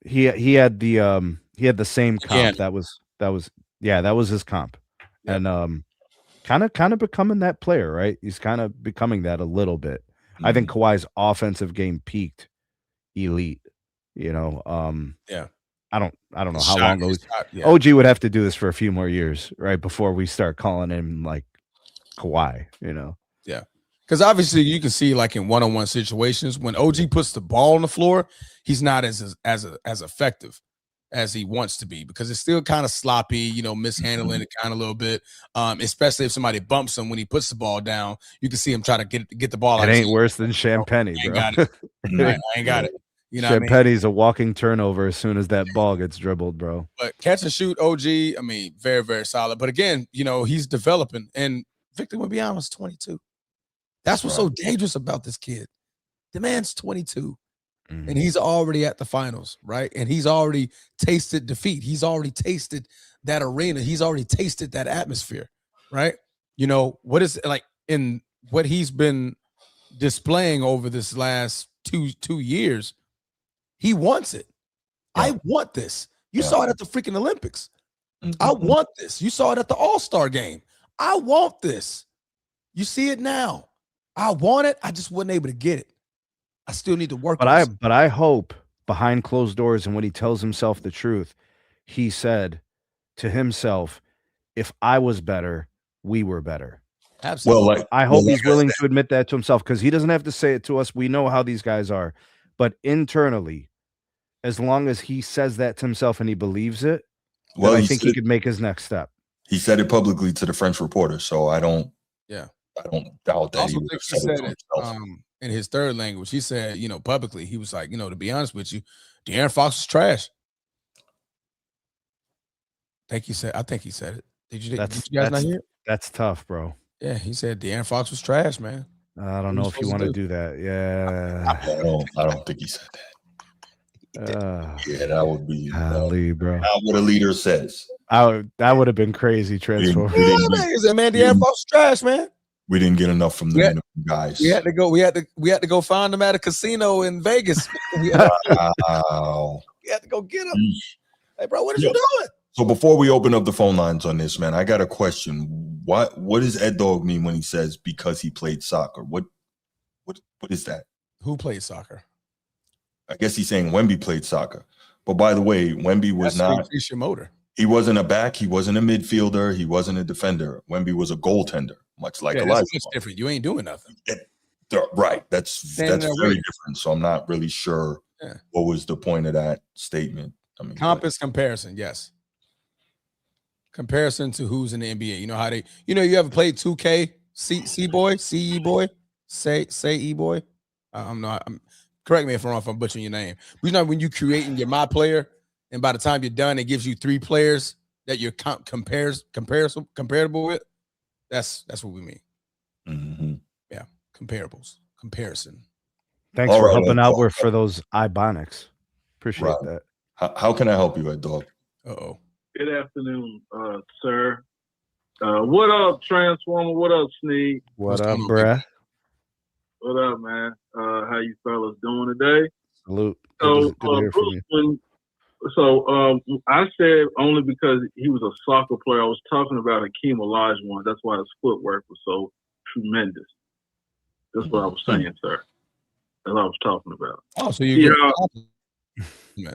he had the same comp. That was his comp. And kind of becoming that player, right? He's kind of becoming that a little bit. I think Kawhi's offensive game peaked elite, you know. I don't know how long ago. OG would have to do this for a few more years, right, before we start calling him like Kawhi, you know. Yeah. Because obviously you can see like in one-on-one situations when OG puts the ball on the floor, he's not as effective as he wants to be because it's still kind of sloppy, you know, mishandling it kind of a little bit. Especially if somebody bumps him when he puts the ball down, you can see him try to get the ball. It ain't worse than Champagny, bro. I ain't got it. You know, Champagny's a walking turnover as soon as that ball gets dribbled, bro. But catch and shoot, OG, I mean, very, very solid. But again, you know, he's developing. And Victor Wembanyama's 22. That's what's so dangerous about this kid. The man's 22. And he's already at the finals, right? And he's already tasted defeat. He's already tasted that arena. He's already tasted that atmosphere, right? You know, what is like in what he's been displaying over this last two years, he wants it. I want this. You saw it at the freaking Olympics. I want this. You saw it at the All-Star game. I want this. You see it now. I want it. I just wasn't able to get it. I still need to work. But I hope behind closed doors and when he tells himself the truth, he said to himself, if I was better, we were better. Absolutely. Well, I hope he's willing to admit that to himself because he doesn't have to say it to us. We know how these guys are. But internally, as long as he says that to himself and he believes it, well, I think he could make his next step. He said it publicly to the French reporter, so I don't doubt that. Also, he said it in his third language. He said, you know, publicly, he was like, you know, to be honest with you, De'Aaron Fox was trash. I think he said it. Did you guys not hear it? That's tough, bro. Yeah, he said De'Aaron Fox was trash, man. I don't know if you want to do that. Yeah. I don't think he said that. Yeah, that would be bro. Not what a leader says. That would have been crazy transfer. Man, De'Aaron Fox was trash, man. We didn't get enough from the guys. We had to go find them at a casino in Vegas. We had to go get them. Hey, bro, what are you doing? So before we open up the phone lines on this, man, I got a question. What does Ed Dog mean when he says because he played soccer? What is that? Who played soccer? I guess he's saying Wemby played soccer. But by the way, Wemby was not. Your motor. He wasn't a back. He wasn't a midfielder. He wasn't a defender. Wemby was a goaltender, much like Elijah. That's different. You ain't doing nothing. Right. That's very different. So I'm not really sure what was the point of that statement. I mean, compass comparison, yes. Comparison to who's in the NBA. You know how you ever played 2K, C boy, CE boy, say E boy. Correct me if I'm wrong if I'm butchering your name. But you know when you creating your my player, and by the time you're done, it gives you 3 players that you're comparable with. That's what we mean. Mm-hmm. Yeah, comparison. Thanks for helping out for those Ibonics. Appreciate that. How can I help you, Ed Dog? Good afternoon, sir. What up, Transformer? What up, Sneed? What up, bruh? What up, man? How you fellas doing today? Salute. So, I said only because he was a soccer player. I was talking about Hakeem Olajuwon. That's why his footwork was so tremendous. That's what I was saying, sir. That's what I was talking about. Oh, so you Yeah,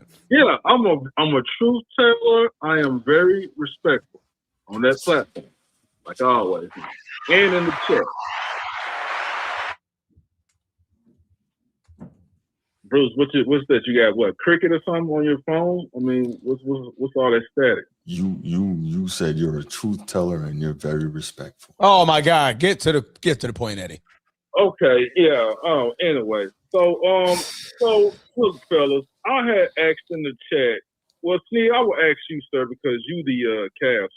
I'm a truth teller. I am very respectful on that platform, like always, and in the chat. Bruce, what's that? You got what, cricket or something on your phone? I mean, what's all that static? You said you're a truth teller and you're very respectful. Oh my God, get to the point, Eddie. Okay, yeah. Oh, anyway, so look, fellas, I had asked in the chat. Well, Sneed, I will ask you, sir, because you the Cavs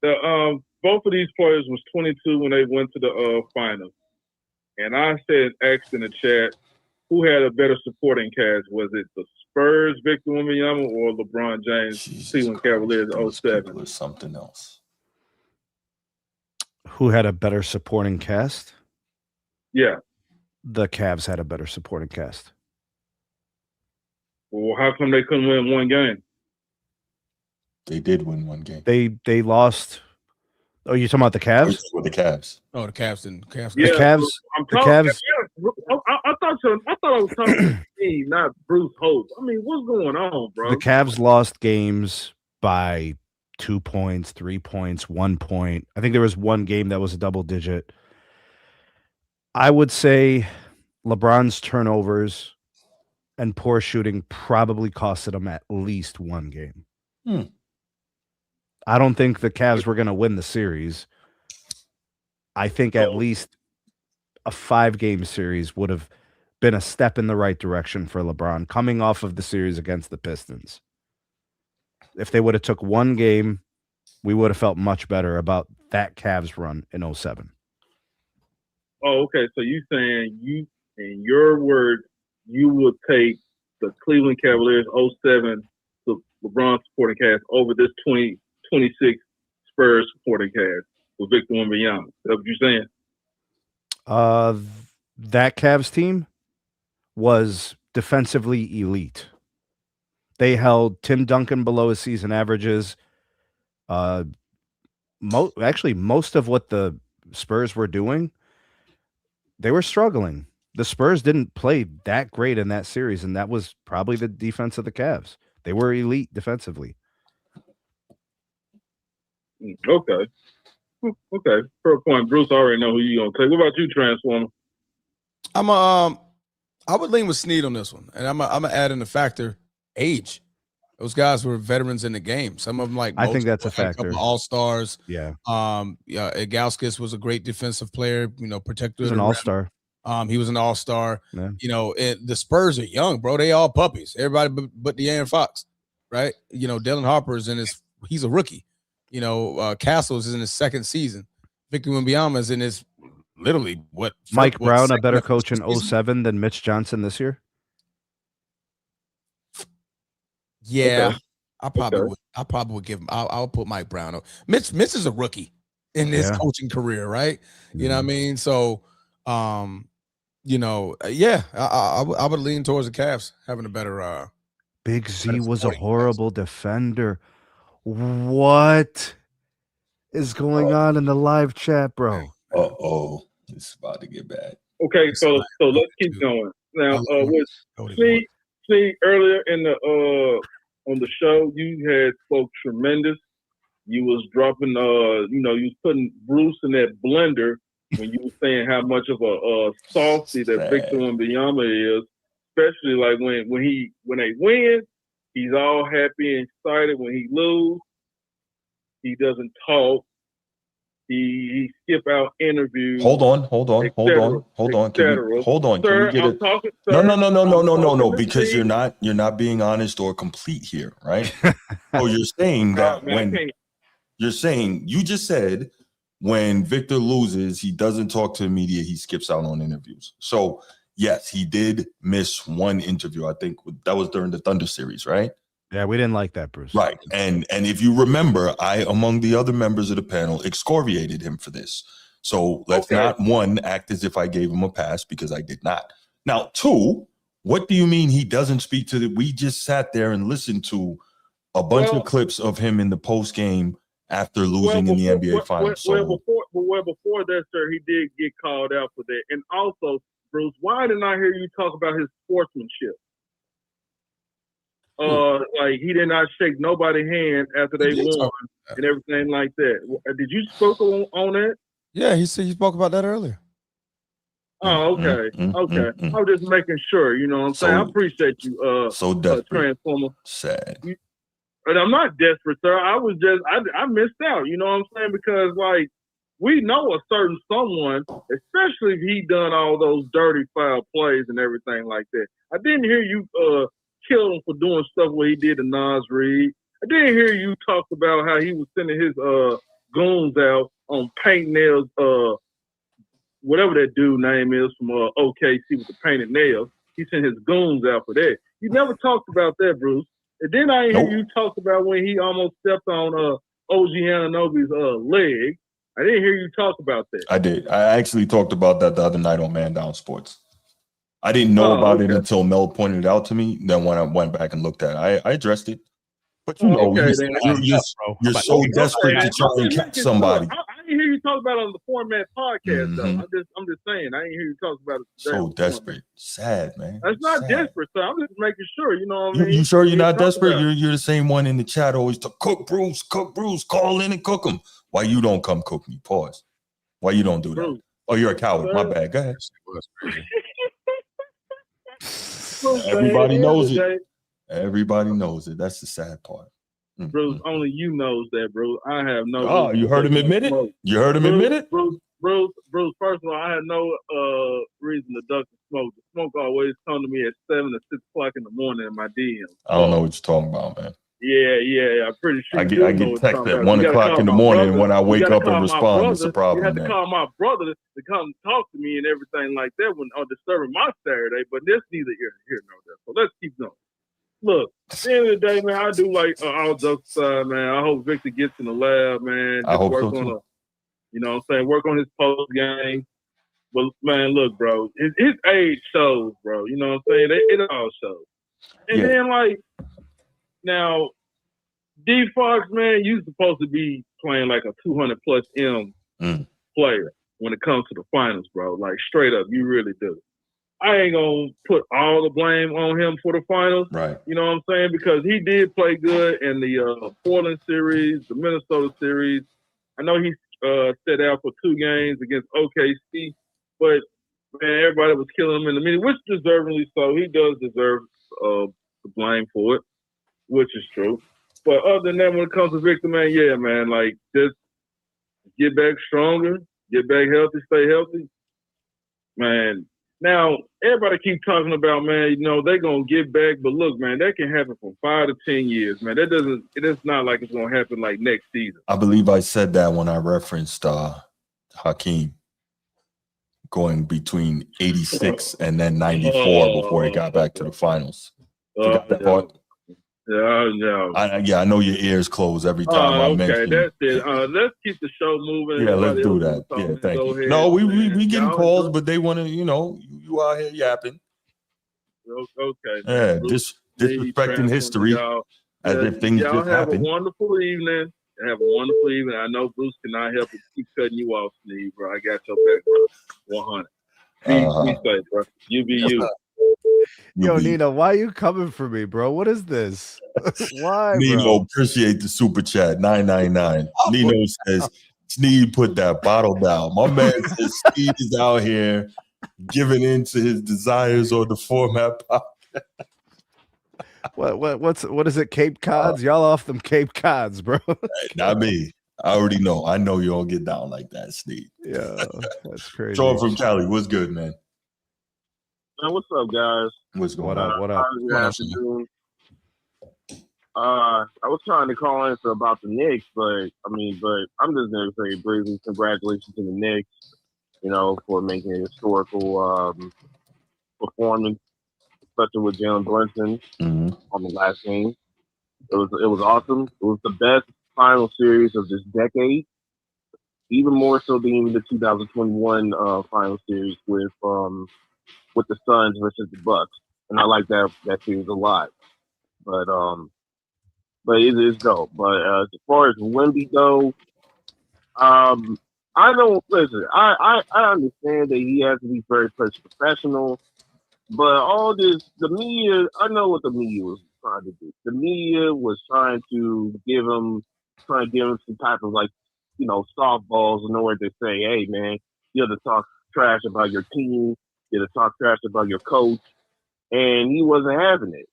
fan. Both of these players was 22 when they went to the finals, and I asked in the chat, who had a better supporting cast? Was it the Spurs, Victor Wembanyama, or LeBron James, Cleveland Cavaliers, 07? Or something else. Who had a better supporting cast? Yeah. The Cavs had a better supporting cast. Well, how come they couldn't win one game? They did win one game. They lost. Oh, you're talking about the Cavs? With the Cavs. Oh, the Cavs didn't. Cavs. The Cavs. The Cavs. I thought I was talking to Steve, not Bruce Hope. I mean, what's going on, bro? The Cavs lost games by 2 points, 3 points, 1 point. I think there was one game that was a double digit. I would say LeBron's turnovers and poor shooting probably costed them at least one game. I don't think the Cavs were going to win the series. I think at least a 5-game series would have been a step in the right direction for LeBron coming off of the series against the Pistons. If they would have took one game, we would have felt much better about that Cavs run in 07. Oh, okay. So you saying in your words, you would take the Cleveland Cavaliers 07 the LeBron supporting cast over this 2026 Spurs supporting cast with Victor Wembanyama. Is that what you're saying? That Cavs team was defensively elite. They held Tim Duncan below his season averages. Most of what the Spurs were doing, they were struggling. The Spurs didn't play that great in that series, and that was probably the defense of the Cavs. They were elite defensively. Okay. Okay. For a point, Bruce, I already know who you're gonna take. What about you, Transformer? I would lean with Sneed on this one, and I'm gonna add in the factor age. Those guys were veterans in the game. Some of them, like I think that's a factor. All stars. Yeah. Gauskas was a great defensive player. Protector. He was an all-star. He was an all-star. Yeah. The Spurs are young, bro. They all puppies. Everybody but De'Aaron Fox, right? Dylan Harper's he's a rookie. Castles is in his second season. Victor Wembanyama is in his literally Mike Brown a better coach in 07 than Mitch Johnson this year? Yeah. Okay. I probably would give him. I'll put Mike Brown. Mitch is a rookie in his coaching career, right? You know what I mean? So, I would lean towards the Cavs having a better. Big Z was a horrible defender. What is going on in the live chat, bro? It's about to get bad. Okay, so let's keep going. Now, see earlier in the on the show, you had spoke tremendous. You was dropping, you was putting Bruce in that blender when you were saying how much of a softy that Victor Wembanyama is, especially like when they win, he's all happy and excited. When he lose, he doesn't talk. He skip out interviews. Hold on. Can we get it? No. Because you're not being honest or complete here, right? So you're saying that you just said when Victor loses, he doesn't talk to the media. He skips out on interviews. So yes, he did miss one interview. I think that was during the Thunder series, right? Yeah, we didn't like that, Bruce. Right. And if you remember, I, among the other members of the panel, excoriated him for this. So let's not, one, act as if I gave him a pass, because I did not. Now, two, what do you mean he doesn't speak to we just sat there and listened to a bunch of clips of him in the post game after losing in the NBA Finals. Before that, sir, he did get called out for that. And also, Bruce, why didn't I hear you talk about his sportsmanship? Like he did not shake nobody's hand after they won and everything like that. Did you spoke on that? Yeah, he said he spoke about that earlier. Oh, okay. Okay. I was just making sure, you know what I'm saying? I appreciate you, so desperate. Transformer. Sad. But I'm not desperate, sir. I was just I missed out, you know what I'm saying? Because like we know a certain someone, especially if he done all those dirty foul plays and everything like that. I didn't hear you kill him for doing stuff where he did to Nas Reed. I didn't hear you talk about how he was sending his goons out on paint nails, whatever that dude name is from OKC with the painted nails. He sent his goons out for that. You never talked about that, Bruce. And then I hear you talk about when he almost stepped on OG Anunoby's leg. I didn't hear you talk about that. I did. I actually talked about that the other night on Man Down Sports. I didn't know about it until Mel pointed it out to me. Then when I went back and looked at it, I addressed it. But you know, you're so desperate to try and catch somebody. I didn't hear you talk about it on the Format podcast, though. I'm just saying. I didn't hear you talk about it. So desperate. Sad, man. That's not desperate, sir. I'm just making sure. You know what I mean? You sure you're not desperate? You're the same one in the chat always to cook Bruce, call in and cook him. Why you don't come cook me? Pause. Why you don't do that? Oh, you're a coward. My bad. Go ahead. Everybody knows it. Everybody knows it. That's the sad part. Bruce, only you knows that, bro. I have no. Oh, you heard him admit it? You heard him admit it? Bruce, first of all, I had no reason to duck the smoke. The smoke always come to me at 7 or 6 o'clock in the morning in my DMs. I don't know what you're talking about, man. Yeah. I'm pretty sure. I get text at 1 o'clock in the morning, and when I wake up and respond, it's a problem. You have to call my brother to come talk to me and everything like that when disturbing my Saturday. But that's neither here nor there. So let's keep going. Look, at the end of the day, man, I do like all jokes aside, man. I hope Victor gets in the lab, man. I hope so, too. You know what I'm saying? Work on his post game. But, man, look, bro, his age shows, bro. You know what I'm saying? It all shows. And then, like, now, D Fox, man, you supposed to be playing like a 200-plus M player when it comes to the finals, bro. Like, straight up, you really do. I ain't going to put all the blame on him for the finals. Right. You know what I'm saying? Because he did play good in the Portland series, the Minnesota series. I know he set out for 2 games against OKC, but, man, everybody was killing him in the meeting, which deservedly so. He does deserve the blame for it, which is true. But other than that, when it comes to Victor, man, yeah, man, like, just get back stronger, get back healthy, stay healthy. Man, now, everybody keep talking about, man, you know, they're going to get back. But look, man, that can happen from 5 to 10 years, man. It's not like it's going to happen like next season. I believe I said that when I referenced Hakeem going between 86 and then 94 before he got back to the finals. Forgot that part? Yeah. I know your ears close every time I mention. Okay, that's it. Let's keep the show moving. Yeah, let's do that. Yeah, thank you. Ahead. No, we getting calls, but they want to, you know, you out here yapping. Okay. Yeah, disrespecting history as if things just have happened. A wonderful evening. Have a wonderful evening. I know Bruce cannot help but keep cutting you off, Sneed, bro. I got your back, bro. 100. Be safe, bro. You be you. Yo, Nino, why are you coming for me, bro? What is this? Why, Nino, bro? appreciate the super chat. 999. Nino says, Sneed put that bottle down. My man says Sneed is out here giving in to his desires on the Format podcast. What is it? Cape Cods? Y'all off them Cape Cods, bro. Not me. I already know. I know you don't get down like that, Sneed. Yeah, that's crazy. Sean from Cali, what's good, man? Man, what's up, guys? What's going on? What up? I was trying to call in about the Knicks, but I'm just gonna say briefly, congratulations to the Knicks, you know, for making a historical performance, especially with Jalen Brunson on the last game. It was awesome. It was the best final series of this decade, even more so than even the 2021 final series with the Suns versus the Bucks, and I like that series a lot. But it is dope. But as far as Wemby though, I don't listen. I understand that he has to be very professional, but all this, the media, I know what the media was trying to do. The media was trying to give him some type of like, softballs in order to say, hey man, you're to talk trash about your team, you're to talk trash about your coach, and he wasn't having it.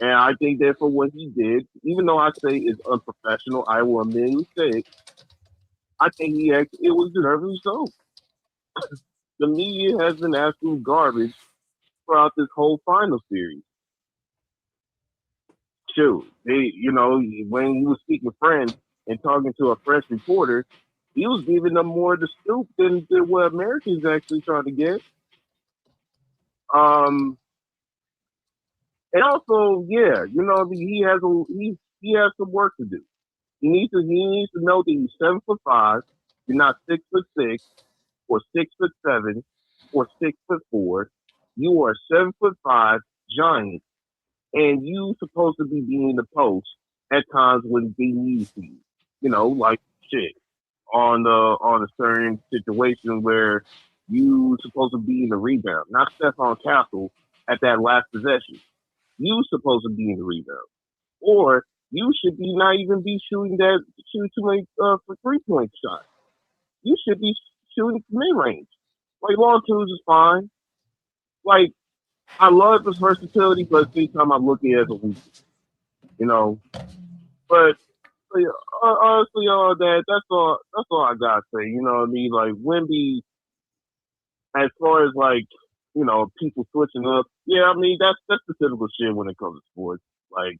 And I think that for what he did, even though I say it's unprofessional, I will admit it. I think it was deservedly so. The media has been absolute garbage throughout this whole final series. Shoot, when he was speaking French and talking to a French reporter, he was giving them more of the scoop than what Americans actually trying to get. And also, yeah, he has some work to do. He needs to know that he's 7'5". You're not 6'6" or 6'7" or 6'4". You are 7'5" giant, and you supposed to be being the post at times when they need you. Like shit on a certain situation where you supposed to be in the rebound, not Stephon Castle at that last possession. You supposed to be in the rebound, or you should be not even be shooting too many for 3-point shots. You should be shooting mid range. Like long twos is fine. Like I love his versatility, but at the same time I look at it as a weakness. But honestly, all that's all I gotta say. You know what I mean? Like Wemby, as far as like people switching up, yeah, I mean that's the typical shit when it comes to sports. Like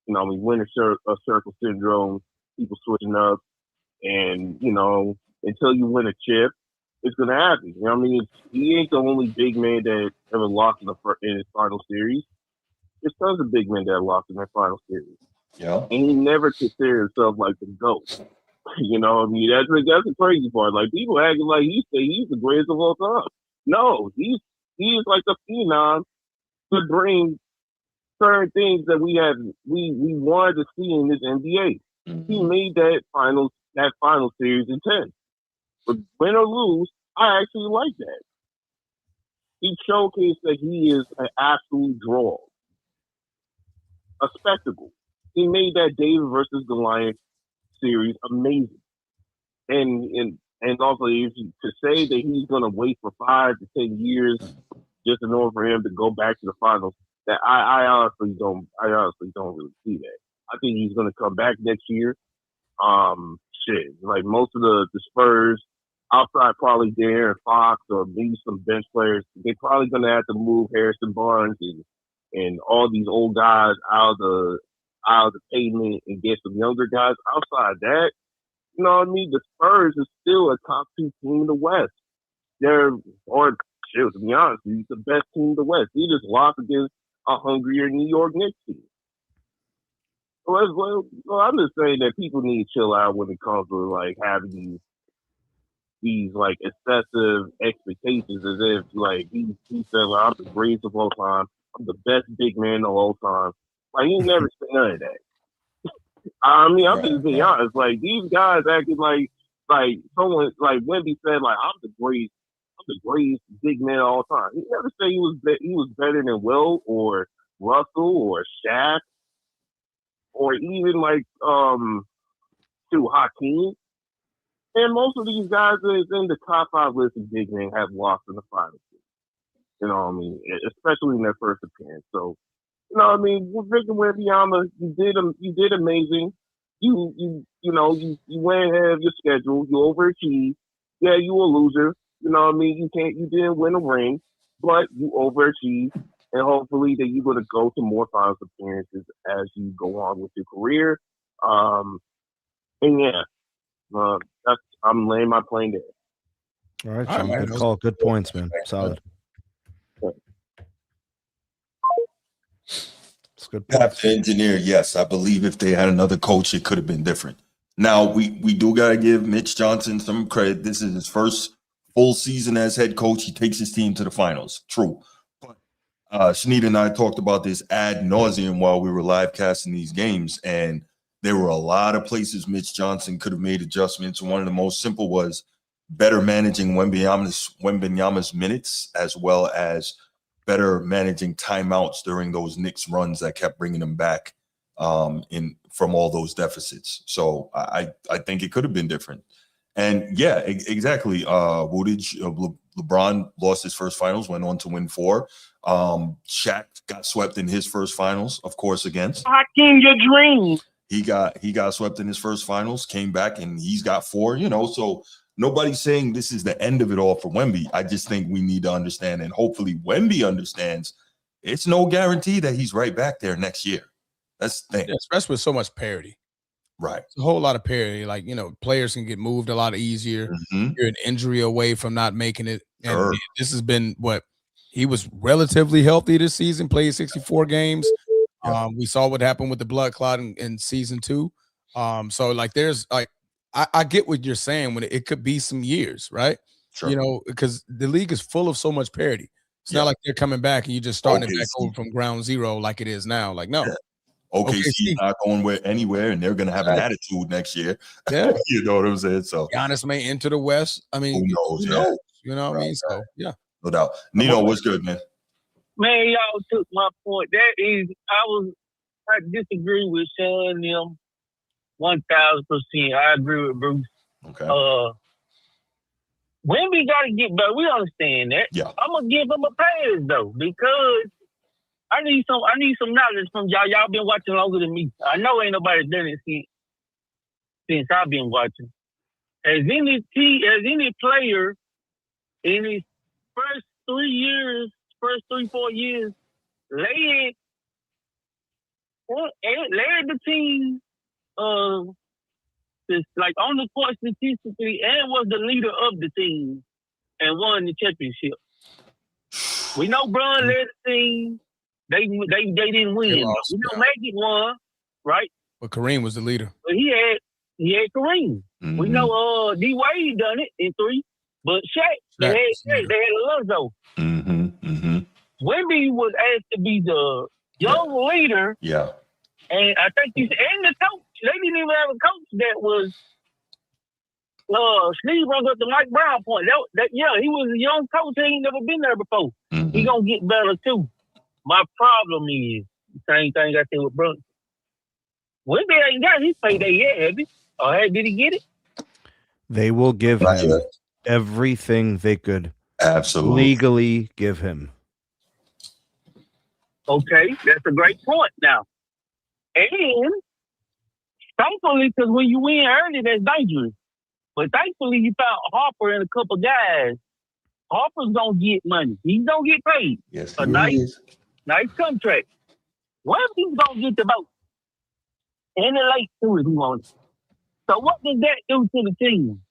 winner circle syndrome, people switching up, and until you win a chip, it's gonna happen. You know what I mean? He ain't the only big man that ever lost in his final series. There's tons of big men that lost in their final series. Yeah. And he never considered himself like the GOAT. You know what I mean? That's the crazy part. Like people acting like he's the greatest of all time. No, he is like the phenom to bring certain things that we wanted to see in this NBA. Mm-hmm. He made that final series in 10. But win or lose, I actually like that. He showcased that he is an absolute draw. A spectacle. He made that David versus Goliath series amazing. And also to say that he's gonna wait for 5 to 10 years just in order for him to go back to the finals, that I honestly don't really see that. I think he's gonna come back next year. Like most of the Spurs, outside probably De'Aaron Fox or maybe some bench players, they're probably gonna have to move Harrison Barnes and all these old guys out of the pavement and get some younger guys. Outside that, you know what I mean? The Spurs is still a top 2 team in the West. To be honest, he's the best team in the West. He just lost against a hungrier New York Knicks team. So I'm just saying that people need to chill out when it comes to like having these like excessive expectations, as if like he said, like, I'm the greatest of all time. I'm the best big man of all time. Like he never said none of that. I mean, I'm just being honest. Like these guys acting like someone like Wemby said, like I'm the greatest big man of all time. He never said he was better than Will or Russell or Shaq or even like Hakeem. And most of these guys is in the top 5 list of big men have lost in the finals. You know what I mean? Especially in their first appearance. So, you know what I mean? With Victor Wembanyama, you did amazing. You went ahead of your schedule. You overachieved. Yeah, you were a loser. You know what I mean? You didn't win a ring, but you overachieved. And hopefully that you're going to go to more finals appearances as you go on with your career. And yeah, I'm laying my plane there. All right, Sean. Good call. Good points, man. Solid. It's good. Have to engineer. Yes, I believe if they had another coach, it could have been different. Now we do gotta give Mitch Johnson some credit. This is his first full season as head coach. He takes his team to the finals. True. But Sneed and I talked about this ad nauseum while we were live casting these games, and there were a lot of places Mitch Johnson could have made adjustments. One of the most simple was better managing Wembanyama's minutes, as well as better managing timeouts during those Knicks runs that kept bringing them back from all those deficits. So I think it could have been different. And yeah, exactly. LeBron lost his first finals, went on to win 4. Shaq got swept in his first finals, of course, against Hakeem, your dream. He got swept in his first finals, came back, and he's got 4. So nobody's saying this is the end of it all for Wemby. I just think we need to understand, and hopefully Wemby understands, it's no guarantee that he's right back there next year. That's the thing. Yeah, especially with so much parity. Right. It's a whole lot of parity. Like, players can get moved a lot easier. You're an injury away from not making it. And this has been he was relatively healthy this season, played 64 games. We saw what happened with the blood clot in season 2. So like there's like I get what you're saying when it could be some years, right? Sure. Because the league is full of so much parity. It's not like they're coming back and you're just starting it back over from ground zero like it is now. Like, no. Yeah. OKC's not going anywhere, and they're going to have an attitude next year. Yeah. You know what I'm saying? So Giannis may enter the West. I mean, who knows? Yeah. You know what I mean? So, yeah. No doubt. Nino, what's good, man? Man, y'all took my point. I disagree with Sean them 1,000%. I agree with Bruce. Okay. Wemby got to get better. We understand that. Yeah. I'm gonna give him a pass though, because I need some knowledge from y'all. Y'all been watching longer than me. I know ain't nobody done it since I've been watching. Has any player in his first 3-4 years, led the team like on the court statistically, and was the leader of the team and won the championship? We know Bron led the team. They didn't win. We know Magic won, right? But Kareem was the leader. But he had Kareem. Mm-hmm. We know D Wade done it in 3, but Shaq they had Alonzo. Wemby was asked to be the young leader. Yeah. And I think and the coach, they didn't even have a coach that was Steve brought up the Mike Brown point. He was a young coach. He ain't never been there before. He gonna get better too. My problem is the same thing I said with Brunson. Wemby ain't got his payday yet, have he? Or did he get it? They will give him everything they could legally give him. Okay, that's a great point now. And thankfully, because when you win early, that's dangerous. But thankfully, you found Harper and a couple guys. Harper's going to get money. He's going to get paid. Yes, a nice contract. Wemby's going to get the vote. And the late too, if he wants. So what does that do to the team?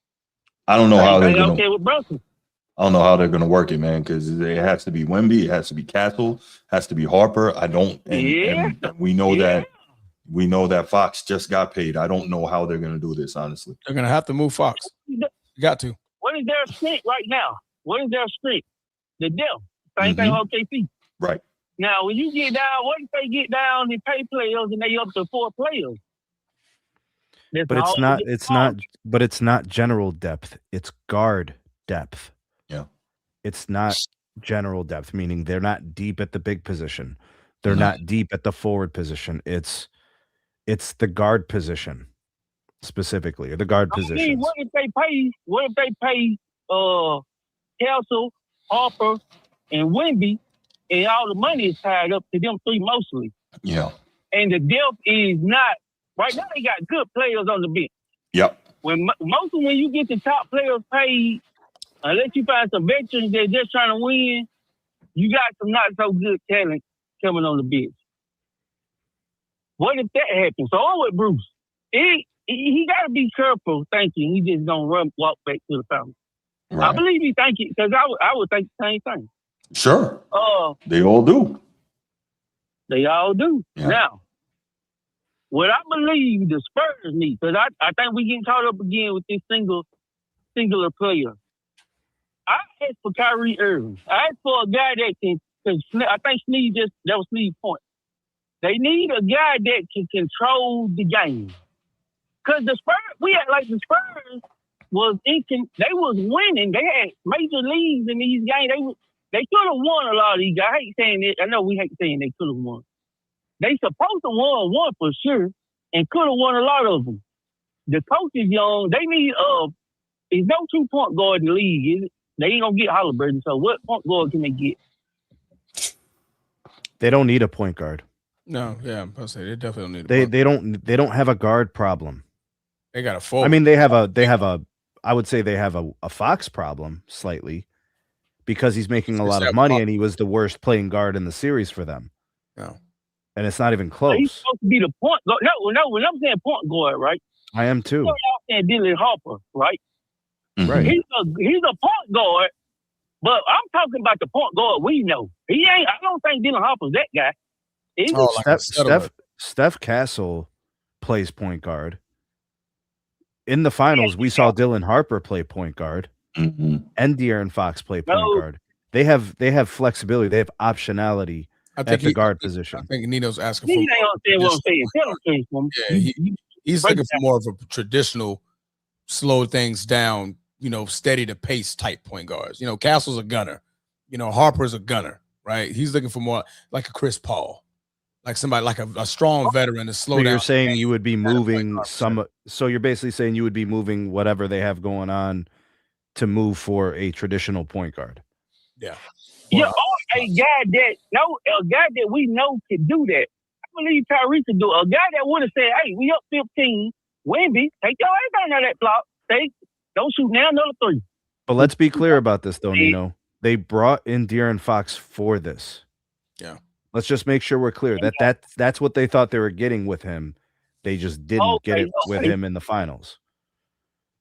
I don't know how they're going with Brunson. I don't know how they're going to work it, man, because it has to be Wemby, it has to be Castle, has to be Harper. I don't, and we know that Fox just got paid. I don't know how they're going to do this, honestly. They're going to have to move Fox. You got to. What is their strength right now? What is their strength? The depth. Same thing with OKC. Right. Now, when you get down, what if they get down and pay players and they up to 4 players? But it's not general depth. It's guard depth. Yeah. It's not general depth, meaning they're not deep at the big position. They're not deep at the forward position. It's the guard position specifically, or the guard position. What if they pay Castle, Harper, and Wemby, and all the money is tied up to them 3 mostly? Yeah. And the depth is not right now. They got good players on the bench. Yep. When you get the top players paid, unless you find some veterans that just trying to win, you got some not so good talent coming on the bench. What if that happens? So I'm with Bruce. He got to be careful thinking he just gonna walk back to the fountain. Right. I believe he thinking, because I would think the same thing. Sure. They all do. They all do. Yeah. Now, what I believe the Spurs need, because I think we getting caught up again with this singular player. I asked for Kyrie Irving. I asked for a guy that can, because I think that was Sneed's point. They need a guy that can control the game. Because the Spurs, the Spurs was they was winning. They had major leads in these games. They could have won a lot of these guys. I hate saying it. I know we hate saying they could have won. They supposed to won one for sure and could have won a lot of them. The coach is young. They need there's no 2-point guard in the league, is it? They ain't gonna get Halliburton. So what point guard can they get? They don't need a point guard. No, yeah, I'm supposed to say they definitely don't need. They don't have a guard problem. They got a forward. I mean, they have a. I would say they have a Fox problem slightly because he's making a lot of money and he was the worst playing guard in the series for them. No, and it's not even So close. he's supposed to be the point guard. No, when I'm saying point guard, right? I am too. Y'all saying Dylan Harper, right? Right. He's a point guard, but I'm talking about the point guard we know. He ain't. I don't think Dylan Harper's that guy. Is he? Steph Castle plays point guard. In the finals, we saw Dylan Harper play point guard, and De'Aaron Fox play point guard. They have flexibility. They have optionality at the guard position. I think Nino's asking He for. ain't understand what I'm saying. Tell him things for me. Yeah, he's looking for more of a traditional, slow things down, steady to pace type point guards. Castle's a gunner. Harper's a gunner, right? He's looking for more like a Chris Paul, like somebody like a strong veteran to slow So down. you're saying you would be moving some. So you're basically saying you would be moving whatever they have going on to move for a traditional point guard. Yeah. Yeah, or a guy that we know can do that. I believe Tyrese can do it. A guy that would have said, "Hey, we up 15. Wemby, take your ass down that block. Don't shoot now another 3." But let's be clear about this, though, Nino. They brought in De'Aaron Fox for this. Yeah. Let's just make sure we're clear that's what they thought they were getting with him. They just didn't get it with him in the finals.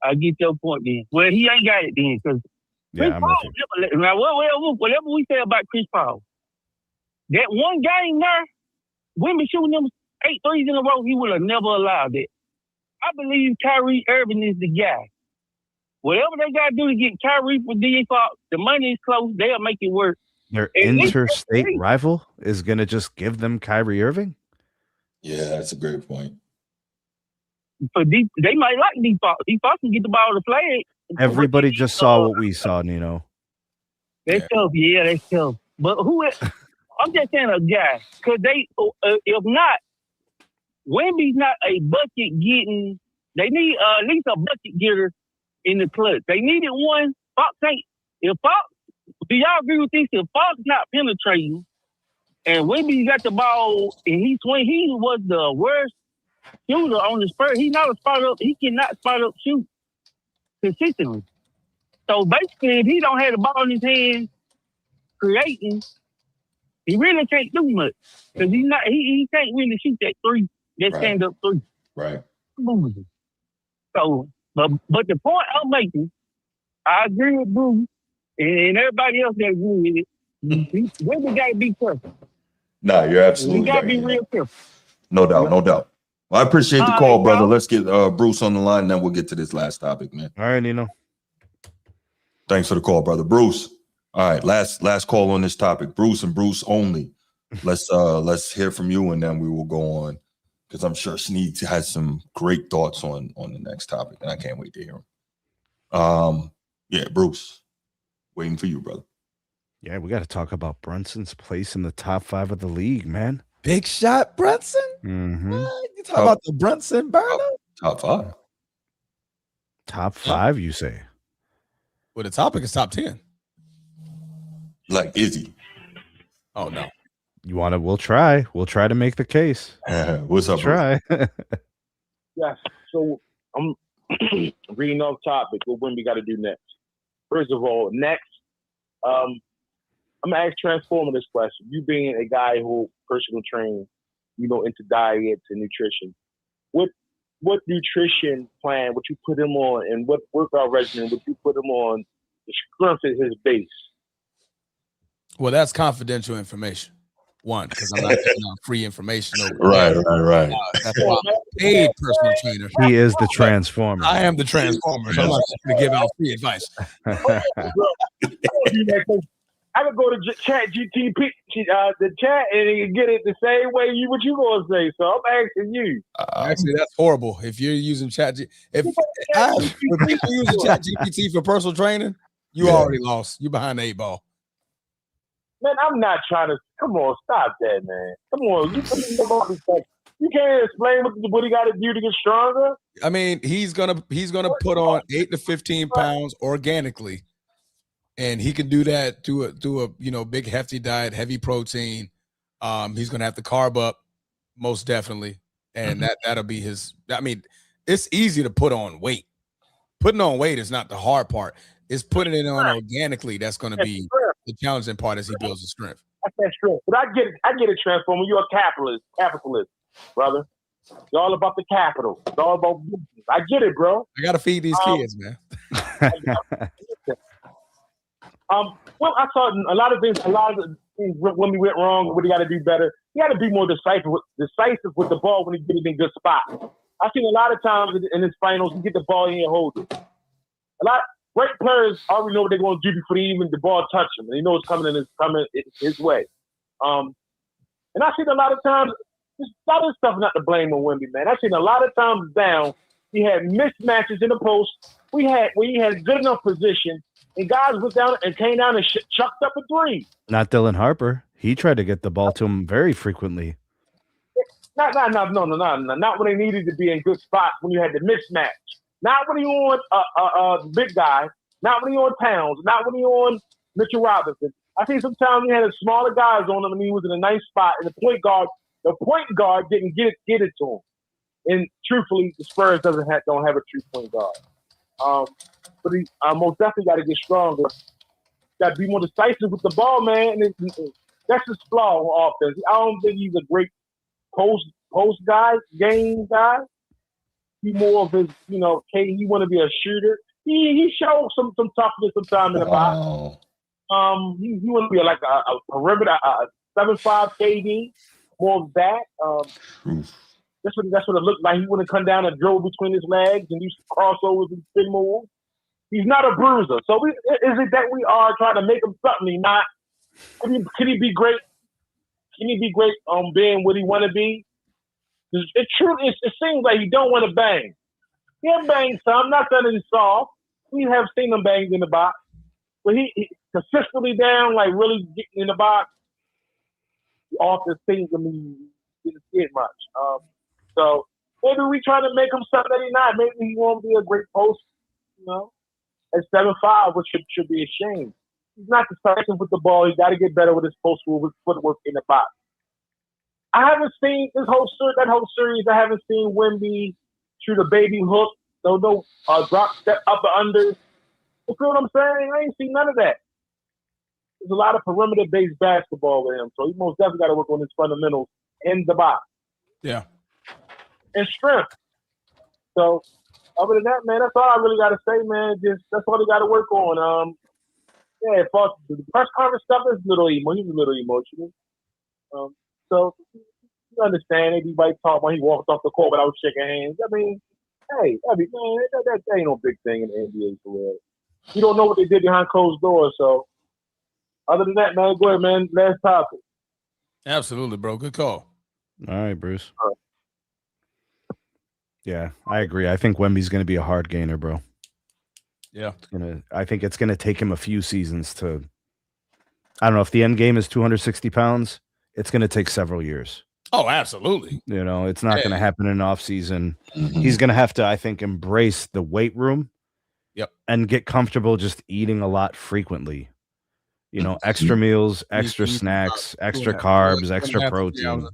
I get your point then. Well, he ain't got it then because Yeah, I'm with you. now whatever we say about Chris Paul, that one game there, Wemby shooting them 8 threes in a row, he would have never allowed that. I believe Kyrie Irving is the guy. Whatever they got to do to get Kyrie for D Fox, the money is close. They'll make it work. Their interstate rival is going to just give them Kyrie Irving? Yeah, that's a great point. For they might like D Fox. D Fox can get the ball to play. Everybody just saw what we saw, Nino. That's tough. Yeah, that's tough. But I'm just saying a guy. Because if not, Wemby's not a bucket getting. They need at least a bucket getter in the clutch. They needed one. Fox ain't. If Fox, do y'all agree with this? If Fox not penetrating and Wemby got the ball and he was the worst shooter on the Spurs. He's not a spot up. He cannot spot up shoot consistently. So basically, if he don't have the ball in his hands creating, he really can't do much because he can't really shoot that 3, that stand up 3. Right. So, but the point I'm making, I agree with Bruce and everybody else that agree with it. Wemby got to be careful. No, you're absolutely We got to right. be real careful. No doubt, no doubt. Well, I appreciate the call, brother. Let's get Bruce on the line, and then we'll get to this last topic, man. All right, Nino. Thanks for the call, brother. Bruce. All right, last call on this topic. Bruce and Bruce only. Let's hear from you, and then we will go on because I'm sure Sneed has some great thoughts on the next topic, and I can't wait to hear him. Yeah, Bruce, waiting for you, brother. Yeah, we got to talk about Brunson's place in the top 5 of the league, man. Big shot, Brunson. Mm-hmm. You talk about the Brunson burner? Top 5. Top 5, you say? Well, the topic is top 10. Like Izzy. Oh no. You want to? We'll try to make the case. What's up? Try. Yes. So I'm reading off topic. What Wemby got to do next? First of all, I'm gonna ask Transformer this question. You being a guy who personal train, into diets and nutrition, what nutrition plan would you put him on, and what workout regimen would you put him on to strengthen his base? Well, that's confidential information. One, because I'm not giving out free information over Right. that's why I'm a paid personal trainer. He is the Transformer. I am the Transformer. So I'm not going to give out free advice. I could go to Chat GTP, the chat, and get it the same way what you gonna say. So I'm asking you. Actually, that's horrible. If you're using if people using Chat GPT for personal training, you already lost. You behind the 8 ball. Man, I'm not trying to. Come on, stop that, man. Come on, you can't explain what he got to do to get stronger. I mean, he's gonna put on 8 to 15 pounds organically, and he can do that through a big hefty diet, heavy protein. He's gonna have to carb up, most definitely, and that'll be his. I mean, it's easy to put on weight. Putting on weight is not the hard part. It's putting it on organically that's going to be the challenging part as he builds his strength. That's that strength. But I get it, Transformer. You're a capitalist, brother. It's all about the capital. It's all about business. I get it, bro. I got to feed these kids, man. Well, I saw a lot of things when we went wrong, what he got to do better. He got to be more decisive with the ball when he get it in good spots. I've seen a lot of times in his finals, he get the ball and he hold it. Great players already know what they're going to do before the ball touch him, and they know it's coming his way. And I've seen a lot of times, a lot of stuff not to blame on Wemby, man. I've seen a lot of times down, he had mismatches in the post. Where he had good enough position, and guys went down and came down and chucked up a three. Not Dylan Harper. He tried to get the ball to him very frequently. No. Not when they needed to be in good spots when you had the mismatch. Not when you on big guy. Not when you on Towns. Not when you on Mitchell Robinson. I think sometimes he had smaller guys on him and he was in a nice spot. And the point guard didn't get it to him. And truthfully, the Spurs don't have a true point guard. But he most definitely got to get stronger. Got to be more decisive with the ball, man. And that's his flaw on offense. I don't think he's a great post guy, game guy. He more of his, he want to be a shooter. He showed some toughness sometimes in the box. He want to be like a perimeter, 7'5" KD, more of that. That's what it looked like. He want to come down and dribble between his legs and do some crossovers and spin moves. He's not a bruiser. So is it that we are trying to make him something he's not? Can he be great? Can he be great being what he want to be? It seems like he don't want to bang. He'll bang some. Not that he's soft. We have seen him bang in the box. But he consistently down, like really getting in the box, off the things I mean, he didn't get much. So maybe we trying to make him something that he's not. Maybe he won't be a great post, at 7'5", which should be a shame. He's not decisive with the ball. He got to get better with his post move, with footwork in the box. I haven't seen that whole series. I haven't seen Wemby shoot a baby hook. No drop step up and under. You feel what I'm saying? I ain't seen none of that. There's a lot of perimeter-based basketball with him, so he most definitely got to work on his fundamentals in the box. Yeah. And strength. So, other than that, man, that's all I really got to say, man. That's all he got to work on. The press conference stuff is he's a little emotional. So, you understand, everybody talk about he walked off the court without shaking hands. I mean, hey, that ain't no big thing in the NBA for real. You don't know what they did behind closed doors, so other than that, man, go ahead, man. Last topic. Absolutely, bro. Good call. All right, Bruce. Yeah, I agree. I think Wemby's going to be a hard gainer, bro. Yeah. I think it's going to take him a few seasons to, I don't know, if the end game is 260 pounds, it's going to take several years. Oh, absolutely. It's not going to happen in an off season. He's going to have to, I think, embrace the weight room. Yep. And get comfortable just eating a lot frequently. Extra meals, extra snacks, extra carbs, extra protein.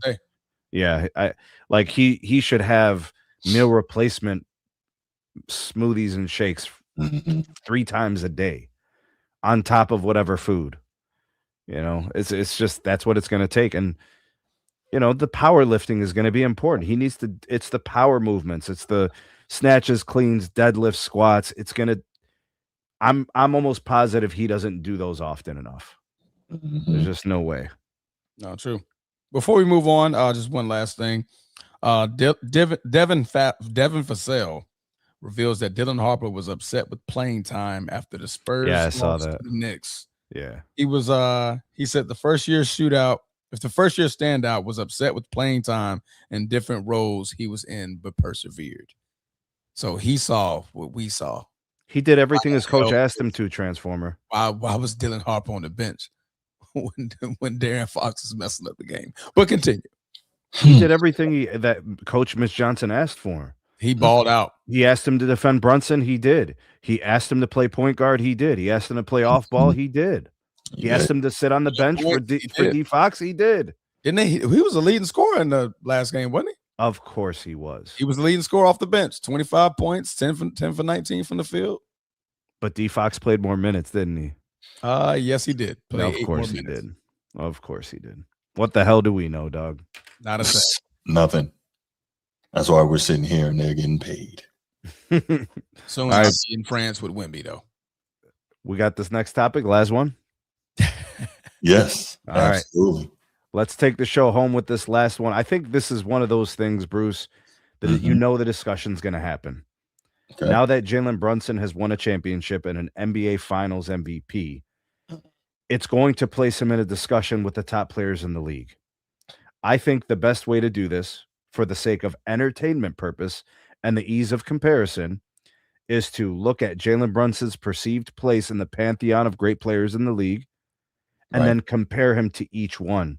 Yeah, he should have meal replacement smoothies and shakes 3 times a day on top of whatever food. It's just that's what it's going to take. And the powerlifting is going to be important. He needs to. It's the power movements. It's the snatches, cleans, deadlifts, squats. It's going to. I'm almost positive he doesn't do those often enough. There's just no way. No, true. Before we move on, just one last thing. Devin Vassell reveals that Dylan Harper was upset with playing time after the Spurs. Yeah, I saw that. The Knicks. Yeah. He said the first year standout was upset with playing time and different roles he was in, but persevered. So he saw what we saw. He did everything his coach asked him to, Transformer. Why was Dylan Harper on the bench? when Darren Fox is messing up the game. But continue. He did everything that Coach Mitch Johnson asked for him. He balled out. He asked him to defend Brunson. He did. He asked him to play point guard. He did. He asked him to play off ball. He did. He asked him to sit on the bench for D Fox. He did. Didn't he? He was the leading scorer in the last game, wasn't he? Of course he was. He was the leading scorer off the bench. 25 points, 10 for 19 from the field. But D Fox played more minutes, didn't he? Yes, he did. No, of course he did. Of course he did. What the hell do we know, dog? Not a thing. Nothing. That's why we're sitting here and they're getting paid. So I'll be in France with Wemby, though. We got this next topic. Last one. Yes. All right. Absolutely. Let's take the show home with this last one. I think this is one of those things, Bruce, that you know the discussion's going to happen. Okay. Now that Jalen Brunson has won a championship and an NBA Finals MVP, it's going to place him in a discussion with the top players in the league. I think the best way to do this, for the sake of entertainment purpose and the ease of comparison, is to look at Jalen Brunson's perceived place in the pantheon of great players in the league and then compare him to each one.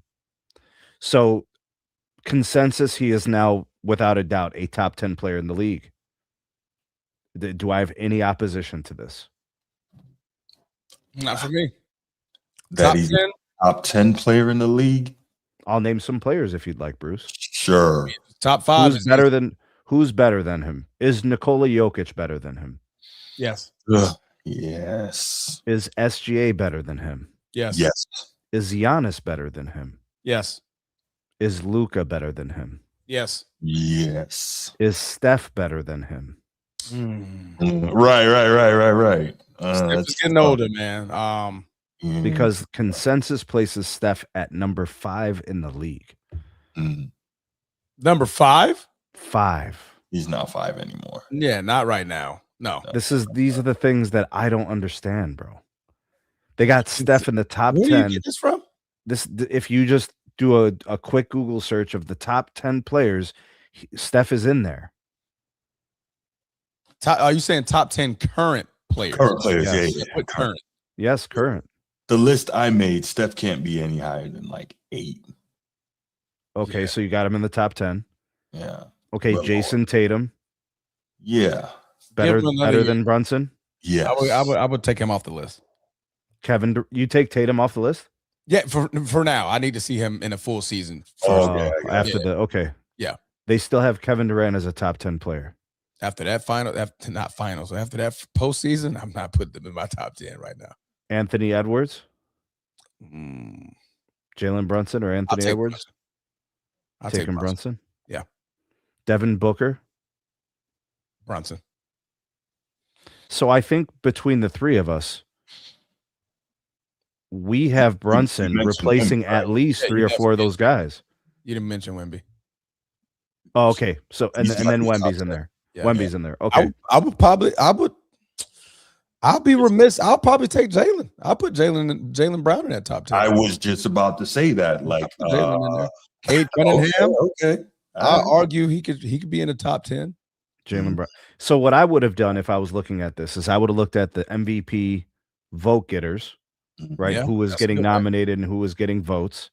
So, consensus, he is now, without a doubt, a top 10 player in the league. Do I have any opposition to this? Not for me. That he's top 10 player in the league? I'll name some players if you'd like, Bruce. Sure. Top 5. Who's better than him? Is Nikola Jokic better than him? Yes. Yes. Is SGA better than him? Yes. Yes. Is Giannis better than him? Yes. Is Luka better than him? Yes. Yes. Is Steph better than him? Right. Steph's getting older, man. Because consensus places Steph at number 5 in the league. Number 5? 5. He's not 5 anymore. Yeah, not right now. No. These are the things that I don't understand, bro. They got Steph in the top 10. Where do you get this from? If you just do a quick Google search of the top 10 players, Steph is in there. Are you saying top 10 current players? Current players, yes. yeah. What current? Yes, current. The list I made, Steph can't be any higher than like 8. Okay, so you got him in the top 10. Yeah. Okay, Jason Tatum. Yeah. Better than Brunson? Yeah. I would take him off the list. Kevin, you take Tatum off the list? Yeah, for now. I need to see him in a full season. Okay. Yeah. They still have Kevin Durant as a top 10 player. After that after that postseason, I'm not putting them in my top 10 right now. Anthony Edwards? Jalen Brunson or Anthony Edwards? I'll take Brunson. Yeah. Devin Booker? Brunson. So I think between the three of us, we have Brunson replacing Wemby, at least 3 or 4 of those guys. You didn't mention Wemby. Oh, okay. So and then Wemby's in there. Yeah, Wemby's in there. Okay. I'll be remiss. I'll probably take Jalen. I'll put Jalen Brown in that top 10. I was just about to say that. Like Jalen in there. Cade Cunningham. Okay. I'll argue he could be in the top 10. Jalen Brown. So what I would have done if I was looking at this is I would have looked at the MVP vote getters, right? Yeah, who was that's getting good, nominated and who was getting votes.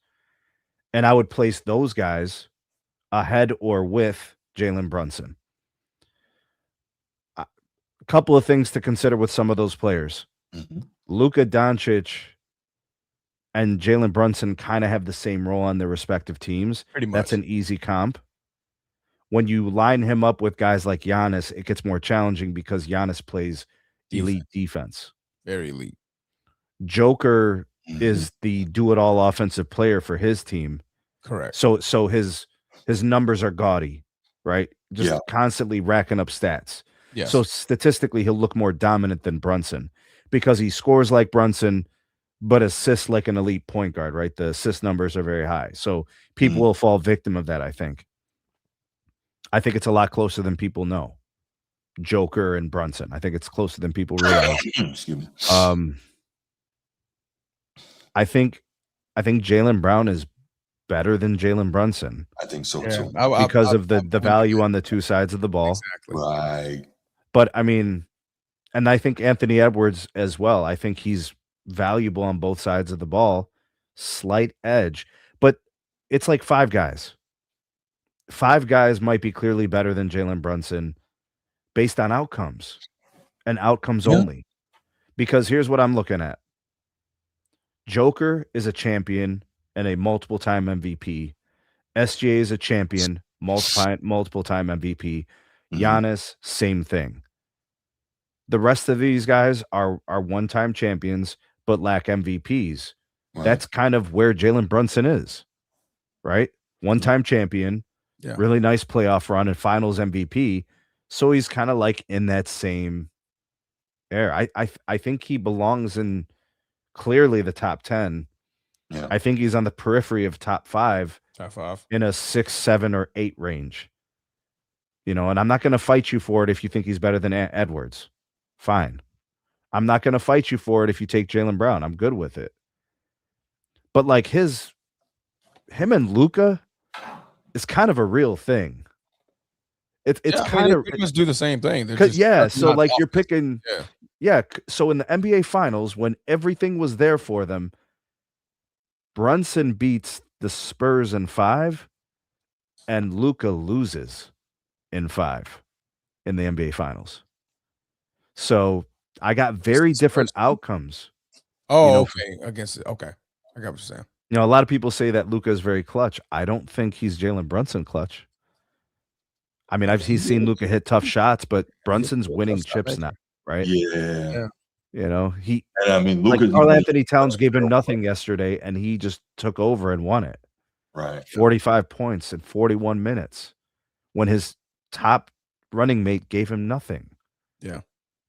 And I would place those guys ahead or with Jalen Brunson. A couple of things to consider with some of those players. Luka Doncic and Jalen Brunson kind of have the same role on their respective teams. Pretty much. That's an easy comp. When you line him up with guys like Giannis, it gets more challenging because Giannis plays elite defense. Very elite. Joker is the do-it-all offensive player for his team. Correct. So his numbers are gaudy, right? Just constantly racking up stats. Yes. So statistically, he'll look more dominant than Brunson because he scores like Brunson, but assists like an elite point guard, right? The assist numbers are very high. So people will fall victim of that, I think. I think it's a lot closer than people know. Joker and Brunson. I think it's closer than people realize. Excuse me. I think Jaylen Brown is better than Jalen Brunson. I think so Yeah. too. Because of the value on the two sides of the ball. Exactly. Right. But I mean, and I think Anthony Edwards as well. I think he's valuable on both sides of the ball. slight edge, but it's like 5 guys. 5 guys might be clearly better than Jalen Brunson based on outcomes and outcomes Yeah. only. Because here's what I'm looking at. Joker is a champion and a multiple-time MVP. SGA is a champion, multiple-time MVP. Giannis, same thing. The rest of these guys are one-time champions but lack MVPs. Right. That's kind of where Jalen Brunson is, right? One-time champion, Yeah. really nice playoff run and finals MVP. So he's kind of like in that same air. I think he belongs in clearly the top 10. Yeah. I think he's on the periphery of top 5 Top 5. in a 6, 7, or 8 range. And I'm not going to fight you for it if you think he's better than Edwards. Fine. I'm not going to fight you for it if you take Jaylen Brown. I'm good with it. But like him and Luka is kind of a real thing. It's kind of they just do the same thing. so like you're picking Yeah. So in the NBA Finals, when everything was there for them, Brunson beats the Spurs in 5, and Luka loses in 5 in the NBA Finals. So I got very different outcomes. Oh, okay. Against it. Okay. I got what you're saying. A lot of people say that Luka is very clutch. I don't think he's Jalen Brunson clutch. I mean, he's seen Luka hit tough shots, but Brunson's winning chips now, right? Yeah. He. And I mean, Like Luka. Karl Anthony Towns gave him nothing yesterday, and he just took over and won it. Right. 45 points in 41 minutes when his top running mate gave him nothing. Yeah.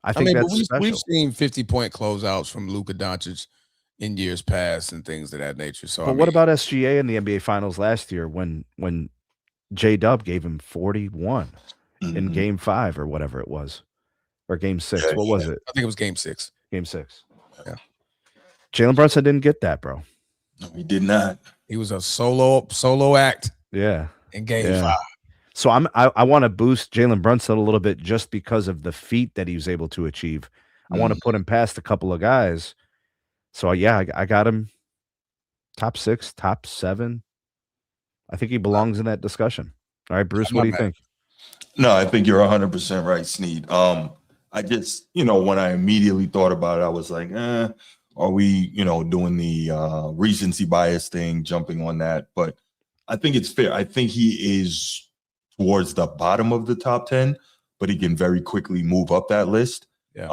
I think but that's special. we've seen 50-point closeouts from Luka Doncic in years past and things of that nature. So, But what about SGA in the NBA Finals last year when J-Dub gave him 41 in Game 5 or whatever it was, or Game 6? What was it? I think it was Game 6. Game 6. Yeah. Jalen Brunson didn't get that, bro. No, he did not. He was a solo act. Yeah. In Game 5. So I want to boost Jalen Brunson a little bit just because of the feat that he was able to achieve. I want to put him past a couple of guys. So yeah, I got him top 6, top 7. I think he belongs in that discussion. All right, Bruce, what do you think? No, I think you're 100% right, Sneed. I just, when I immediately thought about it, I was like, are we, doing the recency bias thing, jumping on that? But I think it's fair. I think he is towards the bottom of the top 10, but he can very quickly move up that list. Yeah.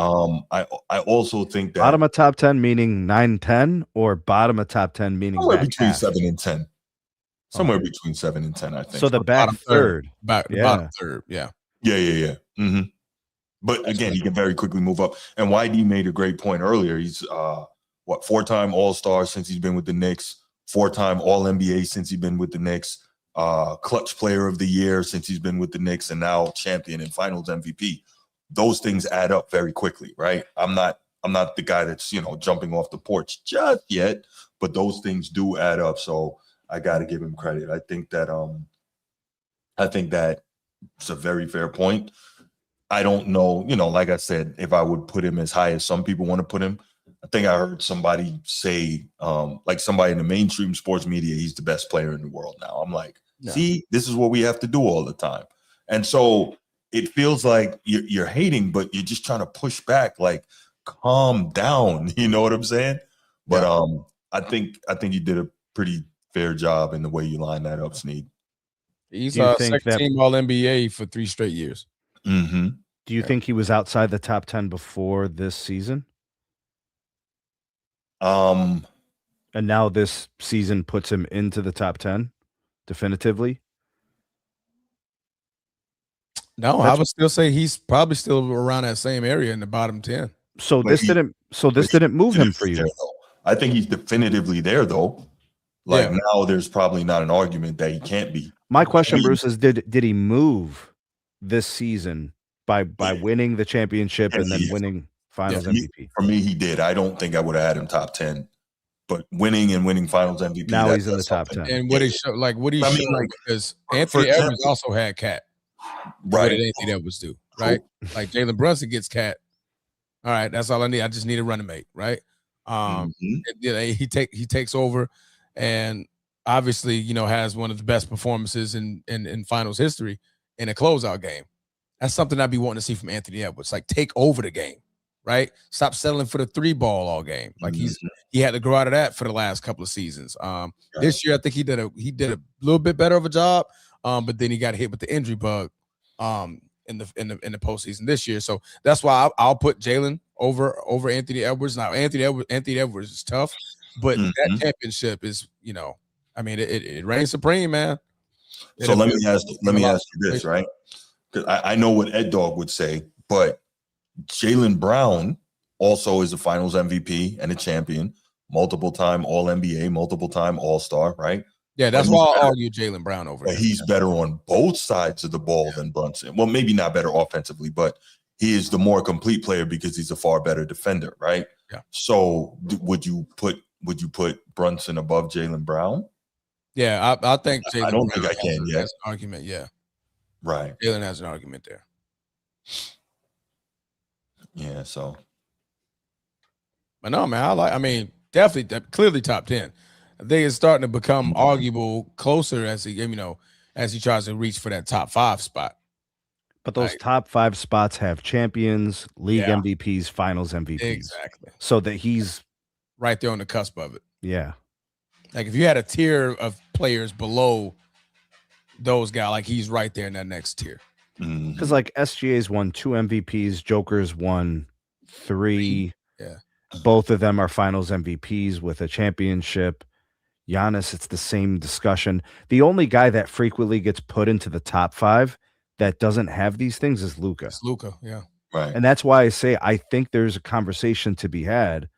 I also think that Bottom of top 10 meaning 9, 10, or bottom of top 10 meaning somewhere back between half? 7 and 10. Somewhere between 7 and 10, I think. So the back Bottom third. Bottom third. Yeah. Yeah. But again, he can very quickly move up. And YD made a great point earlier. He's 4-time All-Star since he's been with the Knicks, 4-time All-NBA since he's been with the Knicks, clutch player of the year since he's been with the Knicks, and now champion and finals MVP. Those things add up very quickly, right? I'm not the guy that's, jumping off the porch just yet, but those things do add up. So I got to give him credit. I think that it's a very fair point. I don't know, like I said, if I would put him as high as some people want to put him. I think I heard somebody say, like somebody in the mainstream sports media, he's the best player in the world now. I'm like, see, this is what we have to do all the time. And so it feels like you're hating, but you're just trying to push back, like, calm down. You know what I'm saying? But I think you did a pretty fair job in the way you lined that up, Sneed. He's Do you second think that- team All-NBA for 3 straight years. Mm-hmm. Do you think he was outside the top 10 before this season? And now this season puts him into the top 10 definitively? No, I would still say he's probably still around that same area in the bottom 10. So But this he- didn't move him for you. There, though. I think he's definitively there, though. Like now, there's probably not an argument that he can't be. My question, Bruce, is did he move this season by winning the championship and then winning finals MVP? For me, he did. I don't think I would have had him top 10. But winning finals MVP. Now he's in the top 10. And what he showed, because for Anthony example- Edwards also had Cat. Right. What did Anthony Edwards do? Right? Like Jalen Brunson gets Cat. All right, that's all I need. I just need a running mate, right? He takes over, and obviously, has one of the best performances in finals history in a closeout game. That's something I'd be wanting to see from Anthony Edwards. Like, take over the game, right? Stop settling for the 3-ball all game. Like he had to grow out of that for the last couple of seasons. This year, I think he did a little bit better of a job, but then he got hit with the injury bug in the postseason this year. So that's why I'll put Jalen over Anthony Edwards. Now, Anthony Edwards is tough, but that championship is, it reigns supreme, man. So let me ask you this, right? Because I know what Ed Dog would say, but Jaylen Brown also is a Finals MVP and a champion, multiple-time All-NBA, multiple-time All-Star, right? Yeah, that's why I'll argue Jaylen Brown over. But he's better on both sides of the ball than Brunson. Well, maybe not better offensively, but he is the more complete player because he's a far better defender, right? Yeah. So would you put Brunson above Jaylen Brown? Yeah, I think Jaylen. I don't think I can yet. That's an argument, yeah. Right. Jalen has an argument there. Yeah, so. But no, man, definitely, clearly top 10. I think it's starting to become arguable closer as he tries to reach for that top 5 spot. But those top 5 spots have champions, league MVPs, finals MVPs. Exactly. So that he's right there on the cusp of it. Yeah. Like if you had a tier of players below those guys, like he's right there in that next tier. Because like SGA's won 2 MVPs, Joker's won 3. Yeah. Both of them are finals MVPs with a championship. Giannis, it's the same discussion. The only guy that frequently gets put into the top 5 that doesn't have these things is Luka. It's Luka, yeah. Right. And that's why I say I think there's a conversation to be had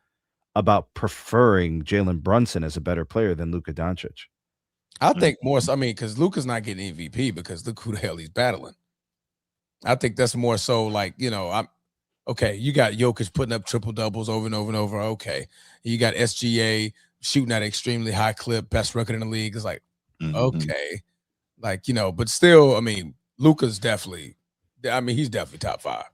about preferring Jalen Brunson as a better player than Luka Doncic. I think more so, because Luka's not getting MVP because look who the hell he's battling. I think that's more so like, okay, you got Jokic putting up triple doubles over and over and over. Okay. You got SGA shooting at an extremely high clip, best record in the league. It's like, okay. Like, but still, Luka's definitely, he's definitely top 5.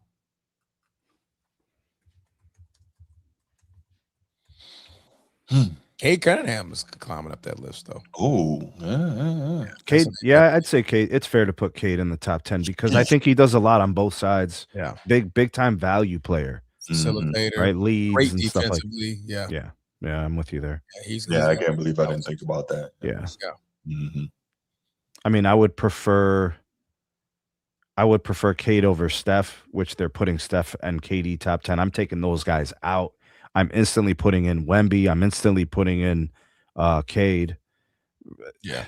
Cade Cunningham is climbing up that list, though. Oh, yeah. Cade, I'd say Cade. It's fair to put Cade in the top 10 because I think he does a lot on both sides. Yeah, big time value player, facilitator, right? Leads great and stuff like. Yeah. I'm with you there. Yeah, I can't believe I didn't think about that. Yeah. Mm-hmm. I would prefer Cade over Steph, which they're putting Steph and KD top 10. I'm taking those guys out. I'm instantly putting in Wemby. I'm instantly putting in Cade. Yeah.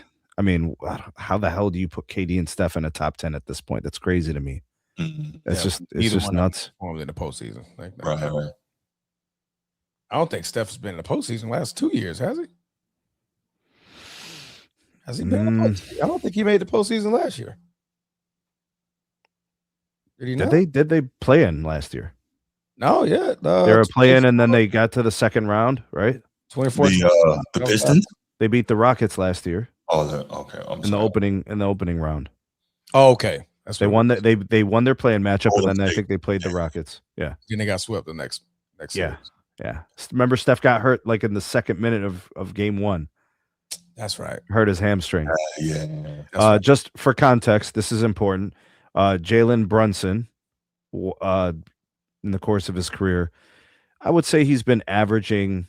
How the hell do you put KD and Steph in a top 10 at this point? That's crazy to me. It's just nuts. In the postseason. Right. I don't think Steph's been in the postseason the last 2 years, has he? Has he been in the postseason? I don't think he made the postseason last year. Did he not? Did they play in last year? No, yeah. They were playing and then they got to the second round, right? 2014. The Pistons? They beat the Rockets last year. Oh, okay. In the opening round. Oh, okay. They won they won their playing matchup, and then I think they played the Rockets. Yeah. Then they got swept the next series. Yeah. Remember, Steph got hurt like in the second minute of game 1. That's right. Hurt his hamstring. Yeah. Just for context, this is important. Jalen Brunson, in the course of his career, I would say he's been averaging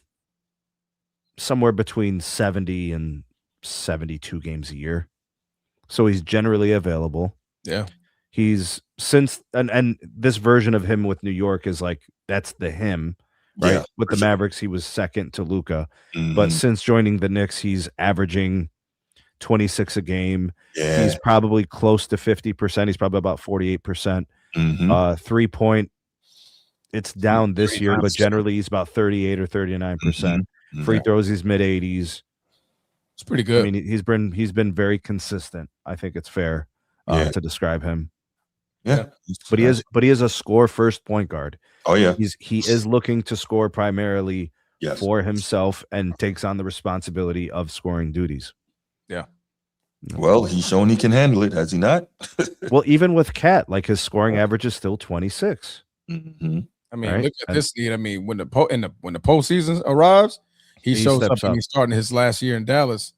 somewhere between 70 and 72 games a year. So he's generally available. Yeah. He's and this version of him with New York is like, that's the him, right? Yeah, with the Mavericks, he was second to Luka. But since joining the Knicks, he's averaging 26 a game. Yeah. He's probably close to 50%. He's probably about 48%. 3-point, it's down this year, but generally he's about 38 or 39%. Free throws, he's mid-80s. It's pretty good. He's been very consistent. I think it's fair to describe him. Yeah. But he is a score first point guard. Oh yeah. He is looking to score primarily for himself and takes on the responsibility of scoring duties. Yeah. Well, he's shown he can handle it, has he not? Well, even with Cat, like his scoring average is still 26. I mean, Right. look at this Sneed. I mean, when the postseason arrives, he shows up steps and up. he's starting his last year in Dallas.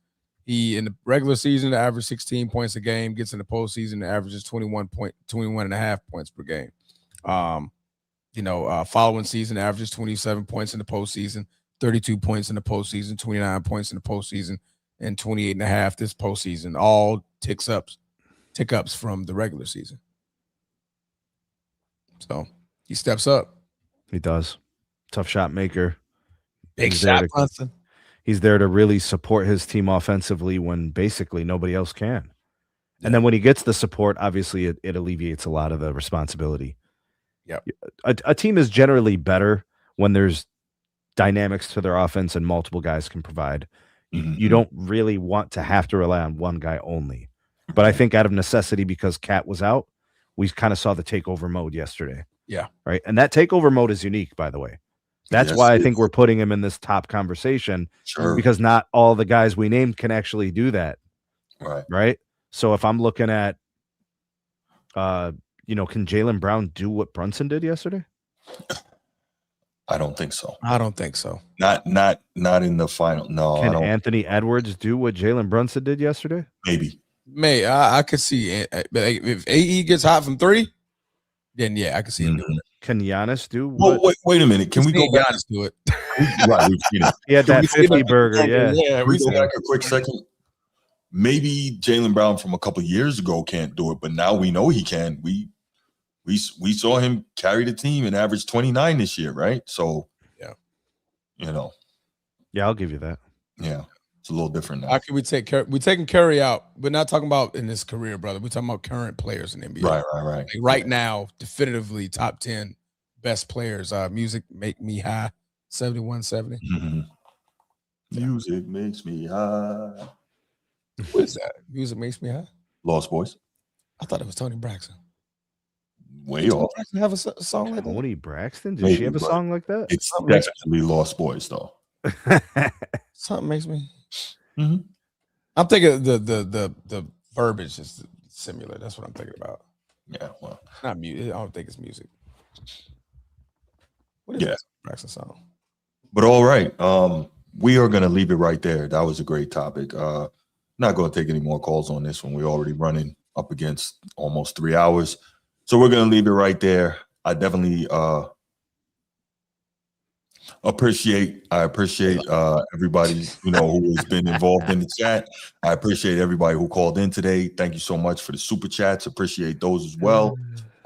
He in the regular season averaged 16 points a game, gets in the postseason, averages 21 and a half points per game. Following season averages 27 points in the postseason, 32 points in the postseason, 29 points in the postseason, and 28 and a half this postseason. All tick ups from the regular season. So he steps up. He does. Tough shot maker. Big He's there shot, to- Brunson. He's there to really support his team offensively when basically nobody else can. And then when he gets the support, obviously it alleviates a lot of the responsibility. Yep. A team is generally better when there's dynamics to their offense and multiple guys can provide. You don't really want to have to rely on one guy only. But I think out of necessity, because Cat was out, we kind of saw the takeover mode yesterday. Yeah. Right. And that takeover mode is unique, by the way. That's Yes, why I it think is. we're putting him in this top conversation. Sure. Because not all the guys we named can actually do that. Right. Right. So if I'm looking at, can Jaylen Brown do what Brunson did yesterday? I don't think so. I don't think so. Not in the final. No, I Can don't. Anthony Edwards do what Jaylen Brunson did yesterday? Maybe. I could see it. If AE gets hot from three, then yeah, I can see him doing it. Can Giannis do Well, what? wait a minute. Can we go back? Giannis do it? Right, we've seen it. He had Can that we go 50 back- burger, yeah. Can we go back a quick second? Maybe Jaylen Brown from a couple of years ago can't do it, but now we know he can. We saw him carry the team and average 29 this year, right? So yeah, Yeah, I'll give you that. yeah, it's a little different now. How can we take Curry? We're taking Curry out. We're not talking about in his career, brother. We're talking about current players in the NBA. Right. Like right now, definitively top 10 best players. Music Make Me High, 7170. Music makes me high. What is that? Music Makes Me High? Lost Boys. I thought it was Tony Braxton. Way Did Tony off. Braxton have a song like that? Tony Braxton? Did Maybe, she have a but song like that? It's definitely Lost Boys, though. Something makes me. Mhm. I'm thinking the verbiage is similar. That's what I'm thinking about. Yeah, well, Not music. I don't think it's music. What is Yeah. that Braxton song? but all right. We are gonna leave it right there. That was a great topic. Not gonna take any more calls on this one. We're already running up against almost 3 hours, so we're gonna leave it right there. I definitely appreciate everybody who has been involved in the chat. I appreciate everybody who called in today. Thank you so much for the super chats. Appreciate those as well.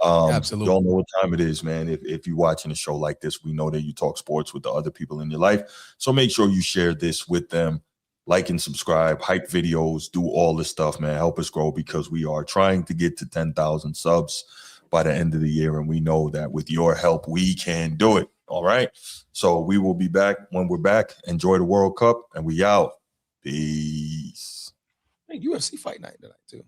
Absolutely. Y'all know what time it is, man. If you're watching a show like this, we know that you talk sports with the other people in your life, so make sure you share this with them. Like and subscribe, hype videos, do all this stuff, man. Help us grow, because we are trying to get to 10,000 subs by the end of the year, and we know that with your help we can do it. All right, so we will be back when we're back. Enjoy the World Cup, and we out. Peace. Hey, UFC fight night tonight too.